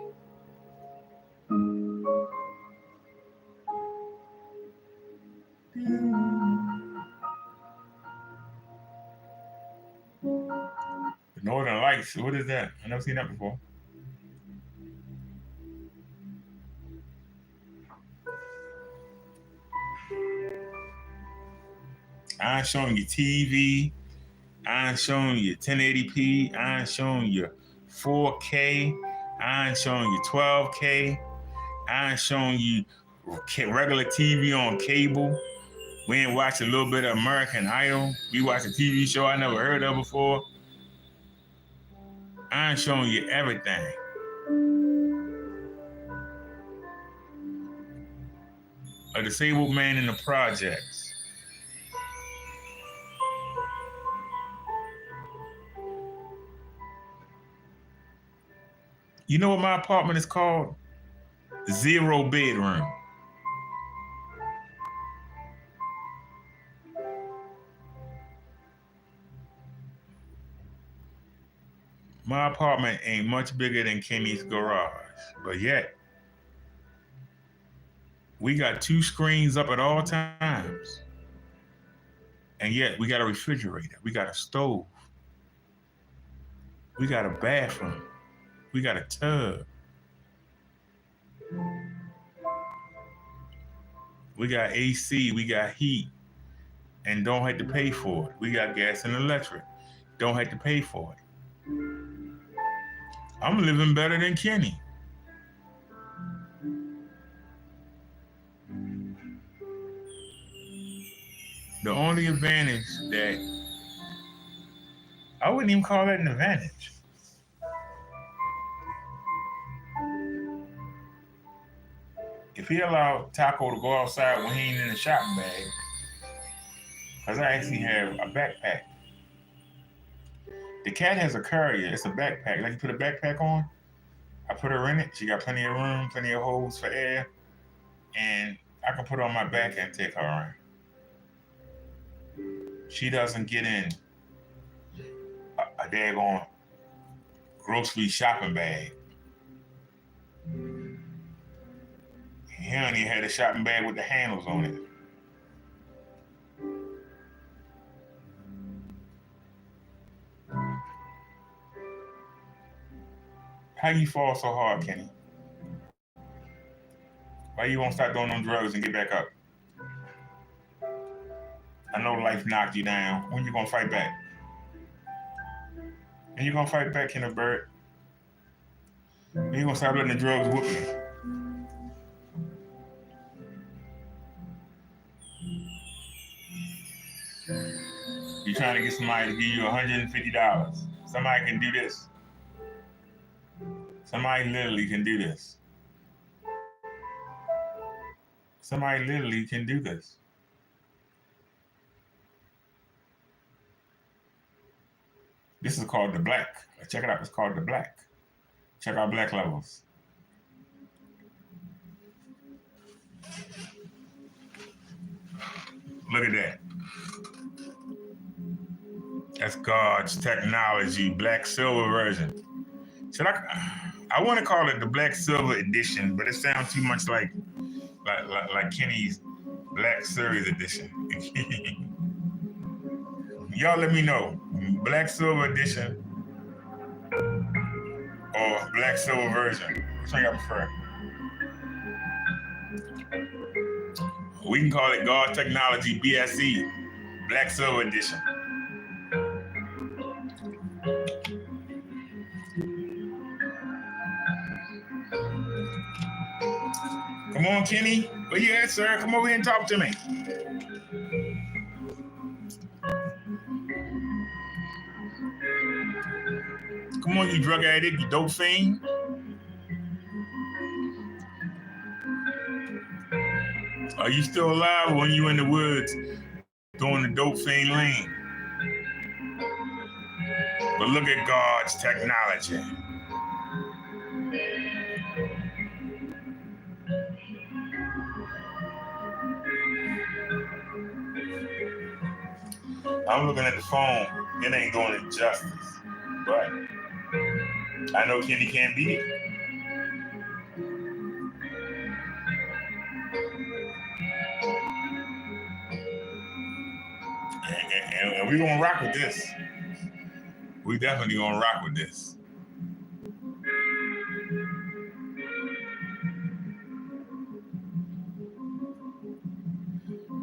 The Northern Lights, what is that? I've never seen that before. I'm showing you TV. I'm showing you 1080p. I'm showing you 4K. I'm showing you 12K. I'm showing you regular TV on cable. We ain't watching a little bit of American Idol. We watch a TV show I never heard of before. I'm showing you everything. A disabled man in the projects. You know what my apartment is called? 0 bedroom. My apartment ain't much bigger than Kenny's garage, but yet we got 2 screens up at all times. And yet we got a refrigerator, we got a stove, we got a bathroom, we got a tub. We got AC, we got heat, and don't have to pay for it. We got gas and electric, don't have to pay for it. I'm living better than Kenny. The only advantage that, I wouldn't even call that an advantage. If he allowed Taco to go outside when he ain't in the shopping bag, because I actually have a backpack. The cat has a carrier, it's a backpack. Like you put a backpack on, I put her in it. She got plenty of room, plenty of holes for air, and I can put her on my back and take her around. She doesn't get in a daggone grocery shopping bag. He only had a shopping bag with the handles on it. How you fall so hard, Kenny? Why you won't start doing them drugs and get back up? I know life knocked you down. When you gonna fight back? When you gonna fight back, Kenny Bird? When you gonna stop letting the drugs whoop you? You're trying to get somebody to give you $150. Somebody can do this. Somebody literally can do this. Somebody literally can do this. This is called the black. Check it out. It's called the black. Check out black levels. Look at that. That's God's technology, black silver version. I want to call it the Black Silver Edition, but it sounds too much like Kenny's Black Series Edition. Y'all let me know. Black Silver Edition or Black Silver version. Which one y'all prefer? We can call it God Technology BSE, Black Silver Edition. Come on, Kenny. Where you at, sir? Come over here and talk to me. Come on, you drug addict, you dope fiend. Are you still alive when you in the woods doing the dope fiend lane? But look at God's technology. I'm looking at the phone. It ain't doing it justice. But I know Kenny can't beat it. And we're gonna rock with this. We definitely gonna rock with this.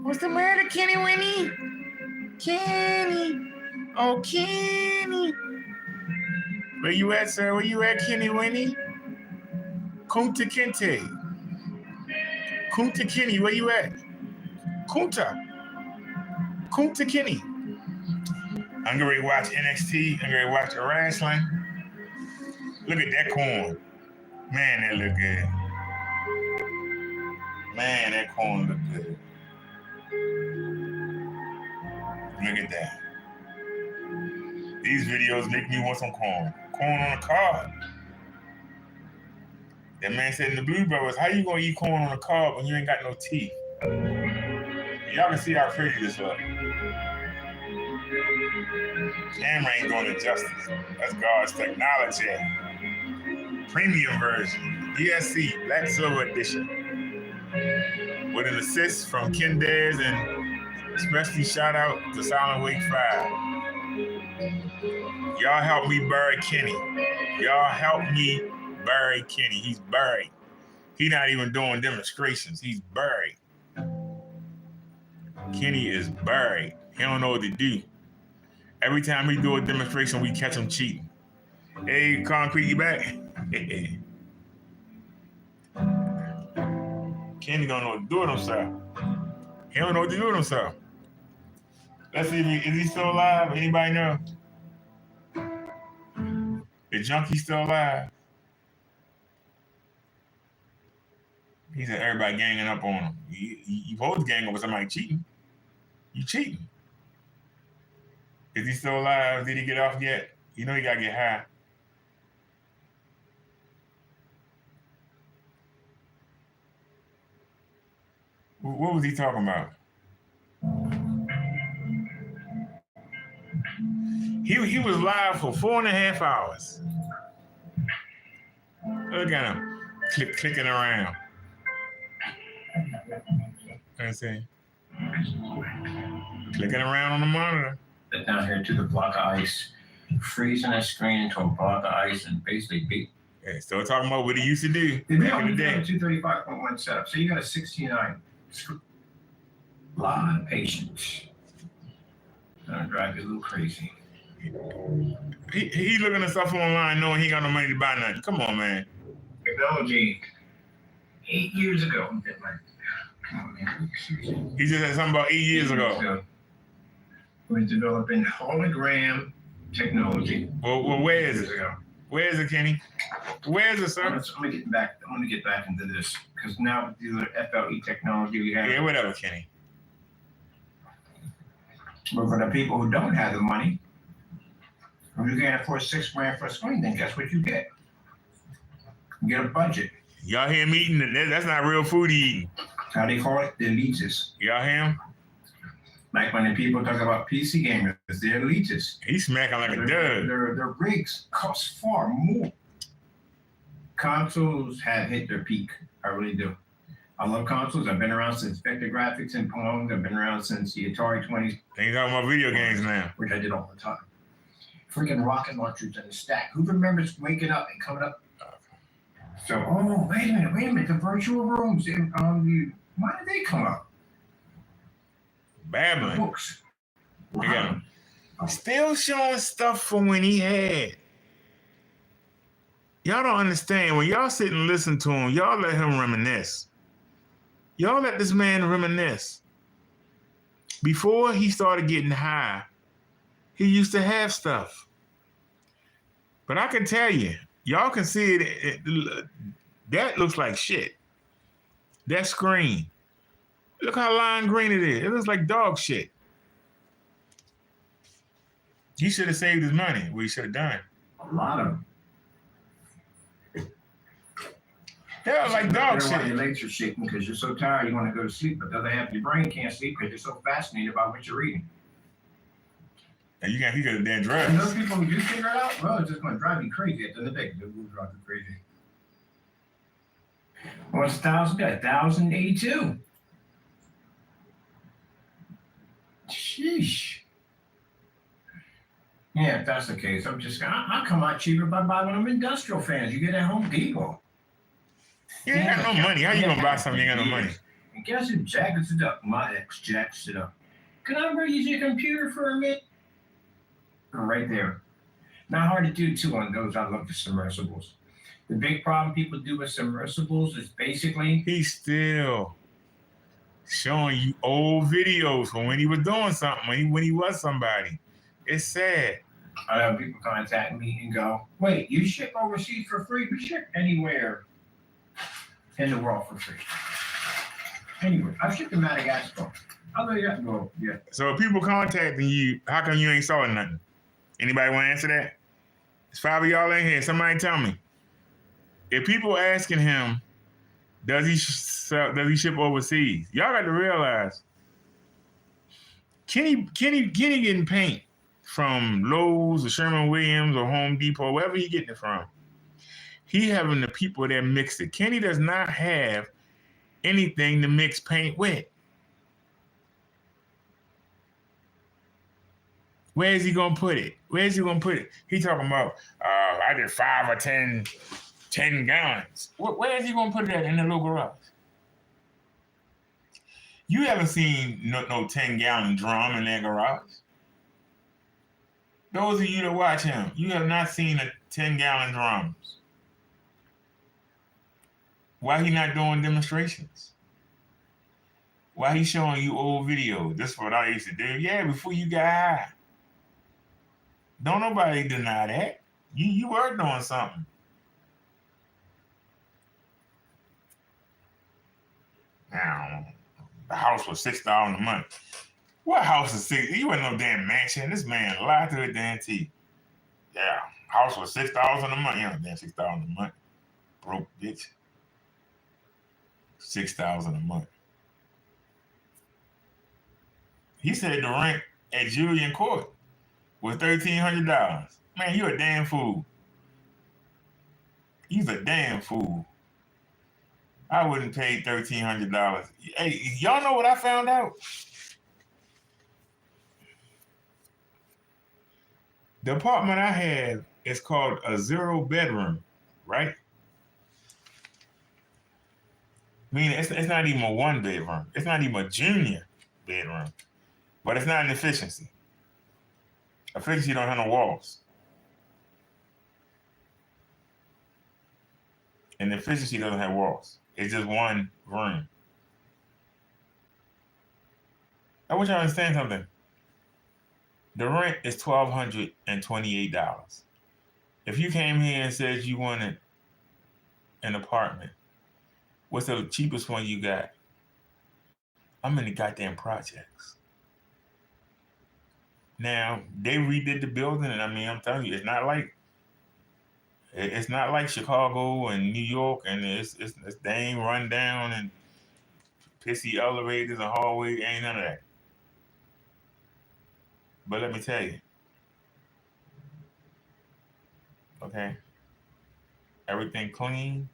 What's the matter, Kenny Winnie? Kenny. Oh, Kenny. Where you at, sir? Where you at, Kenny Winnie? Kunta Kinte. Kunta Kenny, where you at? Kunta Kenny. I'm gonna watch NXT. I'm gonna watch the wrestling. Look at that corn. Man, that look good. Man, that corn look good. Look at that. These videos make me want some corn. Corn on a cob. That man said in the Blue Brothers, how you gonna eat corn on a cob when you ain't got no teeth? Y'all can see how pretty this looks. Camera ain't doing it justice. That's God's technology. Premium version, BSC, Black Silver Edition. With an assist from Ken Dez and especially shout out to Silent Wake 5. Y'all help me bury Kenny. Y'all help me bury Kenny. He's buried. He's not even doing demonstrations. He's buried. Kenny is buried. He don't know what to do. Every time we do a demonstration, we catch him cheating. Hey, Concrete, you back? Kenny don't know what to do with himself. He don't know what to do with himself. Let's see, is he still alive? Anybody know? The junkie's still alive? He said everybody ganging up on him. You supposed to gang up with somebody cheating. You cheating. Is he still alive? Did he get off yet? You know he gotta get high. What was he talking about? He was live for 4.5 hours. Look at him clicking around. I see. Clicking around on the monitor. Down here to the block of ice, freezing that screen into a block of ice, and basically beat. Yeah, still talking about what he used to do back in the day. 235.1 setup. So you got a 69. A lot of patience. Gonna drive you a little crazy. He looking at stuff online knowing he ain't got no money to buy nothing. Come on, man. Technology 8 years ago. Come on, man. He just had something about 8 years ago. We're developing hologram technology. Well, where is it? Where is it, Kenny? Where is it, sir? I'm gonna get back into this because now with the FLE technology we have. Yeah, whatever, Kenny. But for the people who don't have the money, if you can't afford $6 grand for a screen, then guess what you get? You get a budget. Y'all hear him eating? That's not real food eating. How they call it? The elitists. Y'all hear him? Like when the people talk about PC gamers, they're elitists. He's smacking like a dud. Their rigs cost far more consoles have hit their peak. I really do. I love consoles. I've been around since Vector Graphics and Pong. I've been around since the Atari 20s. They talking about video games now. Which I did all the time. Freaking rocket launchers in a stack. Who remembers waking up and coming up? So, oh, wait a minute. The virtual rooms, why did they come up? Babbling. Books. Wow. You got him. Still showing stuff from when he had. Y'all don't understand. When y'all sit and listen to him, y'all let him reminisce. Y'all let this man reminisce. Before he started getting high, he used to have stuff. But I can tell you, y'all can see it. That looks like shit. That screen. Look how lime green it is. It looks like dog shit. He should have saved his money. What he should have done. A lot of them. Yeah, like dog shit. Your legs are shaking because you're so tired you want to go to sleep, but the other half of your brain can't sleep because you're so fascinated about what you're reading. And you can't figure the damn drugs. And those people who do figure it out, well, it's just going to drive you crazy at the end of the day. It will drive you crazy. What's 1,000? 1,082. Sheesh. Yeah, if that's the case, I'll come out cheaper if I buy one of them industrial fans you get at Home Depot. You ain't got no money. How you gonna buy something you ain't got no money? And guess who jacks it up? My ex jacks it up. Can I use your computer for a minute? Right there. Not hard to do too on those. I love the submersibles. The big problem people do with submersibles is basically he's still showing you old videos from when he was doing something, when he was somebody. It's sad. I have people contact me and go, wait, you ship overseas for free? We ship anywhere in the world for free. Anyway, I've shipped to Madagascar. How do you have to go? Yeah. So if people contacting you, how come you ain't saw nothing? Anybody want to answer that? There's 5 of y'all in here. Somebody tell me. If people asking him, does he ship overseas? Y'all got to realize, Kenny getting paint from Lowe's or Sherman-Williams or Home Depot, wherever he getting it from. He having the people that mix it. Kenny does not have anything to mix paint with. Where is he gonna put it? He talking about I did 5 or 10 gallons. Where is he gonna put it at in the little garage? You haven't seen no 10-gallon drum in that garage. Those of you that watch him, you have not seen a 10-gallon drums. Why he not doing demonstrations? Why he showing you old videos? This is what I used to do. Yeah, before you got high. Don't nobody deny that. You were doing something. Now, the house was $6 a month. What house is $6? You wasn't no damn mansion. This man lied to a damn T. Yeah, house was $6 a month. You know, damn $6 a month. Broke bitch. $6,000 a month. He said the rent at Julian Court was $1,300. Man, you a damn fool. You's a damn fool. I wouldn't pay $1,300. Hey, y'all know what I found out? The apartment I have is called a 0-bedroom, right? Meaning it's not even a 1-bedroom. It's not even a junior bedroom. But it's not an efficiency. Efficiency don't have no walls. And efficiency doesn't have walls. It's just one room. I want you to understand something. The rent is $1,228. If you came here and said you wanted an apartment, what's the cheapest one you got? I'm in the goddamn projects. Now, they redid the building, and I mean, I'm telling you, it's not like Chicago and New York, and it's dang run down and pissy elevators and hallways. Ain't none of that. But let me tell you, okay, Everything clean,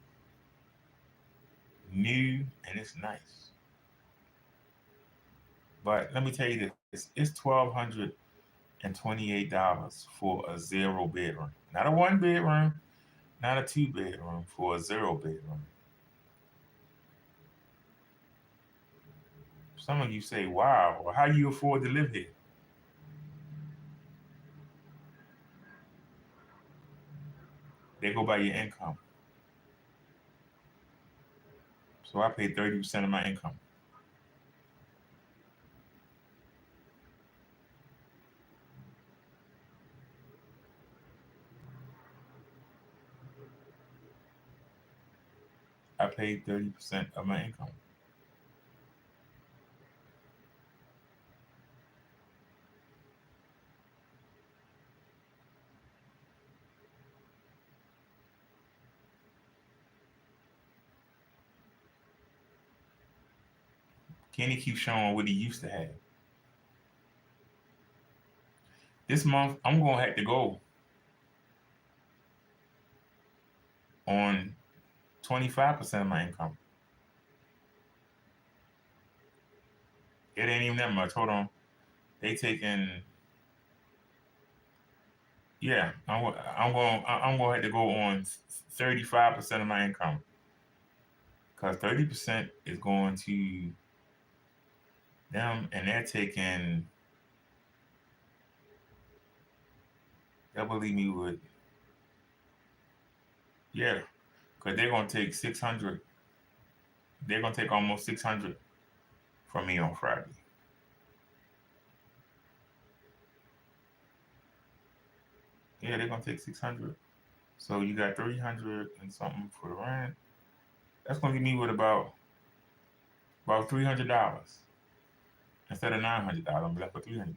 new, and it's nice. But let me tell you this: it's $1,228 for a 0 bedroom, not a 1 bedroom, not a 2 bedroom, for a 0 bedroom. Some of you say, "Wow, well, how do you afford to live here?" They go by your income. So I pay 30% of my income. I paid 30% of my income. Kenny keeps showing what he used to have. This month, I'm going to have to go on 25% of my income. It ain't even that much. Hold on. They taking, yeah, I'm going to have to go on 35% of my income. Because 30% is going to them, and they're taking, they'll believe me with, yeah, because they're going to take 600. They're going to take almost 600 from me on Friday. Yeah, they're going to take 600. So you got 300 and something for the rent. That's going to give me with about $300 instead of $900. I'm left with $300. And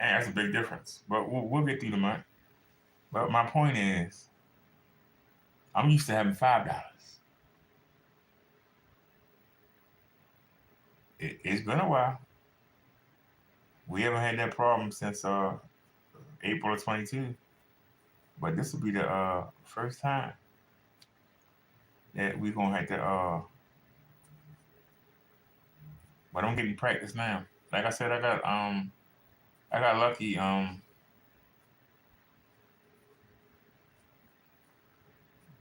that's a big difference. But we'll get through the month. But my point is, I'm used to having $5. It's been a while. We haven't had that problem since April of 22. But this will be the first time that we're gonna have to. But I'm getting practice now. Like I said, I got lucky.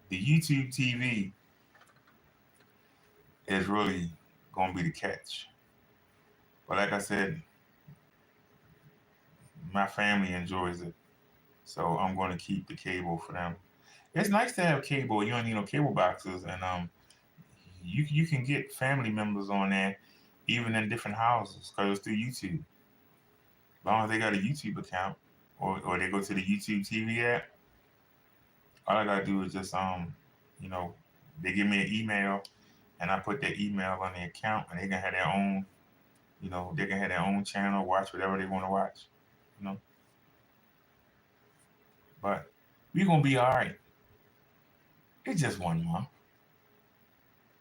The YouTube TV is really gonna be the catch. But like I said, my family enjoys it, so I'm going to keep the cable for them. It's nice to have cable. You don't need no cable boxes, and you can get family members on there, even in different houses, because it's through YouTube. As long as they got a YouTube account, or they go to the YouTube TV app, all I gotta do is just you know, they give me an email, and I put their email on the account, and they can have their own, they can have their own channel, watch whatever they want to watch, you know. But we're gonna be all right. It's just 1 month.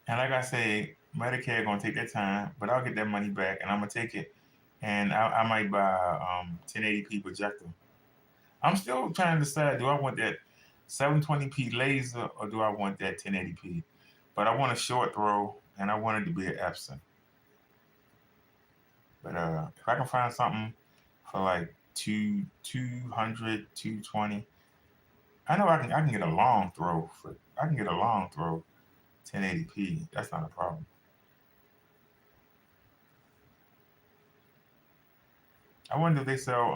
And like I say, Medicare gonna take their time, but I'll get that money back, and I'm gonna take it, and I might buy a 1080p projector. I'm still trying to decide: do I want that 720p laser, or do I want that 1080p? But I want a short throw, and I want it to be an Epson. But if I can find something for like 200, 220, I know I can get a long throw. I can get a long throw 1080p. That's not a problem. I wonder if they sell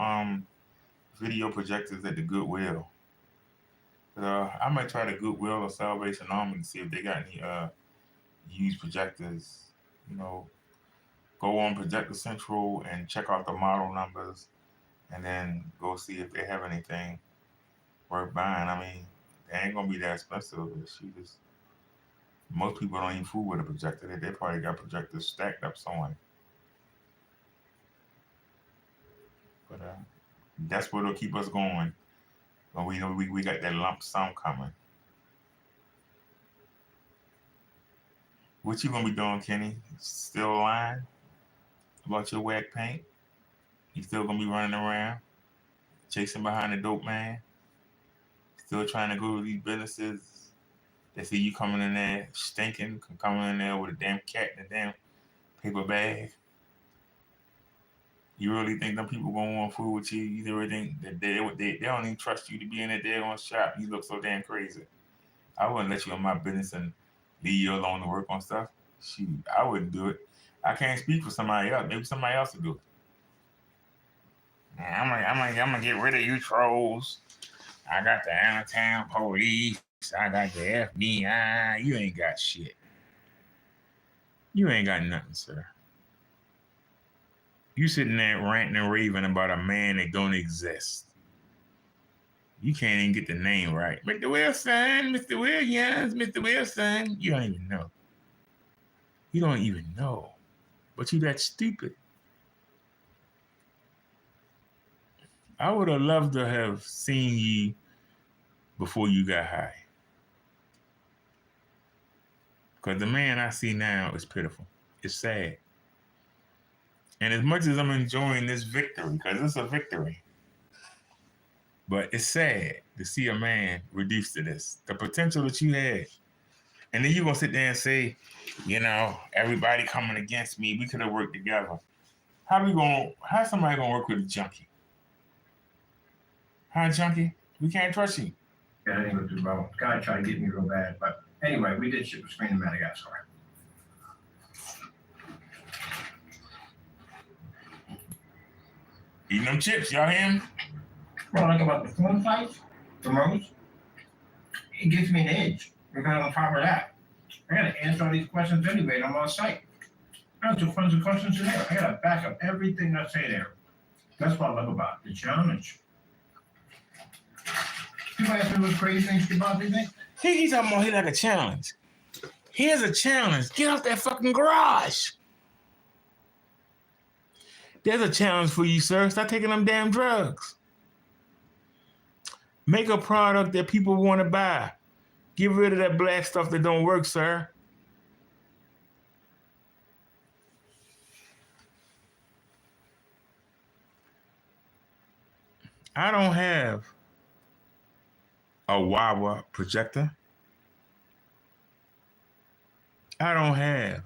video projectors at the Goodwill. I might try the Goodwill or Salvation Army to see if they got any used projectors. Go on Projector Central and check out the model numbers, and then go see if they have anything worth buying. I mean, they ain't gonna be that expensive. Most people don't even fool with a projector. They probably got projectors stacked up somewhere. But that's what'll keep us going. When we know we got that lump sum coming. What you gonna be doing, Kenny? Still lying about your whack paint? You still gonna be running around chasing behind the dope man? still trying to go to these businesses. They see you coming in there stinking, coming in there with a damn cat in a damn paper bag. You really think them people gonna want food with you? You really think that they don't even trust you to be in there daggone shop? You look so damn crazy. I wouldn't let you in my business and leave you alone to work on stuff. Shoot, I wouldn't do it. I can't speak for somebody else. Maybe somebody else will do it. I'm gonna get rid of you trolls. I got the out-of-town police. I got the FBI. You ain't got shit. You ain't got nothing, sir. You sitting there ranting and raving about a man that don't exist. You can't even get the name right. Mr. Wilson, Mr. Williams, Mr. Wilson. You don't even know. You don't even know. But you that stupid. I would have loved to have seen you before you got high. Because the man I see now is pitiful. It's sad. And as much as I'm enjoying this victory, because it's a victory, but it's sad to see a man reduced to this. The potential that you had. And then you're going to sit there and say, you know, everybody coming against me, we could have worked together. How somebody going to work with a junkie? Huh, junkie? We can't trust you. Yeah, I didn't go too well. Guy tried to get me real bad, but anyway, we did ship a screen to Madagascar. Eating them chips, y'all hear him? Well, like about the phone fights, the Rose, it gives me an edge. Because on top of that, I gotta answer all these questions anyway, and I'm on site. I answer tons of questions in there. I gotta back up everything I say there. That's what I love about it, the challenge. People ask me what crazy things about these things. He's talking about he like a challenge. Here's a challenge. Get off that fucking garage. There's a challenge for you, sir. Stop taking them damn drugs. Make a product that people want to buy. Get rid of that black stuff that don't work, sir. I don't have a Wawa projector. I don't have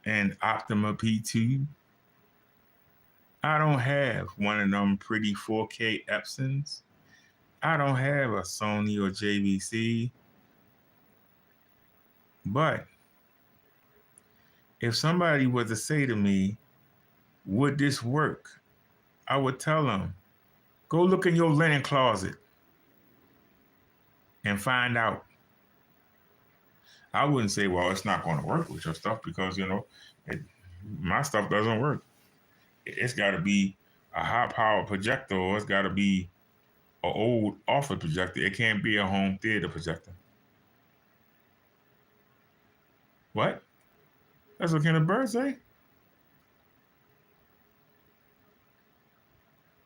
an Optima P2. I don't have one of them pretty 4K Epsons. I don't have a Sony or JVC. But if somebody was to say to me, would this work? I would tell them, go look in your linen closet and find out. I wouldn't say, well, it's not going to work with your stuff because, my stuff doesn't work. It's got to be a high-power projector, or it's got to be an old office projector. It can't be a home theater projector. What? That's what Kenneth Bird say?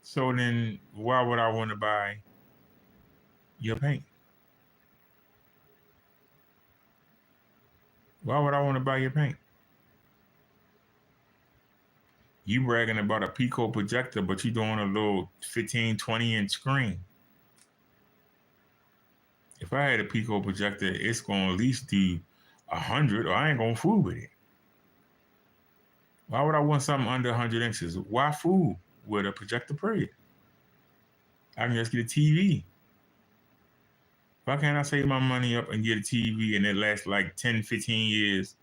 So then why would I want to buy your paint? Why would I want to buy your paint? You bragging about a Pico projector, but you doing a little 15, 20-inch screen. If I had a Pico projector, it's going to at least do 100, or I ain't going to fool with it. Why would I want something under 100 inches? Why fool with a projector period? I can just get a TV. Why can't I save my money up and get a TV and it lasts like 10, 15 years?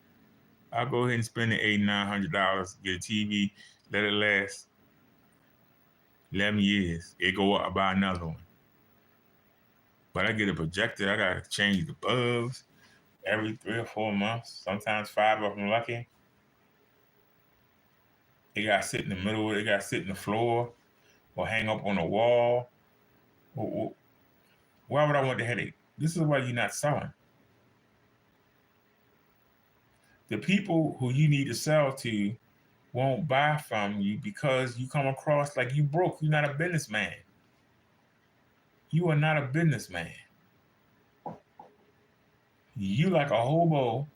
I'll go ahead and spend the $800, $900, get a TV, let it last 11 years. It go up, I buy another one. But I get a projector, I got to change the bulbs every 3 or 4 months, sometimes 5 if I'm lucky. It got to sit in the middle, it got to sit in the floor or hang up on the wall. Why would I want the headache? This is why you're not selling. The people who you need to sell to won't buy from you because you come across like you broke. You're not a businessman. You are not a businessman. You like a hobo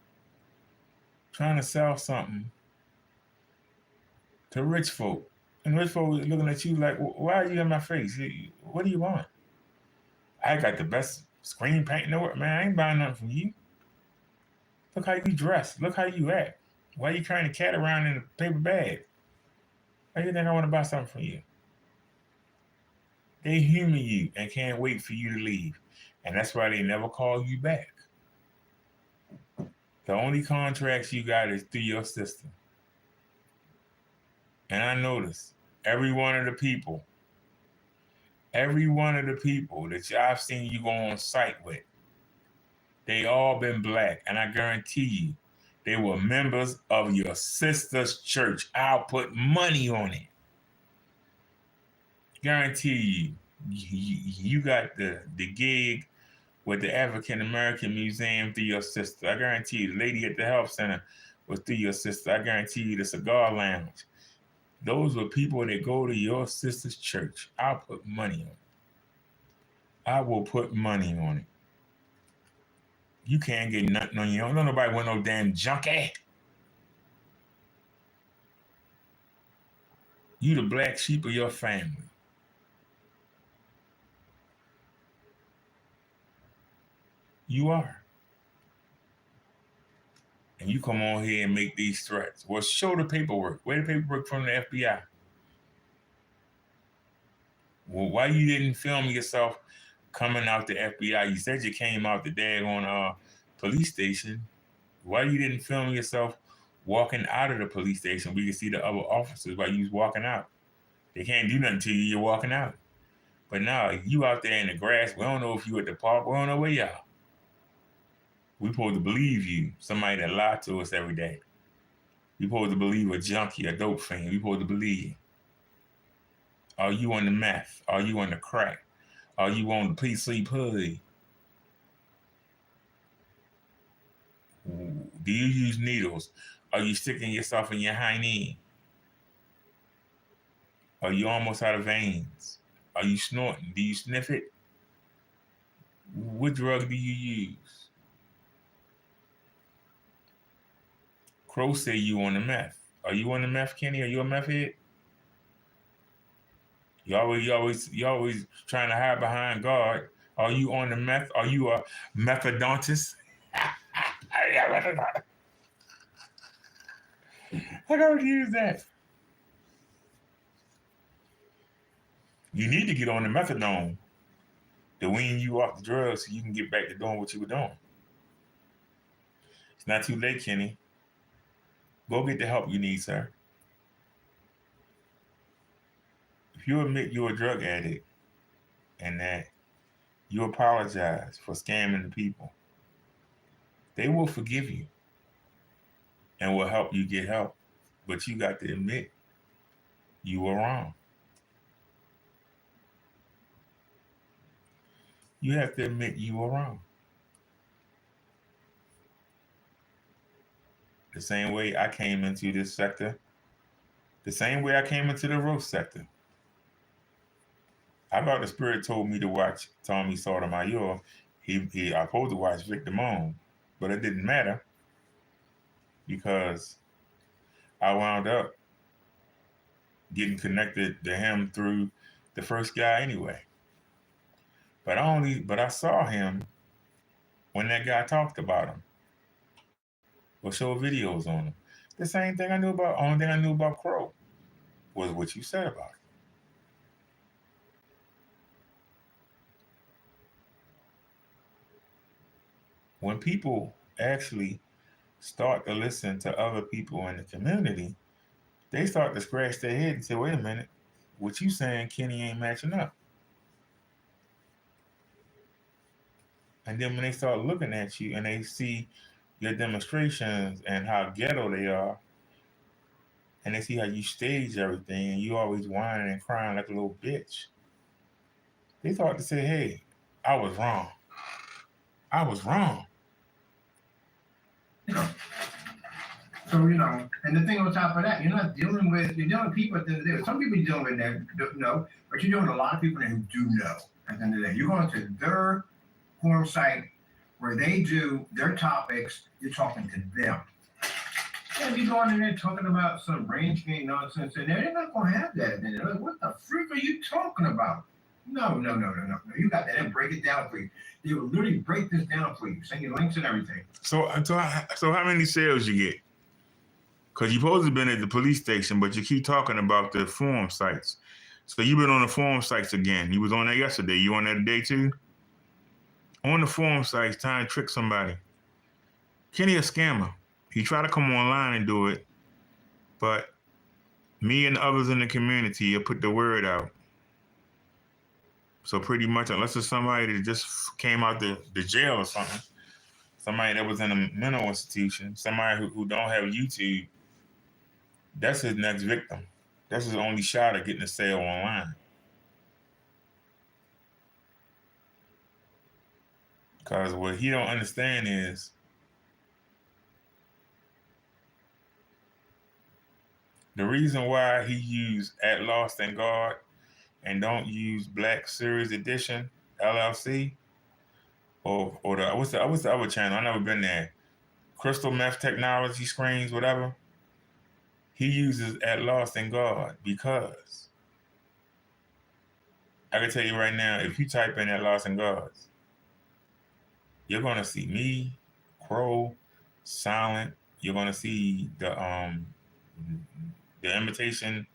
trying to sell something to rich folk. And rich folk looking at you like, why are you in my face? What do you want? I got the best screen paint in the world. Man, I ain't buying nothing from you. Look how you dress. Look how you act. Why are you carrying a cat around in a paper bag? Why do you think I want to buy something from you? They humor you and can't wait for you to leave. And that's why they never call you back. The only contracts you got is through your system. And I noticed every one of the people that I've seen you go on site with, they all been black. And I guarantee you, they were members of your sister's church. I'll put money on it. Guarantee you got the gig with the African American Museum through your sister. I guarantee you the lady at the health center was through your sister. I guarantee you the cigar lounge. Those were people that go to your sister's church. I'll put money on it. I will put money on it. You can't get nothing on you. Don't nobody want no damn junkie. You the black sheep of your family. You are. And you come on here and make these threats. Well, show the paperwork. Where the paperwork from the FBI? Well, why you didn't film yourself coming out the FBI? You said you came out the daggone police station. Why you didn't film yourself walking out of the police station? We can see the other officers while you was walking out. They can't do nothing to you. You're walking out. But now you out there in the grass. We don't know if you at the park. We don't know where y'all. We supposed to believe you, somebody that lied to us every day. We supposed to believe a junkie, a dope fiend. We supposed to believe. Are you on the meth? Are you on the crack? Are you on the PC pussy? Do you use needles? Are you sticking yourself in your hiney? Are you almost out of veins? Are you snorting? Do you sniff it? What drug do you use? Crow say you on the meth. Are you on the meth, Kenny? Are you a meth head? You always trying to hide behind God. Are you on the meth? Are you a methodontist? I gotta use that. You need to get on the methadone to wean you off the drugs so you can get back to doing what you were doing. It's not too late, Kenny. Go get the help you need, sir. If you admit you're a drug addict and that you apologize for scamming the people, they will forgive you and will help you get help. But you got to admit you were wrong. You have to admit you were wrong. The same way I came into this sector, the same way I came into the roast sector. I thought the Spirit told me to watch Tommy Sotomayor. I was supposed to watch Victor Moan, but it didn't matter because I wound up getting connected to him through the first guy anyway. But I saw him when that guy talked about him or showed videos on him. The same thing only thing I knew about Crow was what you said about him. When people actually start to listen to other people in the community, they start to scratch their head and say, wait a minute, what you saying, Kenny, ain't matching up. And then when they start looking at you and they see your demonstrations and how ghetto they are, and they see how you stage everything and you always whining and crying like a little bitch, they start to say, hey, I was wrong. I was wrong. So, and the thing on top of that, you're dealing with people at the end of the day. Some people you're dealing with that don't know, but you're dealing with a lot of people who do know at the end of the day. You're going to their forum site where they do their topics, you're talking to them. And you're going in there talking about some range game nonsense in there, they're not going to have that. They're like, what the freak are you talking about? No. You got that. They'll break it down for you. They will literally break this down for you, send you links and everything. So how many sales you get? Because you're supposed to have been at the police station, but you keep talking about the forum sites. So you've been on the forum sites again. You was on there yesterday. You on there today too? On the forum sites, trying to trick somebody. Kenny a scammer. He tried to come online and do it, but me and others in the community have put the word out. So pretty much, unless it's somebody that just came out the jail or something, somebody that was in a mental institution, somebody who don't have YouTube, that's his next victim. That's his only shot at getting a sale online. Because what he don't understand is the reason why he used @lostsandgod and don't use Black Series Edition LLC or the what's the other channel? I've never been there. Crystal Meth Technology Screens, whatever. He uses @lostsandgod because I can tell you right now, if you type in @lostsandgod, you're gonna see me, Crow, Silent. You're gonna see the Imitation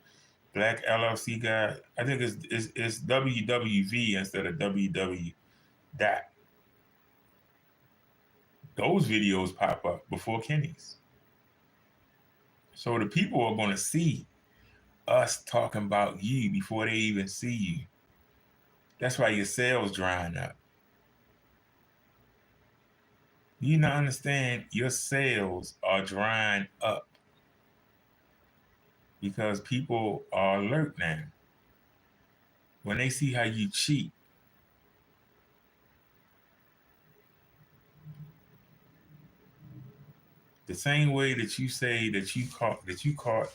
Black LLC guy. I think it's WWV instead of WW. Those videos pop up before Kenny's. So the people are gonna see us talking about you before they even see you. That's why your sales drying up. You not understand your sales are drying up because people are alert now. When they see how you cheat, the same way that you say that you caught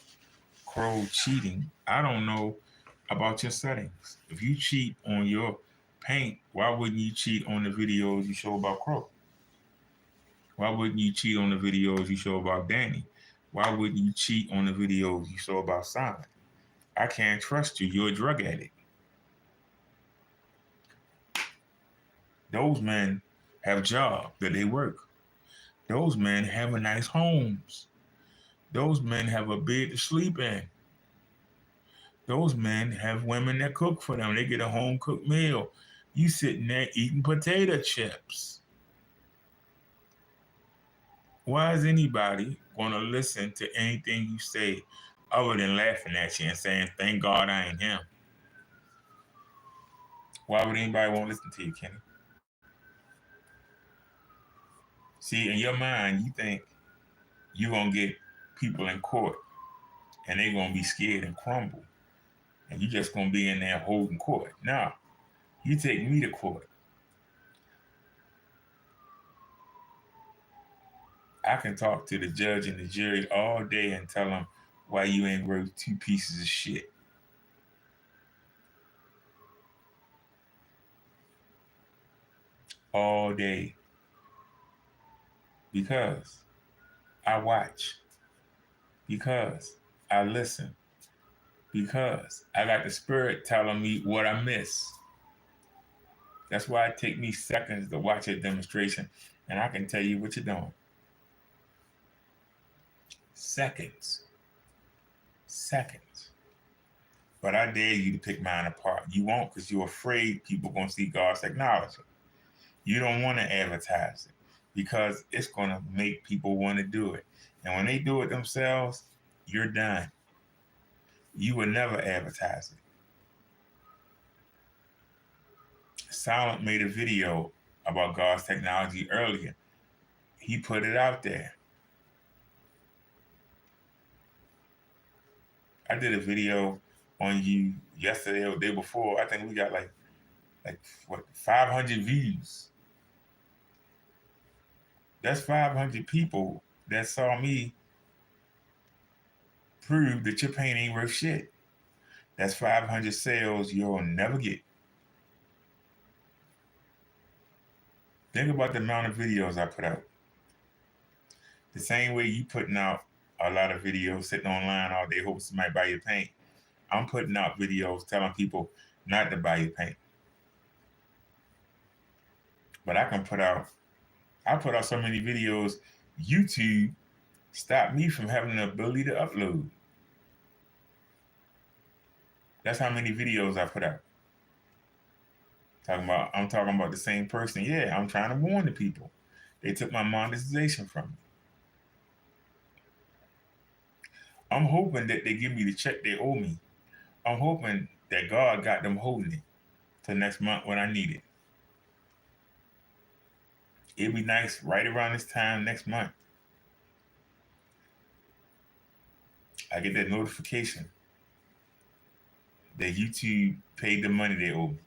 Crow cheating, I don't know about your settings. If you cheat on your paint, why wouldn't you cheat on the videos you show about Crow? Why wouldn't you cheat on the videos you show about Danny? Why wouldn't you cheat on the videos you show about Simon? I can't trust you. You're a drug addict. Those men have jobs that they work. Those men have nice homes. Those men have a bed to sleep in. Those men have women that cook for them. They get a home cooked meal. You sitting there eating potato chips. Why is anybody going to listen to anything you say other than laughing at you and saying, thank God I ain't him? Why would anybody want to listen to you, Kenny? See, in your mind, you think you're going to get people in court and they're going to be scared and crumble. And you're just going to be in there holding court. No, you take me to court. I can talk to the judge and the jury all day and tell them why you ain't worth 2 pieces of shit. All day. Because I watch. Because I listen. Because I got the spirit telling me what I miss. That's why it takes me seconds to watch a demonstration and I can tell you what you're doing. Seconds. But I dare you to pick mine apart. You won't because you're afraid people are going to see God's technology. You don't want to advertise it because it's going to make people want to do it. And when they do it themselves, you're done. You would never advertise it. Silent made a video about God's technology earlier. He put it out there. I did a video on you yesterday or the day before. I think we got like 500 views. That's 500 people that saw me prove that your paint ain't worth shit. That's 500 sales you'll never get. Think about the amount of videos I put out. The same way you putting out a lot of videos sitting online all day hoping somebody buy your paint. I'm putting out videos telling people not to buy your paint. But I put out so many videos, YouTube stopped me from having the ability to upload. That's how many videos I put out. I'm talking about the same person. Yeah, I'm trying to warn the people. They took my monetization from me. I'm hoping that they give me the check they owe me. I'm hoping that God got them holding it till next month when I need it. It'd be nice right around this time next month. I get that notification that YouTube paid the money they owe me.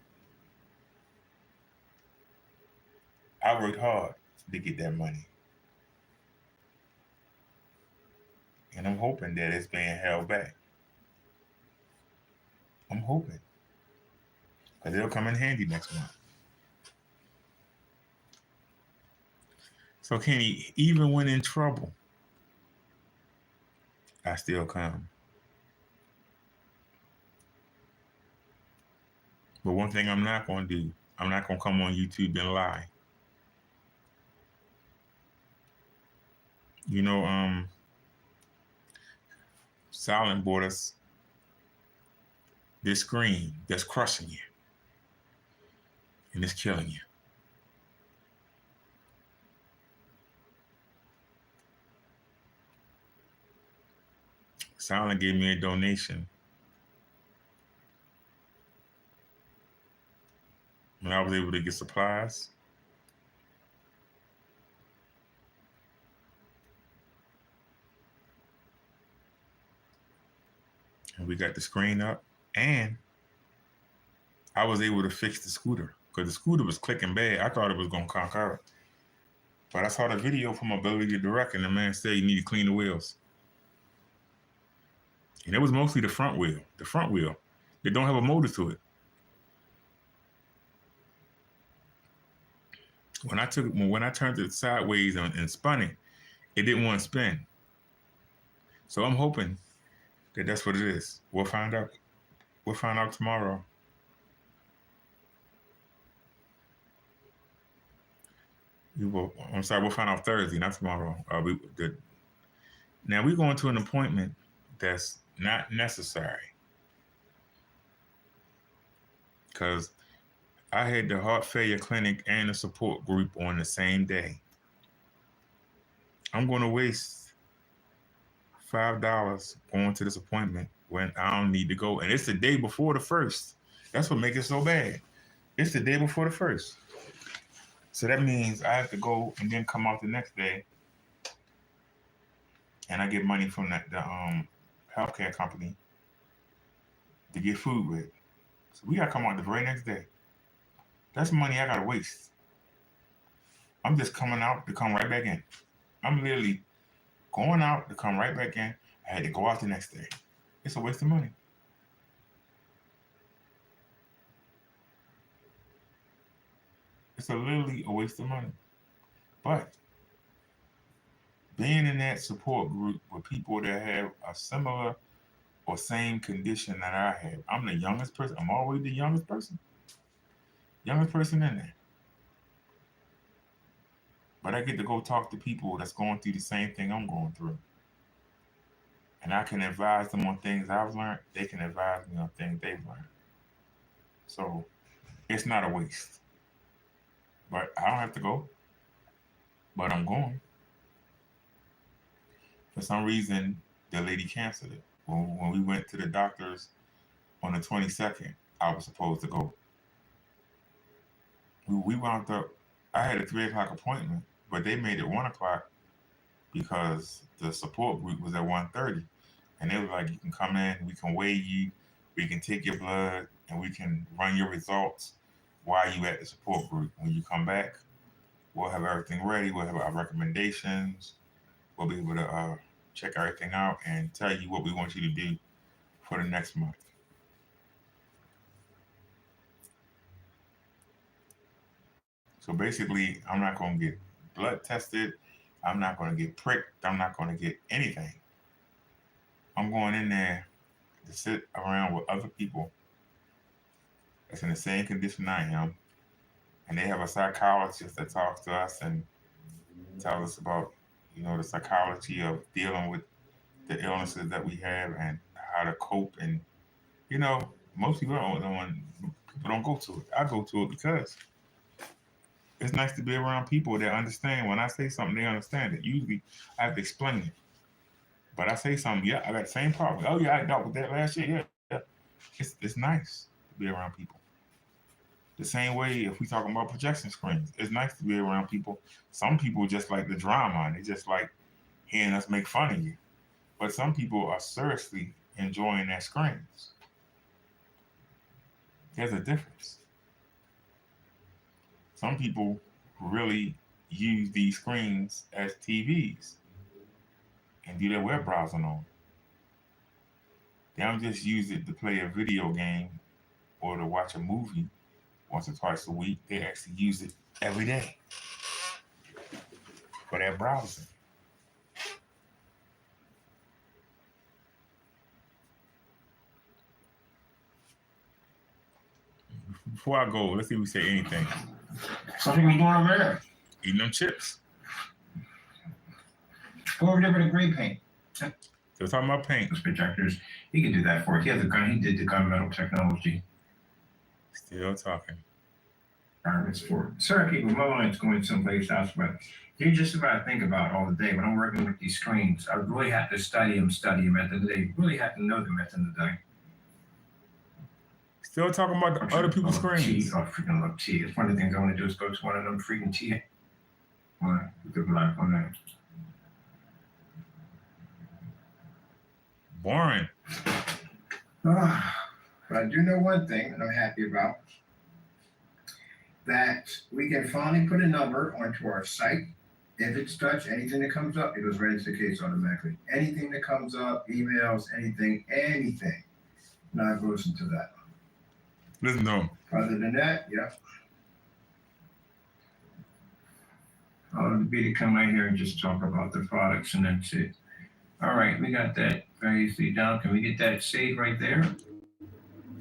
I worked hard to get that money. And I'm hoping that it's being held back. I'm hoping. Because it'll come in handy next month. So Kenny, even when in trouble, I still come. But one thing I'm not going to do, I'm not going to come on YouTube and lie. You know, Silent bought us this screen that's crushing you. And it's killing you. Silent gave me a donation when I was able to get supplies. And we got the screen up, and I was able to fix the scooter because the scooter was clicking bad. I thought it was going to conk out. But I saw the video from BROTHADERRICK, and the man said you need to clean the wheels. And it was mostly the front wheel. The front wheel. They don't have a motor to it. When I turned it sideways and spun it, it didn't want to spin. So I'm hoping that that's what it is. We'll find out. We'll find out tomorrow. We'll find out Thursday, not tomorrow. Now we're going to an appointment that's not necessary. Because I had the heart failure clinic and the support group on the same day. I'm going to waste $5 going to this appointment when I don't need to go. And it's the day before the 1st. That's what makes it so bad. It's the day before the 1st. So that means I have to go and then come out the next day. And I get money from the healthcare company to get food with. So we got to come out the very next day. That's money I got to waste. I'm just coming out to come right back in. I'm literally going out to come right back in. I had to go out the next day. It's a waste of money. It's literally a waste of money. But being in that support group with people that have a similar or same condition that I have, I'm the youngest person. I'm always the youngest person. Youngest person in there. But I get to go talk to people that's going through the same thing I'm going through. And I can advise them on things I've learned. They can advise me on things they've learned. So it's not a waste. But I don't have to go. But I'm going. For some reason, the lady canceled it. When we went to the doctors on the 22nd, I was supposed to go. We wound up, I had a 3 o'clock appointment, but they made it 1 o'clock because the support group was at 1:30. And they were like, you can come in, we can weigh you, we can take your blood, and we can run your results while you at the support group. When you come back, we'll have everything ready. We'll have our recommendations. We'll be able to check everything out and tell you what we want you to do for the next month. So basically, I'm not going to get blood tested. I'm not going to get pricked. I'm not going to get anything. I'm going in there to sit around with other people that's in the same condition I am and they have a psychologist that talks to us and tells us about, the psychology of dealing with the illnesses that we have and how to cope. And most people don't go to it. I go to it because it's nice to be around people that understand. When I say something, they understand it. Usually, I have to explain it. But I say something, yeah, I got the same problem. Oh yeah, I dealt with that last year. Yeah. It's nice to be around people. The same way, if we talking about projection screens, it's nice to be around people. Some people just like the drama and they just like hearing us make fun of you. But some people are seriously enjoying their screens. There's a difference. Some people really use these screens as TVs and do their web browsing on. They don't just use it to play a video game or to watch a movie once or twice a week. They actually use it every day for their browsing. Before I go, let's see if we say anything. Something we doing over there? Eating them chips. Go over there with a gray paint. Still talking about paint. Those projectors, he can do that for it. He has a gun. He did the gunmetal technology. Still talking. It's for certain people. My mind's going someplace else, but you just about think about all the day. When I'm working with these screens, I really have to study them at the end of the day. You really have to know them at the end of the day. Still talking about the other people's screens. I freaking love tea. It's one of the things I want to do is go to one of them freaking tea. With the black on there. Boring. But I do know one thing that I'm happy about. That we can finally put a number onto our site. If it's Dutch, anything that comes up, it goes right into the case automatically. Anything that comes up, emails, anything, now it goes into that. Listen to him. Other than that, yeah. I'll be to come right here and just talk about the products and that's it. All right, we got that very easily down. Can we get that saved right there?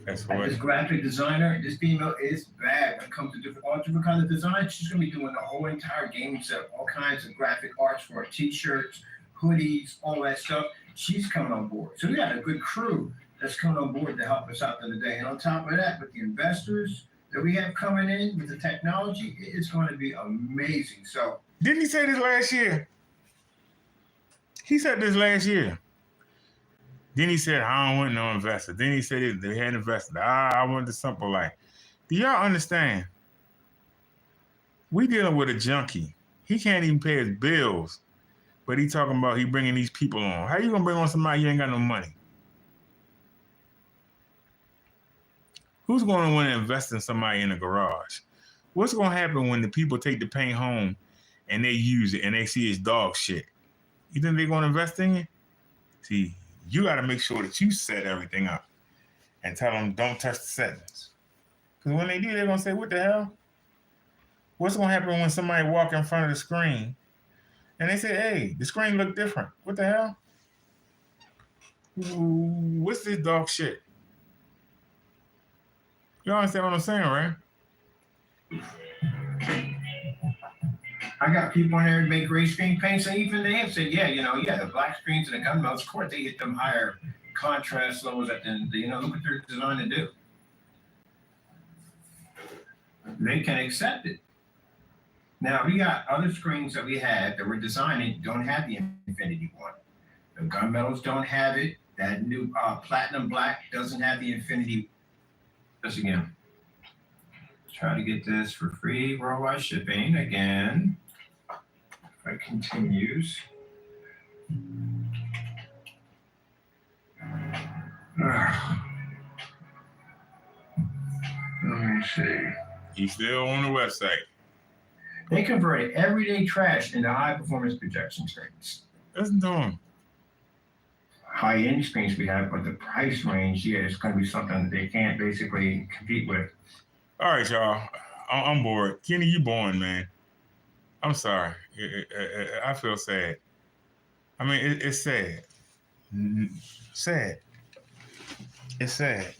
That's Like what. this graphic designer, this female is bad when it comes to all different kinds of designs. She's gonna be doing the whole entire game set, all kinds of graphic arts for t-shirts, hoodies, all that stuff. She's coming on board. So we got a good crew that's coming on board to help us out in the day. And on top of that, with the investors that we have coming in with the technology, it's going to be amazing. So Didn't he say this last year? He said this last year. Then he said, I don't want no investor. Then he said they had invested. I want the simple life. Do y'all understand? We dealing with a junkie. He can't even pay his bills, but he talking about he bringing these people on. How you gonna bring on somebody you ain't got no money? Who's going to want to invest in somebody in a garage? What's going to happen when the people take the paint home and they use it and they see it's dog shit? You think they're going to invest in you? See, you got to make sure that you set everything up and tell them don't touch the settings. Because when they do, they're going to say, what the hell? What's going to happen when somebody walk in front of the screen and they say, hey, the screen look different? What the hell? What's this dog shit? You understand what I'm saying, right? I got people in there who make gray screen paints, and even they have said, the black screens and the gunmetal, of course, they hit them higher contrast levels at the end. Look what they're designed to do. They can accept it. Now, we got other screens that we have that we're designing don't have the Infinity one. The gunmetals don't have it. That new platinum black doesn't have the Infinity. This again. Try to get this for free worldwide shipping again. If it continues. Let me see. He's still on the website. They converted everyday trash into high performance projection screens. Listen to him. High end screens we have, but the price range, it's going to be something that they can't basically compete with. All right, y'all. I'm bored. Kenny, you boring, man. I'm sorry. I feel sad. I mean, it's sad. Sad. It's sad.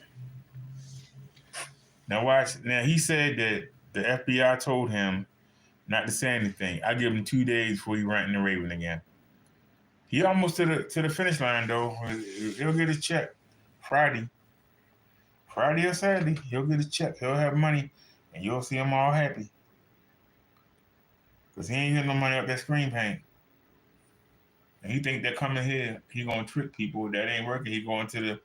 Now watch. Now he said that the FBI told him not to say anything. I give him 2 days before he ran in the Raven again. He almost to the finish line though. He'll get his check Friday or Saturday. He'll get his check. He'll have money, and you'll see him all happy. Cause he ain't getting no money up that screen paint. And he think they're coming here. He gonna trick people. That ain't working. He going to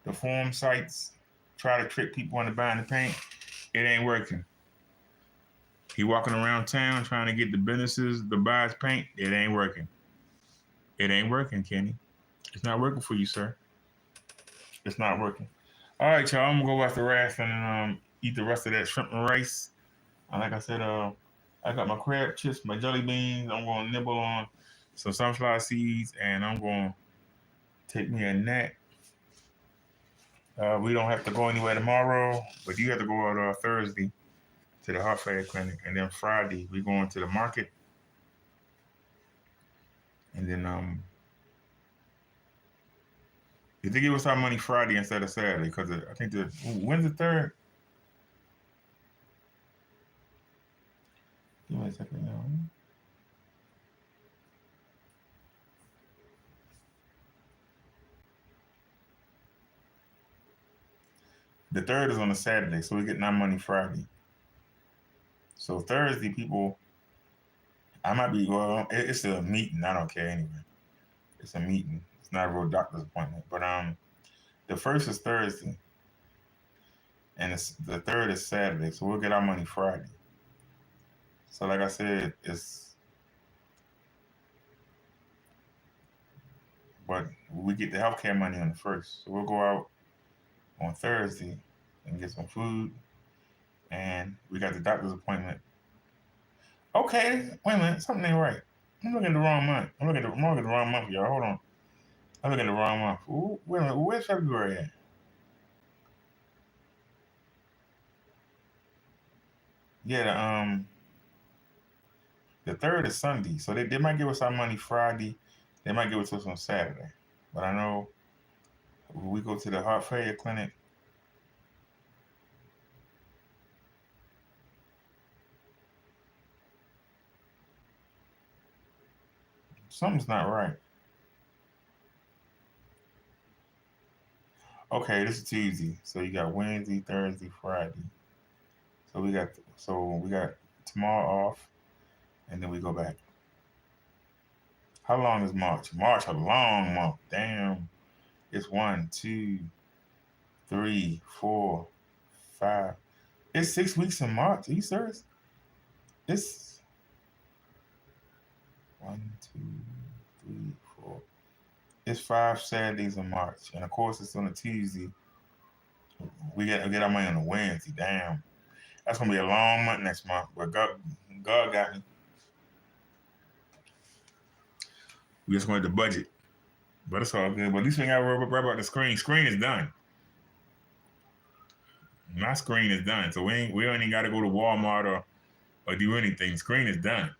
the forum sites, try to trick people into buying the paint. It ain't working. He walking around town trying to get the businesses to buy his paint. It ain't working. It ain't working, Kenny. It's not working for you, sir. It's not working. All right, y'all. I'm gonna go watch the rest and eat the rest of that shrimp and rice. And like I said, I got my crab chips, my jelly beans. I'm gonna nibble on some sunflower seeds, and I'm gonna take me a nap. We don't have to go anywhere tomorrow, but you have to go out Thursday to the heart failure clinic, and then Friday we going to the market, and then if they give us our money Friday instead of Saturday, because I think when's the 3rd? Give me a second, y'all. The 3rd is on a Saturday, so we're getting our money Friday. So Thursday, people, I might be, well, it's a meeting. I don't care anyway. It's a meeting. It's not a real doctor's appointment. But the 1st is Thursday, and the 3rd is Saturday, so we'll get our money Friday. So like I said, but we get the healthcare money on the 1st. So we'll go out on Thursday and get some food, and we got the doctor's appointment. Okay, wait a minute, something ain't right. I'm looking at the wrong month. I'm looking at the wrong month, y'all. Hold on. I'm looking at the wrong month. Ooh, wait a minute, where's February at? Yeah, the 3rd is Sunday, so they might give us our money Friday. They might give it to us on Saturday. But I know when we go to the heart failure clinic, something's not right. Okay, this is Tuesday. So you got Wednesday, Thursday, Friday. So we got tomorrow off, and then we go back. How long is March? March, a long month. Damn. It's 1, 2, 3, 4, 5. It's 6 weeks in March. Are you serious? It's 1, 2, 3, 4. It's 5 Saturdays in March. And of course it's on a Tuesday. We get our money on a Wednesday. Damn. That's gonna be a long month next month. But God got me. We just wanted the budget. But it's all good. But at least we ain't got to worry about the screen. Screen is done. My screen is done. So we don't even got to go to Walmart or do anything. Screen is done.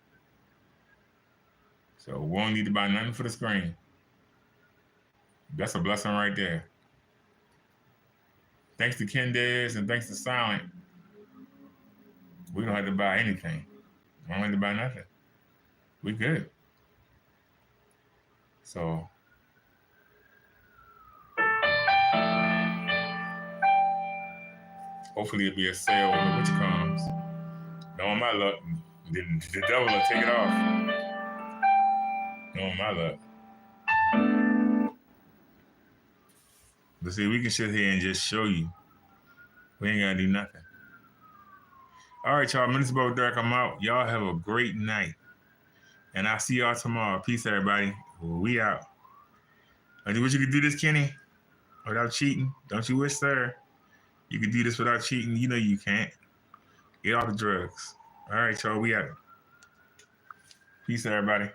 So we don't need to buy nothing for the screen. That's a blessing right there. Thanks to Kendez and thanks to Silent, we don't have to buy anything. We don't have to buy nothing. We good. So hopefully it'll be a sale when which comes. Knowing my luck, the devil will take it off. Knowing my luck. But see, we can sit here and just show you. We ain't gotta do nothing. All right, y'all. Minister BROTHADERRICK, I'm out. Y'all have a great night. And I'll see y'all tomorrow. Peace, everybody. We out. I wish you could do this, Kenny, without cheating. Don't you wish, sir? You could do this without cheating. You know you can't. Get off the drugs. All right, y'all. We out. Peace, everybody.